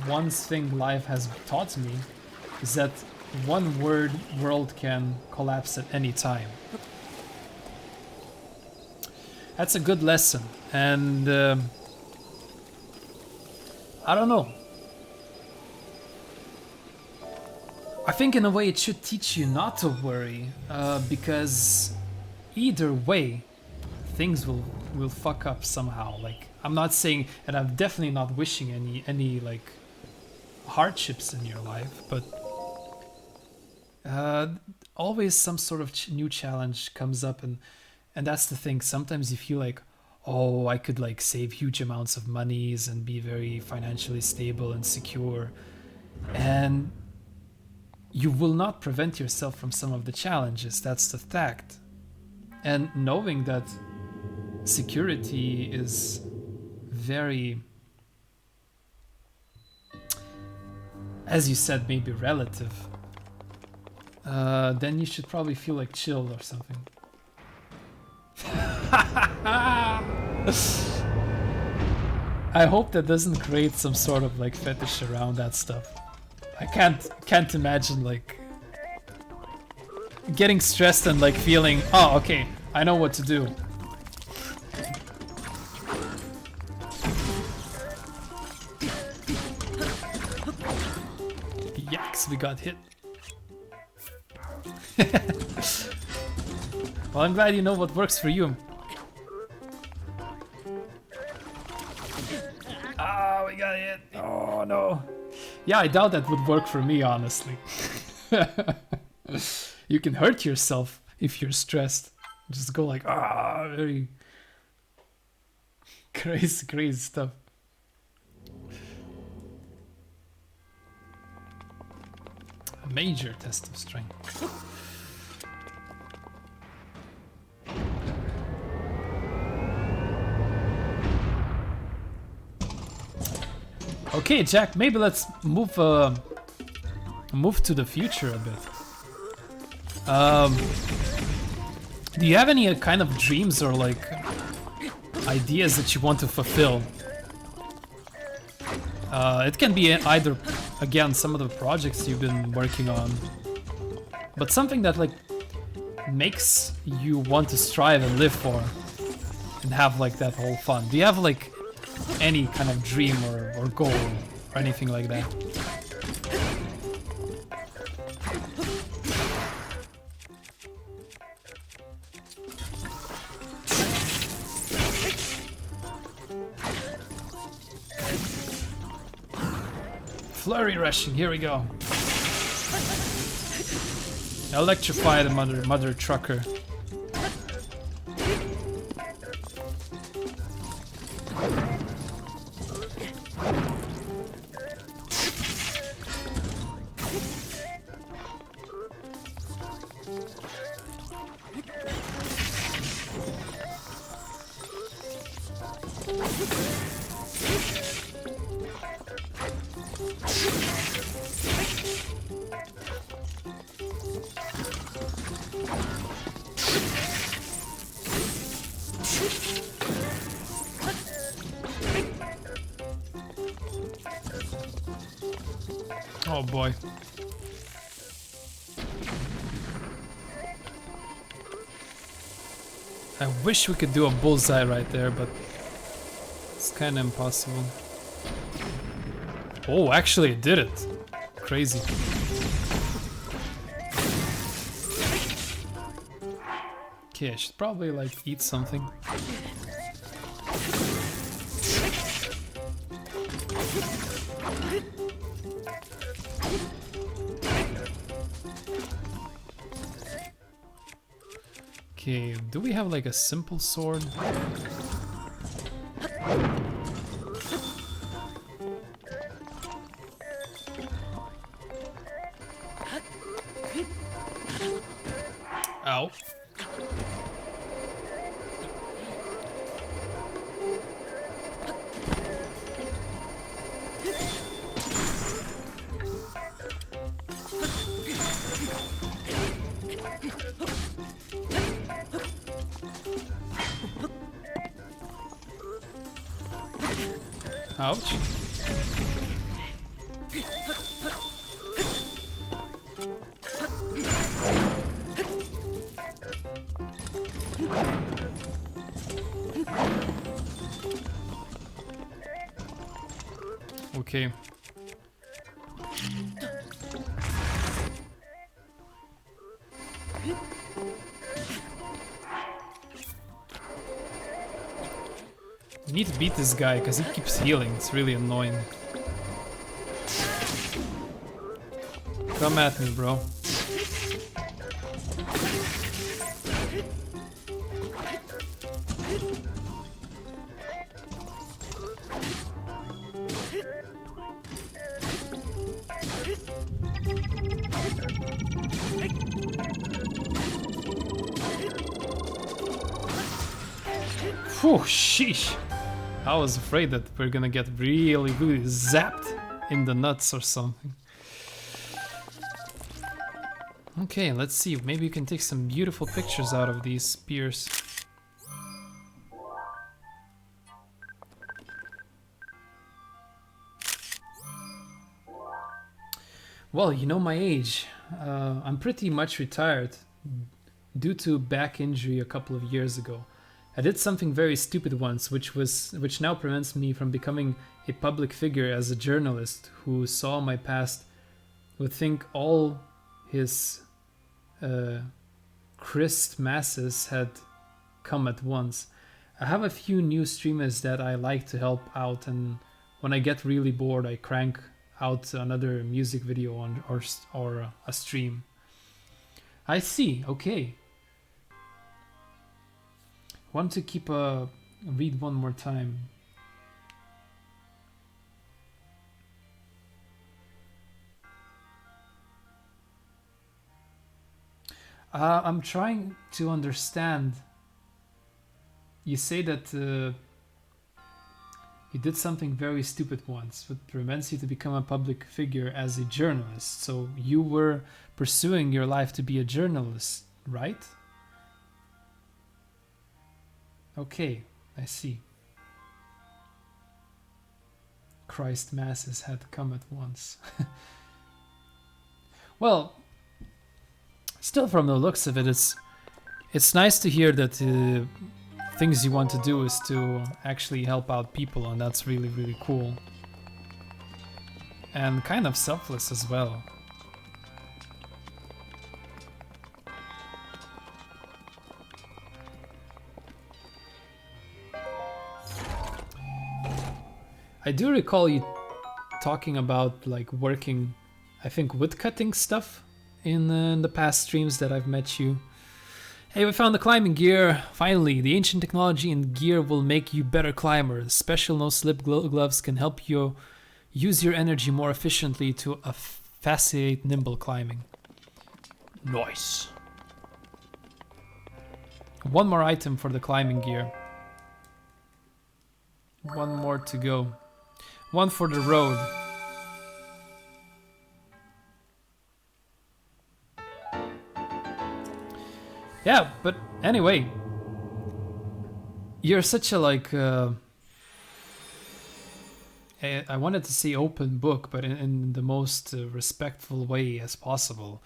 one thing life has taught me is that one world can collapse at any time. That's a good lesson, and I don't know. I think in a way it should teach you not to worry, because either way, things will fuck up somehow. Like, I'm not saying, and I'm definitely not wishing any like hardships in your life, but always some sort of new challenge comes up, and that's the thing. Sometimes you feel like, oh, I could like save huge amounts of monies and be very financially stable and secure, and you will not prevent yourself from some of the challenges. That's the fact. And knowing that security is very, as you said, maybe relative, then you should probably feel like chilled or something. I hope that doesn't create some sort of like fetish around that stuff. I can't imagine like getting stressed and like feeling, oh, okay, I know what to do. Yikes, we got hit. Well, I'm glad you know what works for you. Ah, we got hit. Oh no. Yeah, I doubt that would work for me, honestly. You can hurt yourself if you're stressed. Just go like, very crazy stuff. A major test of strength. Okay, Jack, maybe let's move to the future a bit. Do you have any kind of dreams or like ideas that you want to fulfill? It can be either, again, some of the projects you've been working on, but something that like makes you want to strive and live for and have like that whole fun. Do you have like any kind of dream or goal or anything like that? Flurry rushing, here we go. Electrify the mother trucker. Oh boy. I wish we could do a bullseye right there, but it's kind of impossible. Oh, actually it did it. Crazy. Okay, I should probably like eat something. Okay, do we have like a simple sword? Ow. Ouch. Okay. We need to beat this guy because he keeps healing. It's really annoying. Come at me, bro. Phew, sheesh. I was afraid that we're gonna get really zapped in the nuts or something. Okay, let's see. Maybe we can take some beautiful pictures out of these spears. Well, you know my age. I'm pretty much retired due to back injury a couple of years ago. I did something very stupid once, which now prevents me from becoming a public figure. As a journalist who saw my past would think all his crisp masses had come at once. I have a few new streamers that I like to help out, and when I get really bored I crank out another music video on or a stream. I see, okay. Want to keep read one more time. I'm trying to understand. You say that you did something very stupid once, which prevents you to become a public figure as a journalist. So you were pursuing your life to be a journalist, right? Okay, I see. Christ masses had come at once. Well, still from the looks of it, it's nice to hear that things you want to do is to actually help out people, and that's really, really cool. And kind of selfless as well. I do recall you talking about like working, I think, woodcutting stuff in the past streams that I've met you. Hey, we found the climbing gear. Finally, the ancient technology and gear will make you better climbers. Special no-slip gloves can help you use your energy more efficiently to facilitate nimble climbing. Nice. One more item for the climbing gear. One more to go. One for the road. Yeah, but anyway, you're such a like, I wanted to say open book, but in the most respectful way as possible.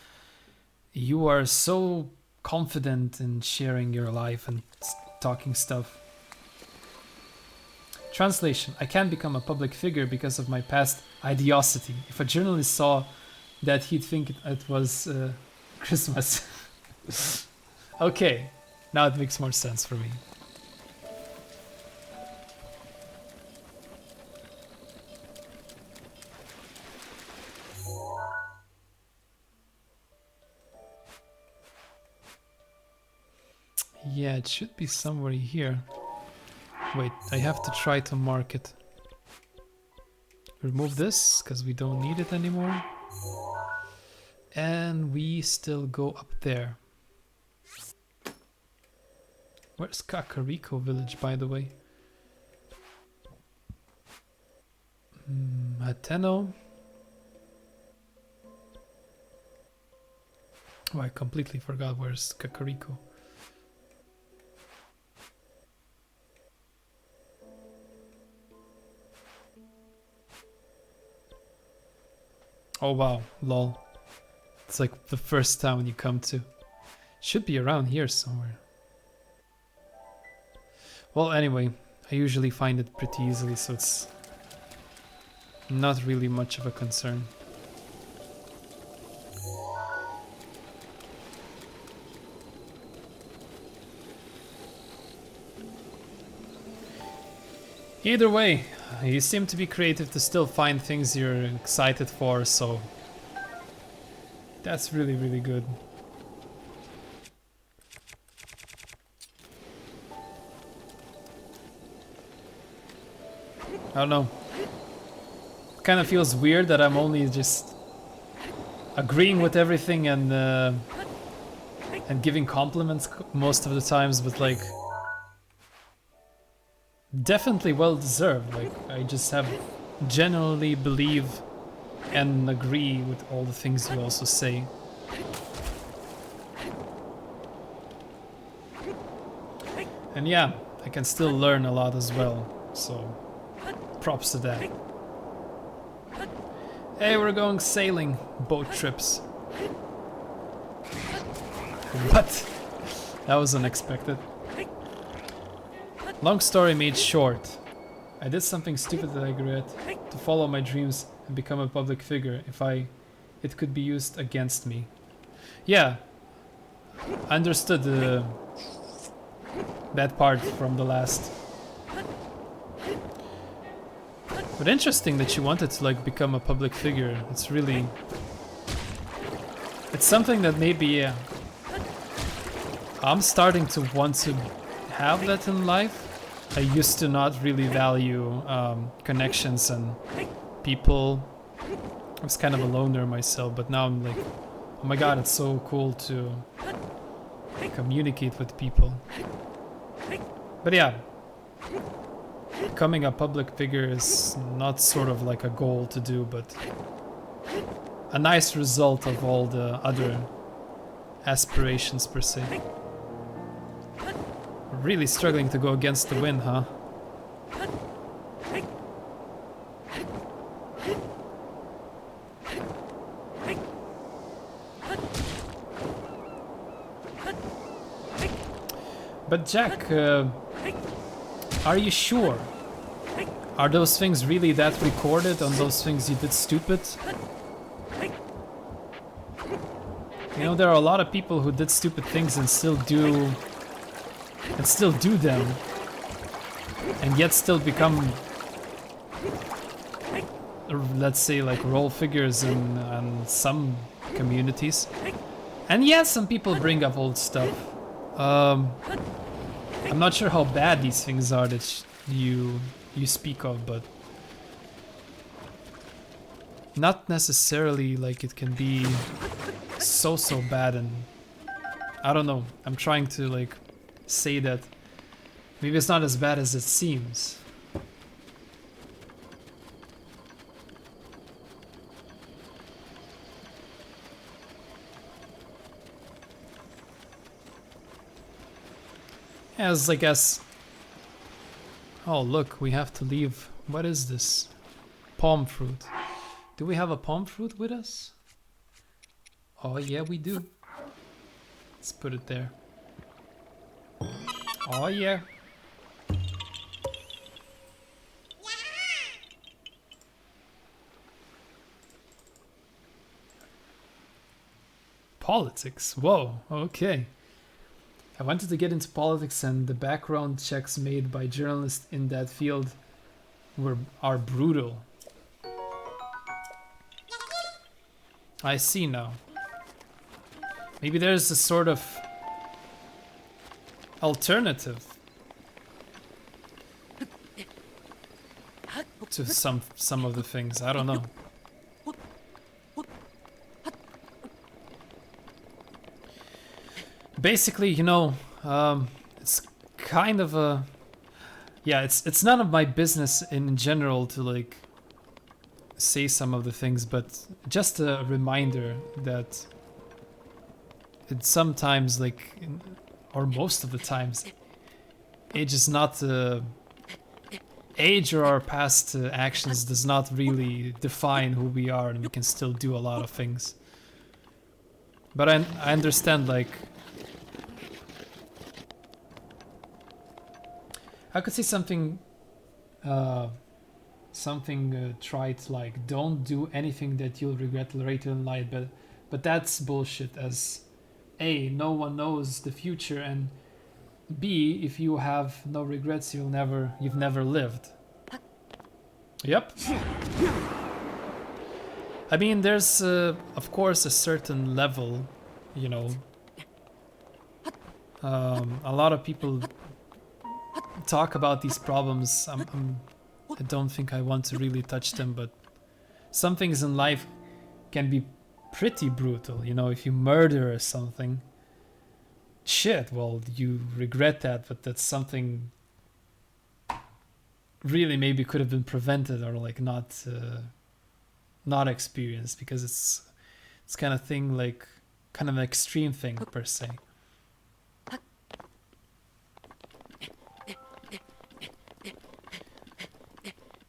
You are so confident in sharing your life and talking stuff. Translation: I can't become a public figure because of my past idiocity. If a journalist saw that, he'd think it was Christmas. Okay, now it makes more sense for me. Yeah, it should be somewhere here. Wait, I have to try to mark it. Remove this, because we don't need it anymore. And we still go up there. Where's Kakariko Village, by the way? Ateno. Oh, I completely forgot where's Kakariko. Oh wow, lol. It's like the first town you come to. Should be around here somewhere. Well, anyway, I usually find it pretty easily, so it's not really much of a concern. Either way, you seem to be creative to still find things you're excited for, so that's really, really good. I don't know. Kind of feels weird that I'm only just agreeing with everything and giving compliments most of the times, but like definitely well deserved. Like I just have generally believe and agree with all the things you also say. And yeah, I can still learn a lot as well, so props to that. Hey, we're going sailing, boat trips. What? That was unexpected. Long story made short. I did something stupid that I regret, to follow my dreams and become a public figure. It could be used against me. Yeah, I understood that part from the last. But interesting that you wanted to like become a public figure. It's something that maybe I'm starting to want to have that in life. I used to not really value connections and people. I was kind of a loner myself, but now I'm like, oh my god, it's so cool to communicate with people. But yeah, becoming a public figure is not sort of like a goal to do, but a nice result of all the other aspirations per se. Really struggling to go against the wind, huh? But Jack, are you sure? Are those things really that recorded on those things you did stupid? You know, there are a lot of people who did stupid things and still do them, and yet still become, let's say, like role figures in some communities. And yes, some people bring up old stuff. I'm not sure how bad these things are that you speak of, but not necessarily like it can be so bad. And I don't know, I'm trying to like say that maybe it's not as bad as it seems. As I guess. Oh look, we have to leave. What is this? Palm fruit. Do we have a palm fruit with us? Oh yeah, we do. Let's put it there. Oh yeah. Politics. Whoa, okay. I wanted to get into politics, and the background checks made by journalists in that field are brutal. I see now. Maybe there's a sort of alternative to some of the things. I don't know. Basically, you know, it's kind of a, yeah, it's none of my business in general to like say some of the things, but just a reminder that it's sometimes like, or most of the times, age is not age or our past actions does not really define who we are, and we can still do a lot of things. But I understand, like, I could see something trite like, don't do anything that you'll regret later in life, but that's bullshit, as A, no one knows the future, and B, if you have no regrets, you've never lived. Yep. I mean, there's of course a certain level, you know. A lot of people talk about these problems. I don't think I want to really touch them, but some things in life can be pretty brutal, you know. If you murder or something, shit, well, you regret that, but that's something really maybe could have been prevented, or like not experienced, because it's kind of thing, like kind of an extreme thing per se.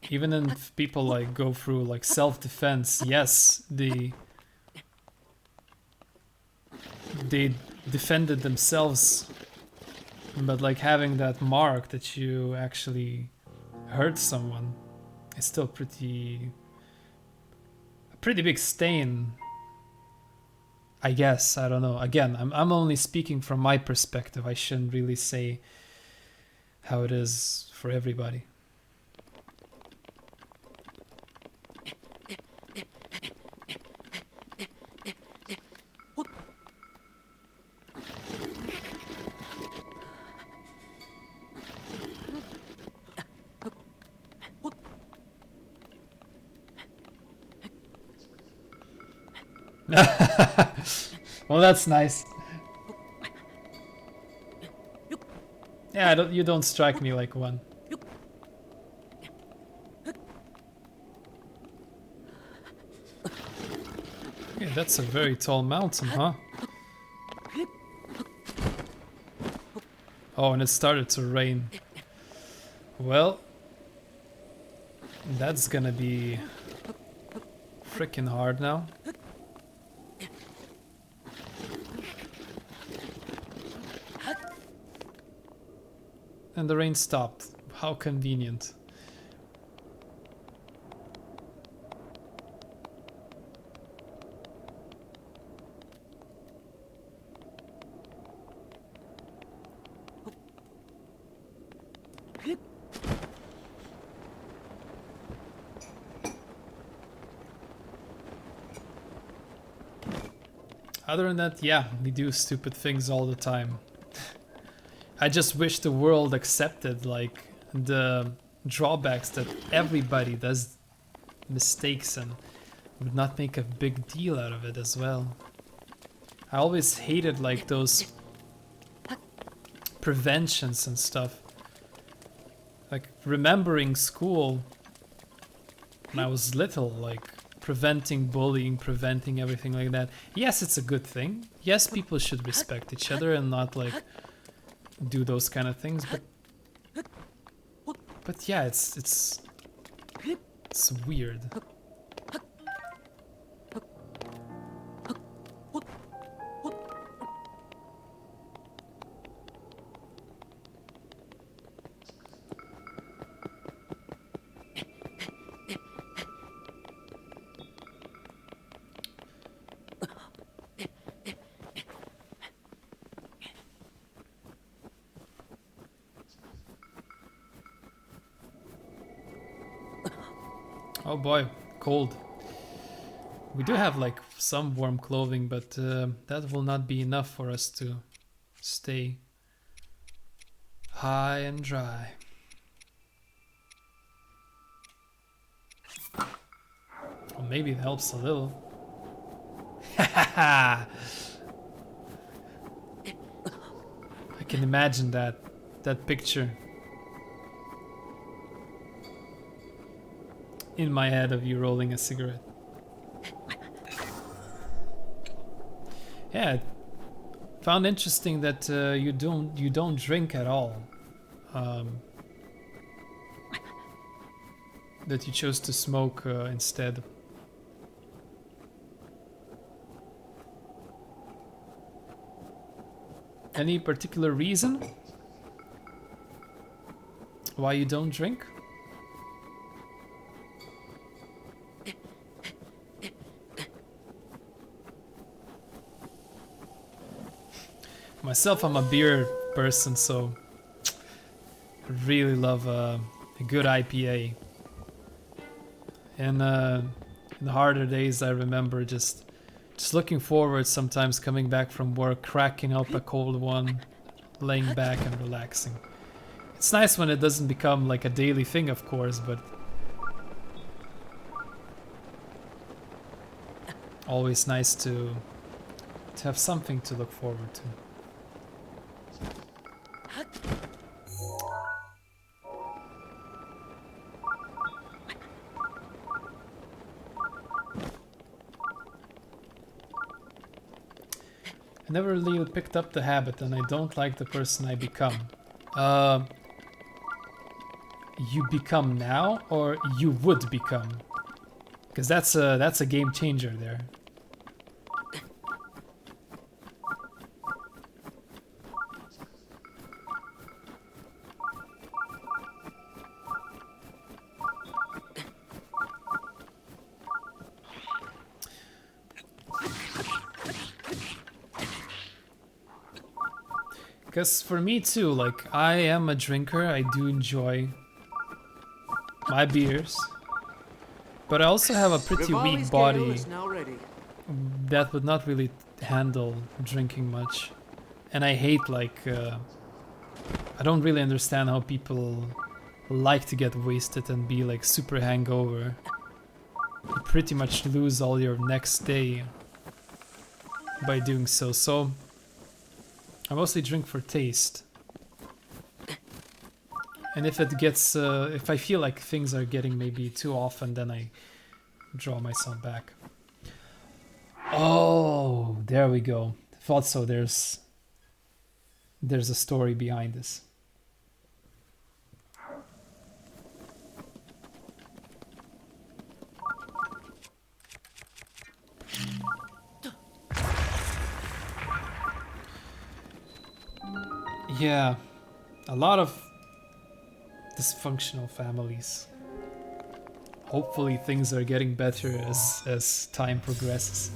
Even if people like go through like self-defense, yes, they defended themselves, but like having that mark that you actually hurt someone is still a pretty big stain, I guess. I don't know. Again, I'm only speaking from my perspective. I shouldn't really say how it is for everybody. Well, that's nice. Yeah, you don't strike me like one. Yeah, that's a very tall mountain, huh? Oh, and it started to rain. Well, that's gonna be freaking hard now. And the rain stopped. How convenient. Other than that, yeah, we do stupid things all the time. I just wish the world accepted like the drawbacks that everybody does mistakes and would not make a big deal out of it as well. I always hated like those preventions and stuff. Like remembering school when I was little, like preventing bullying, preventing everything like that. Yes, it's a good thing. Yes, people should respect each other and not like do those kind of things, but yeah, it's weird. Oh boy, cold. We do have like some warm clothing, but that will not be enough for us to stay high and dry. Well, maybe it helps a little. I can imagine that picture in my head of you rolling a cigarette. Yeah, found interesting that you don't drink at all. that you chose to smoke instead. Any particular reason why you don't drink? Myself, I'm a beer person, so I really love a good IPA. And in the harder days, I remember just looking forward, sometimes coming back from work, cracking up a cold one, laying back and relaxing. It's nice when it doesn't become like a daily thing, of course, but always nice to have something to look forward to. I never really picked up the habit, and I don't like the person I become. You become now, or you would become? Because that's a game changer there. Because for me too, like, I am a drinker, I do enjoy my beers, but I also have a pretty weak body that would not really handle drinking much. And I hate, like, I don't really understand how people like to get wasted and be like super hangover. You pretty much lose all your next day by doing so. So I mostly drink for taste. And if it gets, if I feel like things are getting maybe too often, then I draw myself back. Oh, there we go. Thought so. There's a story behind this. Yeah, a lot of dysfunctional families. Hopefully things are getting better as time progresses.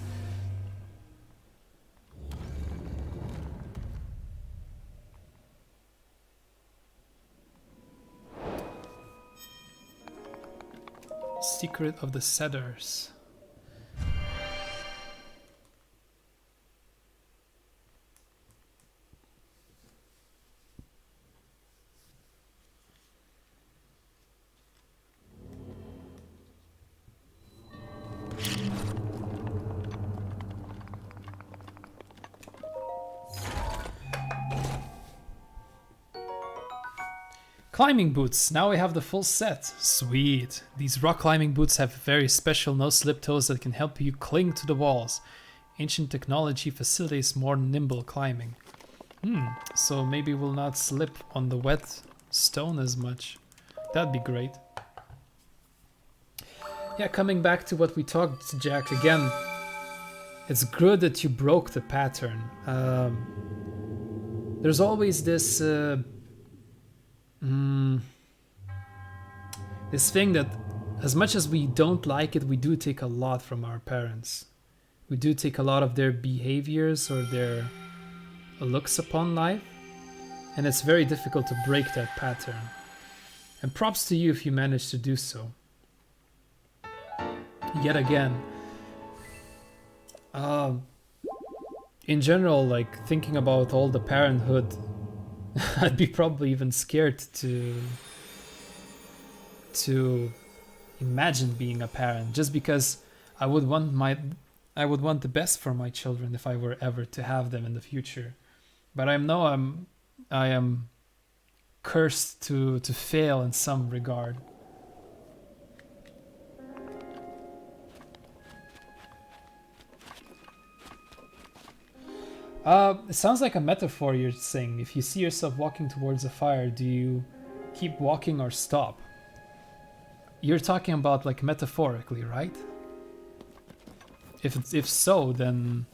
Secret of the Cedars. Climbing boots. Now we have the full set. Sweet. These rock climbing boots have very special no-slip toes that can help you cling to the walls. Ancient technology facilitates more nimble climbing. So maybe we'll not slip on the wet stone as much. That'd be great. Yeah, coming back to what we talked, Jack, again. It's good that you broke the pattern. There's always this... this thing that, as much as we don't like it, we do take a lot from our parents. We do take a lot of their behaviors or their looks upon life, and it's very difficult to break that pattern. And props to you if you manage to do so. Yet again, in general, like, thinking about all the parenthood, I'd be probably even scared to imagine being a parent, just because I would want the best for my children if I were ever to have them in the future. But I am cursed to fail in some regard. It sounds like a metaphor you're saying. If you see yourself walking towards a fire, do you keep walking or stop? you're talking about like metaphorically, right? If so, then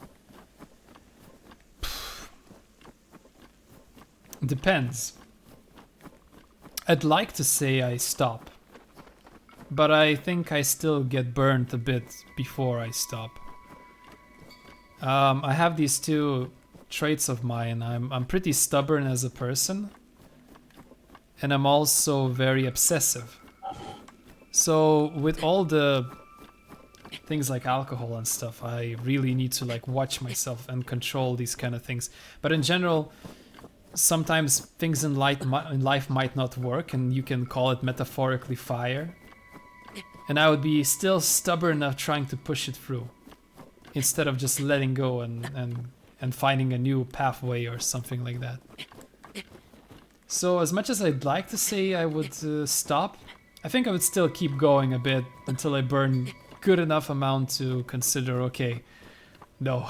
depends. I'd like to say I stop, but I think I still get burnt a bit before I stop. I have these two traits of mine. I'm pretty stubborn as a person, and I'm also very obsessive. So with all the things like alcohol and stuff, I really need to like watch myself and control these kind of things. But in general, sometimes things in life might not work, and you can call it metaphorically fire. And I would be still stubborn enough trying to push it through, instead of just letting go and finding a new pathway or something like that. So as much as I'd like to say I would stop, I think I would still keep going a bit until I burn good enough amount to consider, okay, no.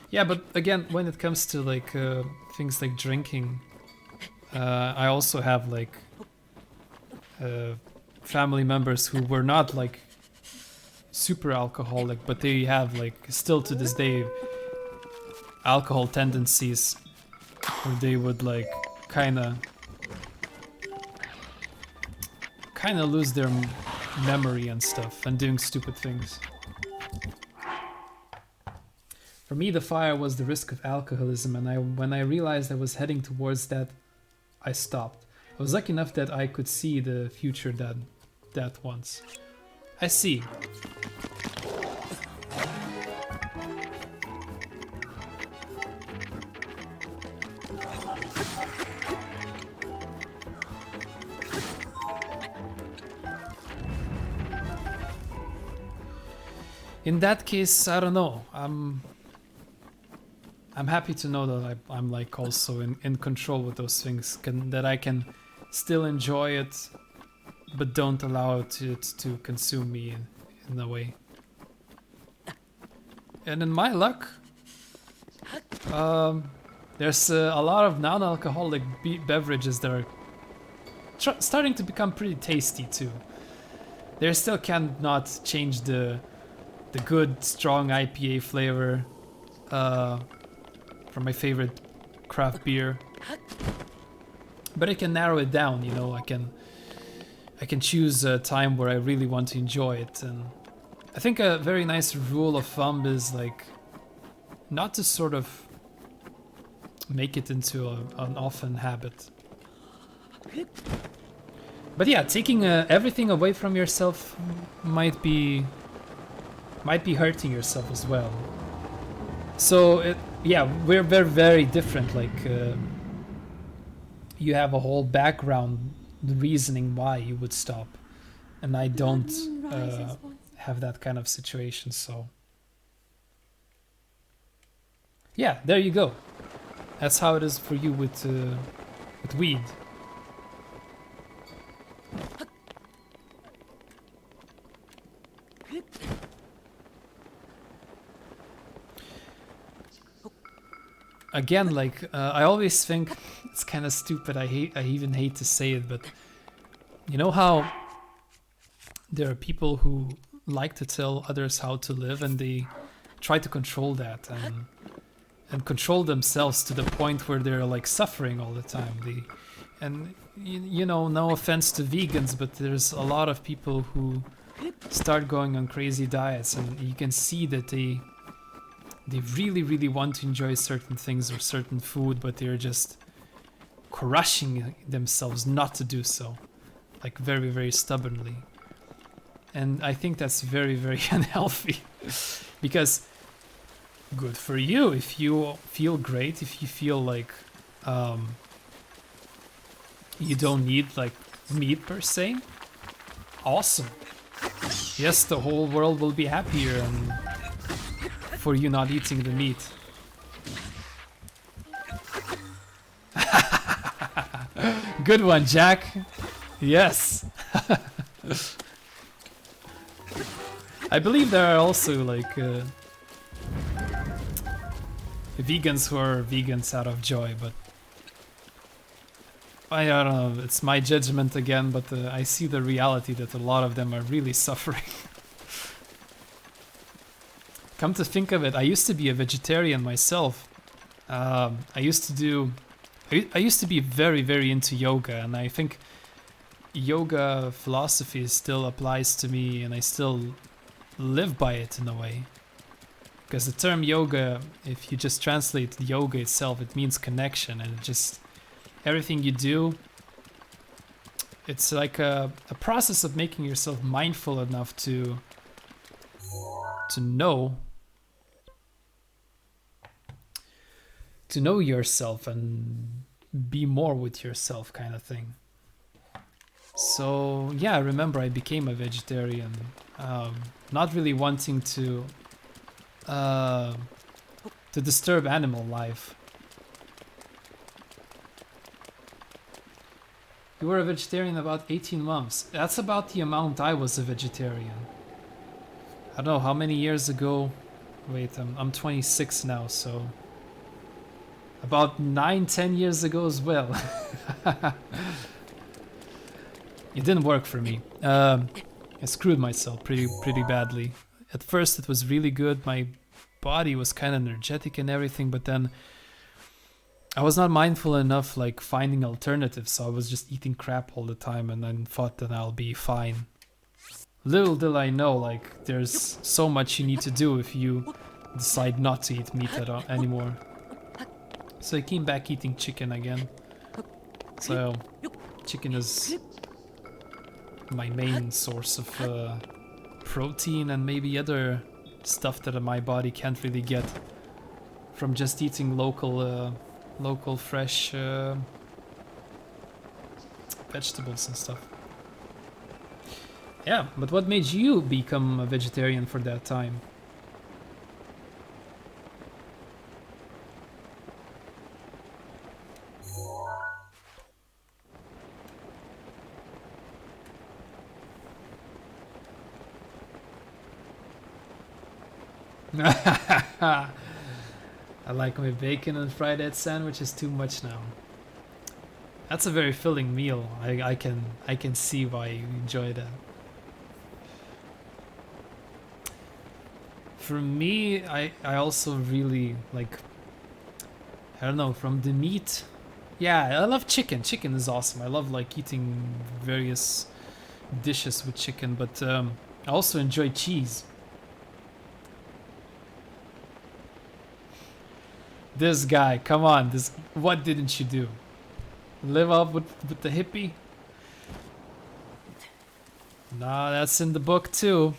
Yeah, but again, when it comes to like things like drinking, I also have like family members who were not like super alcoholic, but they have like still to this day alcohol tendencies, where they would like kind of lose their memory and stuff and doing stupid things. For me, the fire was the risk of alcoholism, and when I realized I was heading towards that, I stopped. I was lucky enough that I could see the future that once. I see. In that case, I don't know. I'm happy to know that I'm like also in control with those things, that I can still enjoy it, but don't allow it to consume me in a way. And in my luck, there's a lot of non-alcoholic beverages that are starting to become pretty tasty too. They still cannot change the good strong IPA flavor from my favorite craft beer, but I can narrow it down. You know, I can choose a time where I really want to enjoy it. And I think a very nice rule of thumb is like not to sort of make it into an often habit. But yeah, taking everything away from yourself might be hurting yourself as well. So yeah, we're very, very different. Like you have a whole background reasoning why you would stop, and I don't have that kind of situation. So yeah, there you go. That's how it is for you with weed. Again, like I always think it's kind of stupid. I even hate to say it, but you know how there are people who like to tell others how to live, and they try to control that and control themselves to the point where they're like suffering all the time. You know, no offense to vegans, but there's a lot of people who start going on crazy diets, and you can see that they really, really want to enjoy certain things or certain food, but they're just crushing themselves not to do so, like very, very stubbornly. And I think that's very, very unhealthy, because good for you if you feel great, if you feel like you don't need like meat per se. Awesome. Yes, the whole world will be happier and for you not eating the meat. Good one, Jack. Yes. I believe there are also like vegans who are vegans out of joy, but I don't know, it's my judgment again, but I see the reality that a lot of them are really suffering. Come to think of it, I used to be a vegetarian myself. I used to be very, very into yoga, and I think yoga philosophy still applies to me, and I still live by it in a way. Because the term yoga, if you just translate yoga itself, it means connection, and it just everything you do, it's like a process of making yourself mindful enough to know yourself and be more with yourself, kind of thing. So yeah, I remember I became a vegetarian, not really wanting to disturb animal life. You were a vegetarian about 18 months. That's about the amount I was a vegetarian. I don't know how many years ago. Wait, I'm 26 now, so about 9-10 years ago as well. It didn't work for me. I screwed myself pretty badly. At first it was really good. My body was kind of energetic and everything, but then I was not mindful enough, like finding alternatives, so I was just eating crap all the time and then thought that I'll be fine. Little did I know, like, there's so much you need to do if you decide not to eat meat anymore. So I came back eating chicken again. So chicken is my main source of protein and maybe other stuff that my body can't really get from just eating local fresh vegetables and stuff. Yeah, but what made you become a vegetarian for that time? I like my bacon and fried egg sandwiches too much now. That's a very filling meal. I can see why you enjoy that. For me, I also really like, I don't know, from the meat. Yeah, I love chicken. Chicken is awesome. I love like eating various dishes with chicken, but I also enjoy cheese. This guy, come on, what didn't you do? Live up with the hippie? Nah, that's in the book too.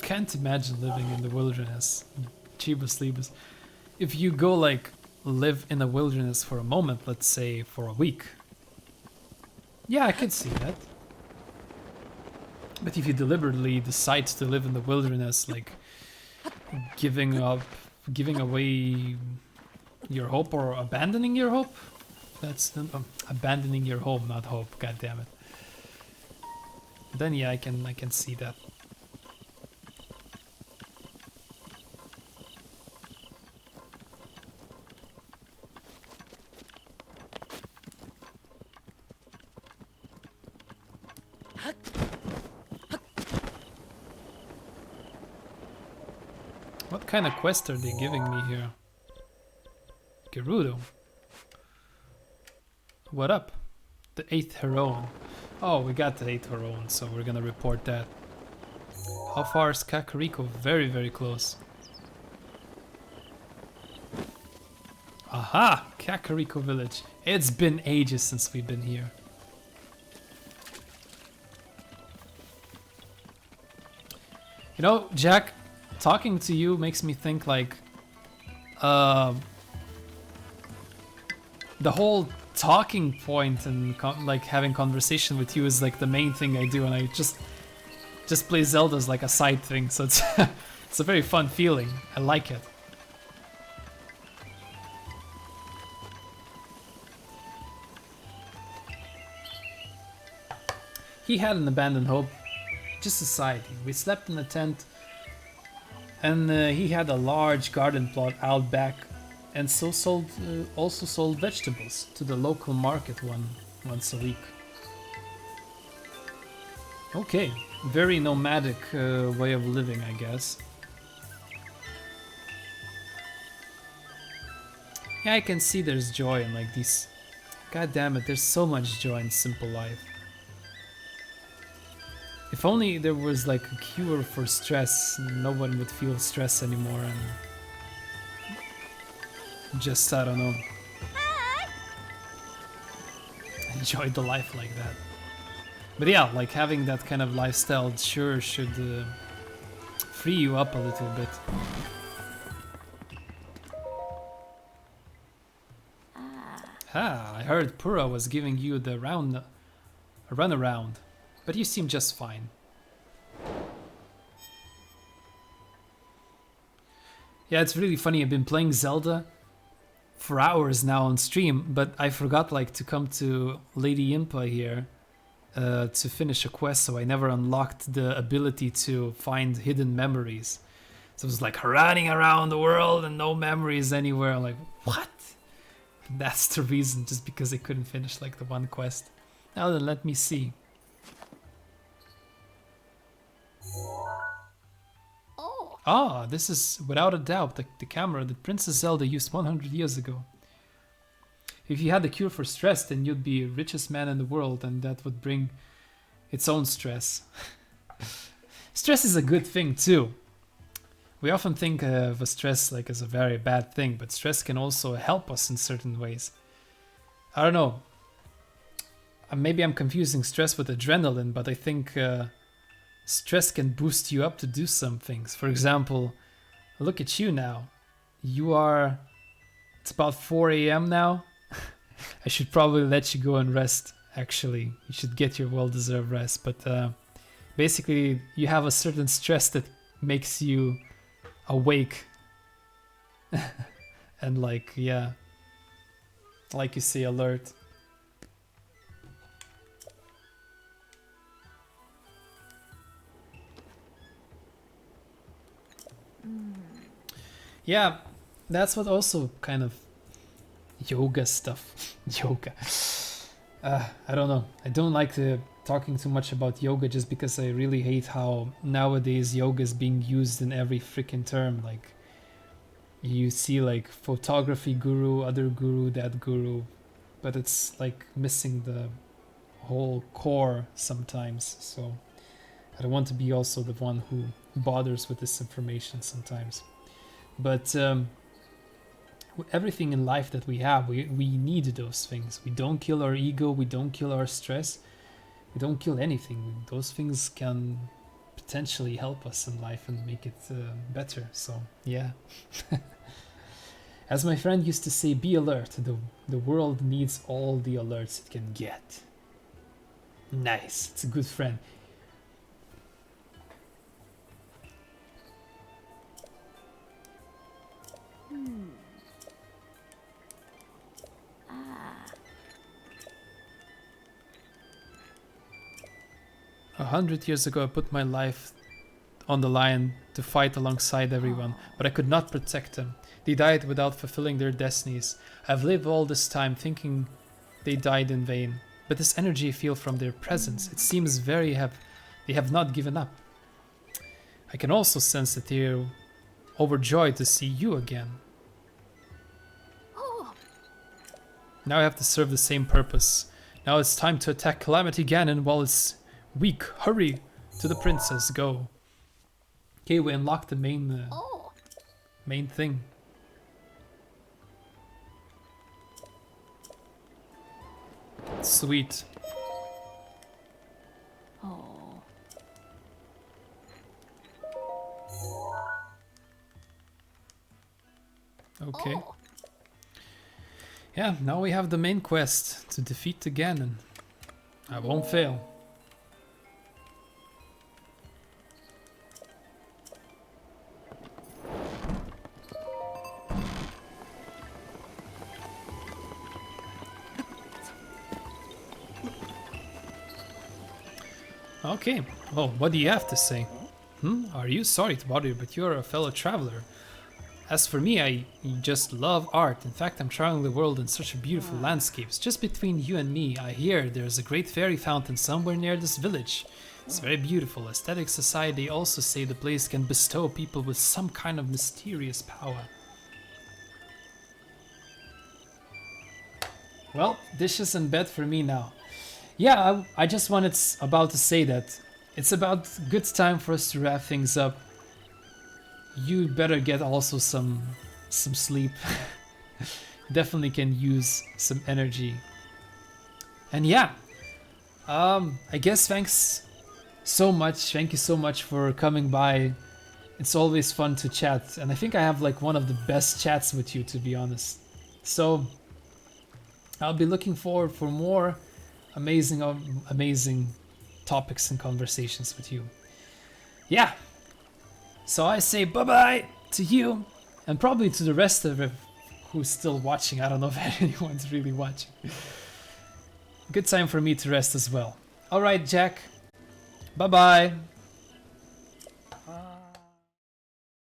Can't imagine living in the wilderness. Jeebus Leebus. If you go like live in a wilderness for a moment, let's say for a week. Yeah, I can see that. But if you deliberately decide to live in the wilderness, like giving away your hope or abandoning your hope, that's abandoning your home, not hope. God damn it. Then yeah, I can see that. What kind of quest are they giving me here? Gerudo. What up? The 8th heroine. Oh, we got the 8th heroine, so we're gonna report that. How far is Kakariko? Very, very close. Aha! Kakariko Village. It's been ages since we've been here. You know, Jack, talking to you makes me think like the whole talking point and like having conversation with you is like the main thing I do, and I just play Zelda as like a side thing, so it's it's a very fun feeling. I like it. He had an abandoned hope. Just society. We slept in a tent, and he had a large garden plot out back, and so also sold vegetables to the local market once a week. Okay, very nomadic way of living, I guess. Yeah, I can see there's joy in like these. God damn it, there's so much joy in simple life. If only there was like a cure for stress, no one would feel stress anymore and just, I don't know, enjoy the life like that. But yeah, like having that kind of lifestyle sure should free you up a little bit. Ah, I heard Pura was giving you the runaround, but you seem just fine. Yeah, it's really funny. I've been playing Zelda for hours now on stream, but I forgot like to come to Lady Impa here to finish a quest, so I never unlocked the ability to find hidden memories. So it was like running around the world and no memories anywhere. I'm like, what? That's the reason, just because I couldn't finish like the one quest. Now then, let me see. Oh. Ah, this is without a doubt the camera that Princess Zelda used 100 years ago. If you had the cure for stress, then you'd be the richest man in the world, and that would bring its own stress. Stress is a good thing too. We often think of a stress like as a very bad thing, but stress can also help us in certain ways. I don't know. Maybe I'm confusing stress with adrenaline, but I think stress can boost you up to do some things. For example, look at you now. It's about 4 AM now. I should probably let you go and rest, actually. You should get your well-deserved rest, but basically you have a certain stress that makes you awake. And like, yeah, like you say, alert. Yeah, that's what also kind of yoga stuff. Yoga. I don't know. I don't like talking too much about yoga just because I really hate how nowadays yoga is being used in every freaking term. Like, you see like photography guru, other guru, that guru, but it's like missing the whole core sometimes. So I don't want to be also the one who bothers with this information sometimes. But everything in life that we have, we need those things. We don't kill our ego, we don't kill our stress, we don't kill anything. Those things can potentially help us in life and make it better. So yeah. As my friend used to say, be alert. The world needs all the alerts it can get. Nice, it's a good friend. Ah. 100 years ago, I put my life on the line to fight alongside everyone, but I could not protect them. They died without fulfilling their destinies. I've lived all this time thinking they died in vain, but this energy I feel from their presence, it seems they have not given up. I can also sense that they're overjoyed to see you again. Oh. Now I have to serve the same purpose. Now it's time to attack Calamity Ganon while it's weak. Hurry to the princess, go. Okay, we unlocked the main thing. Sweet. Oh. Okay. Oh. Yeah, now we have the main quest to defeat the Ganon. I won't fail. Okay, well, what do you have to say? Are you sorry to bother you, but you're a fellow traveler? As for me, I just love art. In fact, I'm traveling the world in such beautiful landscapes. Just between you and me, I hear there's a great fairy fountain somewhere near this village. It's very beautiful. Aesthetic Society also say the place can bestow people with some kind of mysterious power. Well, dishes in bed for me now. Yeah, I just wanted about to say that it's about good time for us to wrap things up. You better get also some sleep. Definitely can use some energy. And yeah, I guess thanks so much. Thank you so much for coming by. It's always fun to chat, and I think I have like one of the best chats with you, to be honest. So I'll be looking forward for more amazing topics and conversations with you. Yeah. So I say bye-bye to you, and probably to the rest of it who's still watching. I don't know if anyone's really watching. Good time for me to rest as well. Alright, Jack. Bye-bye.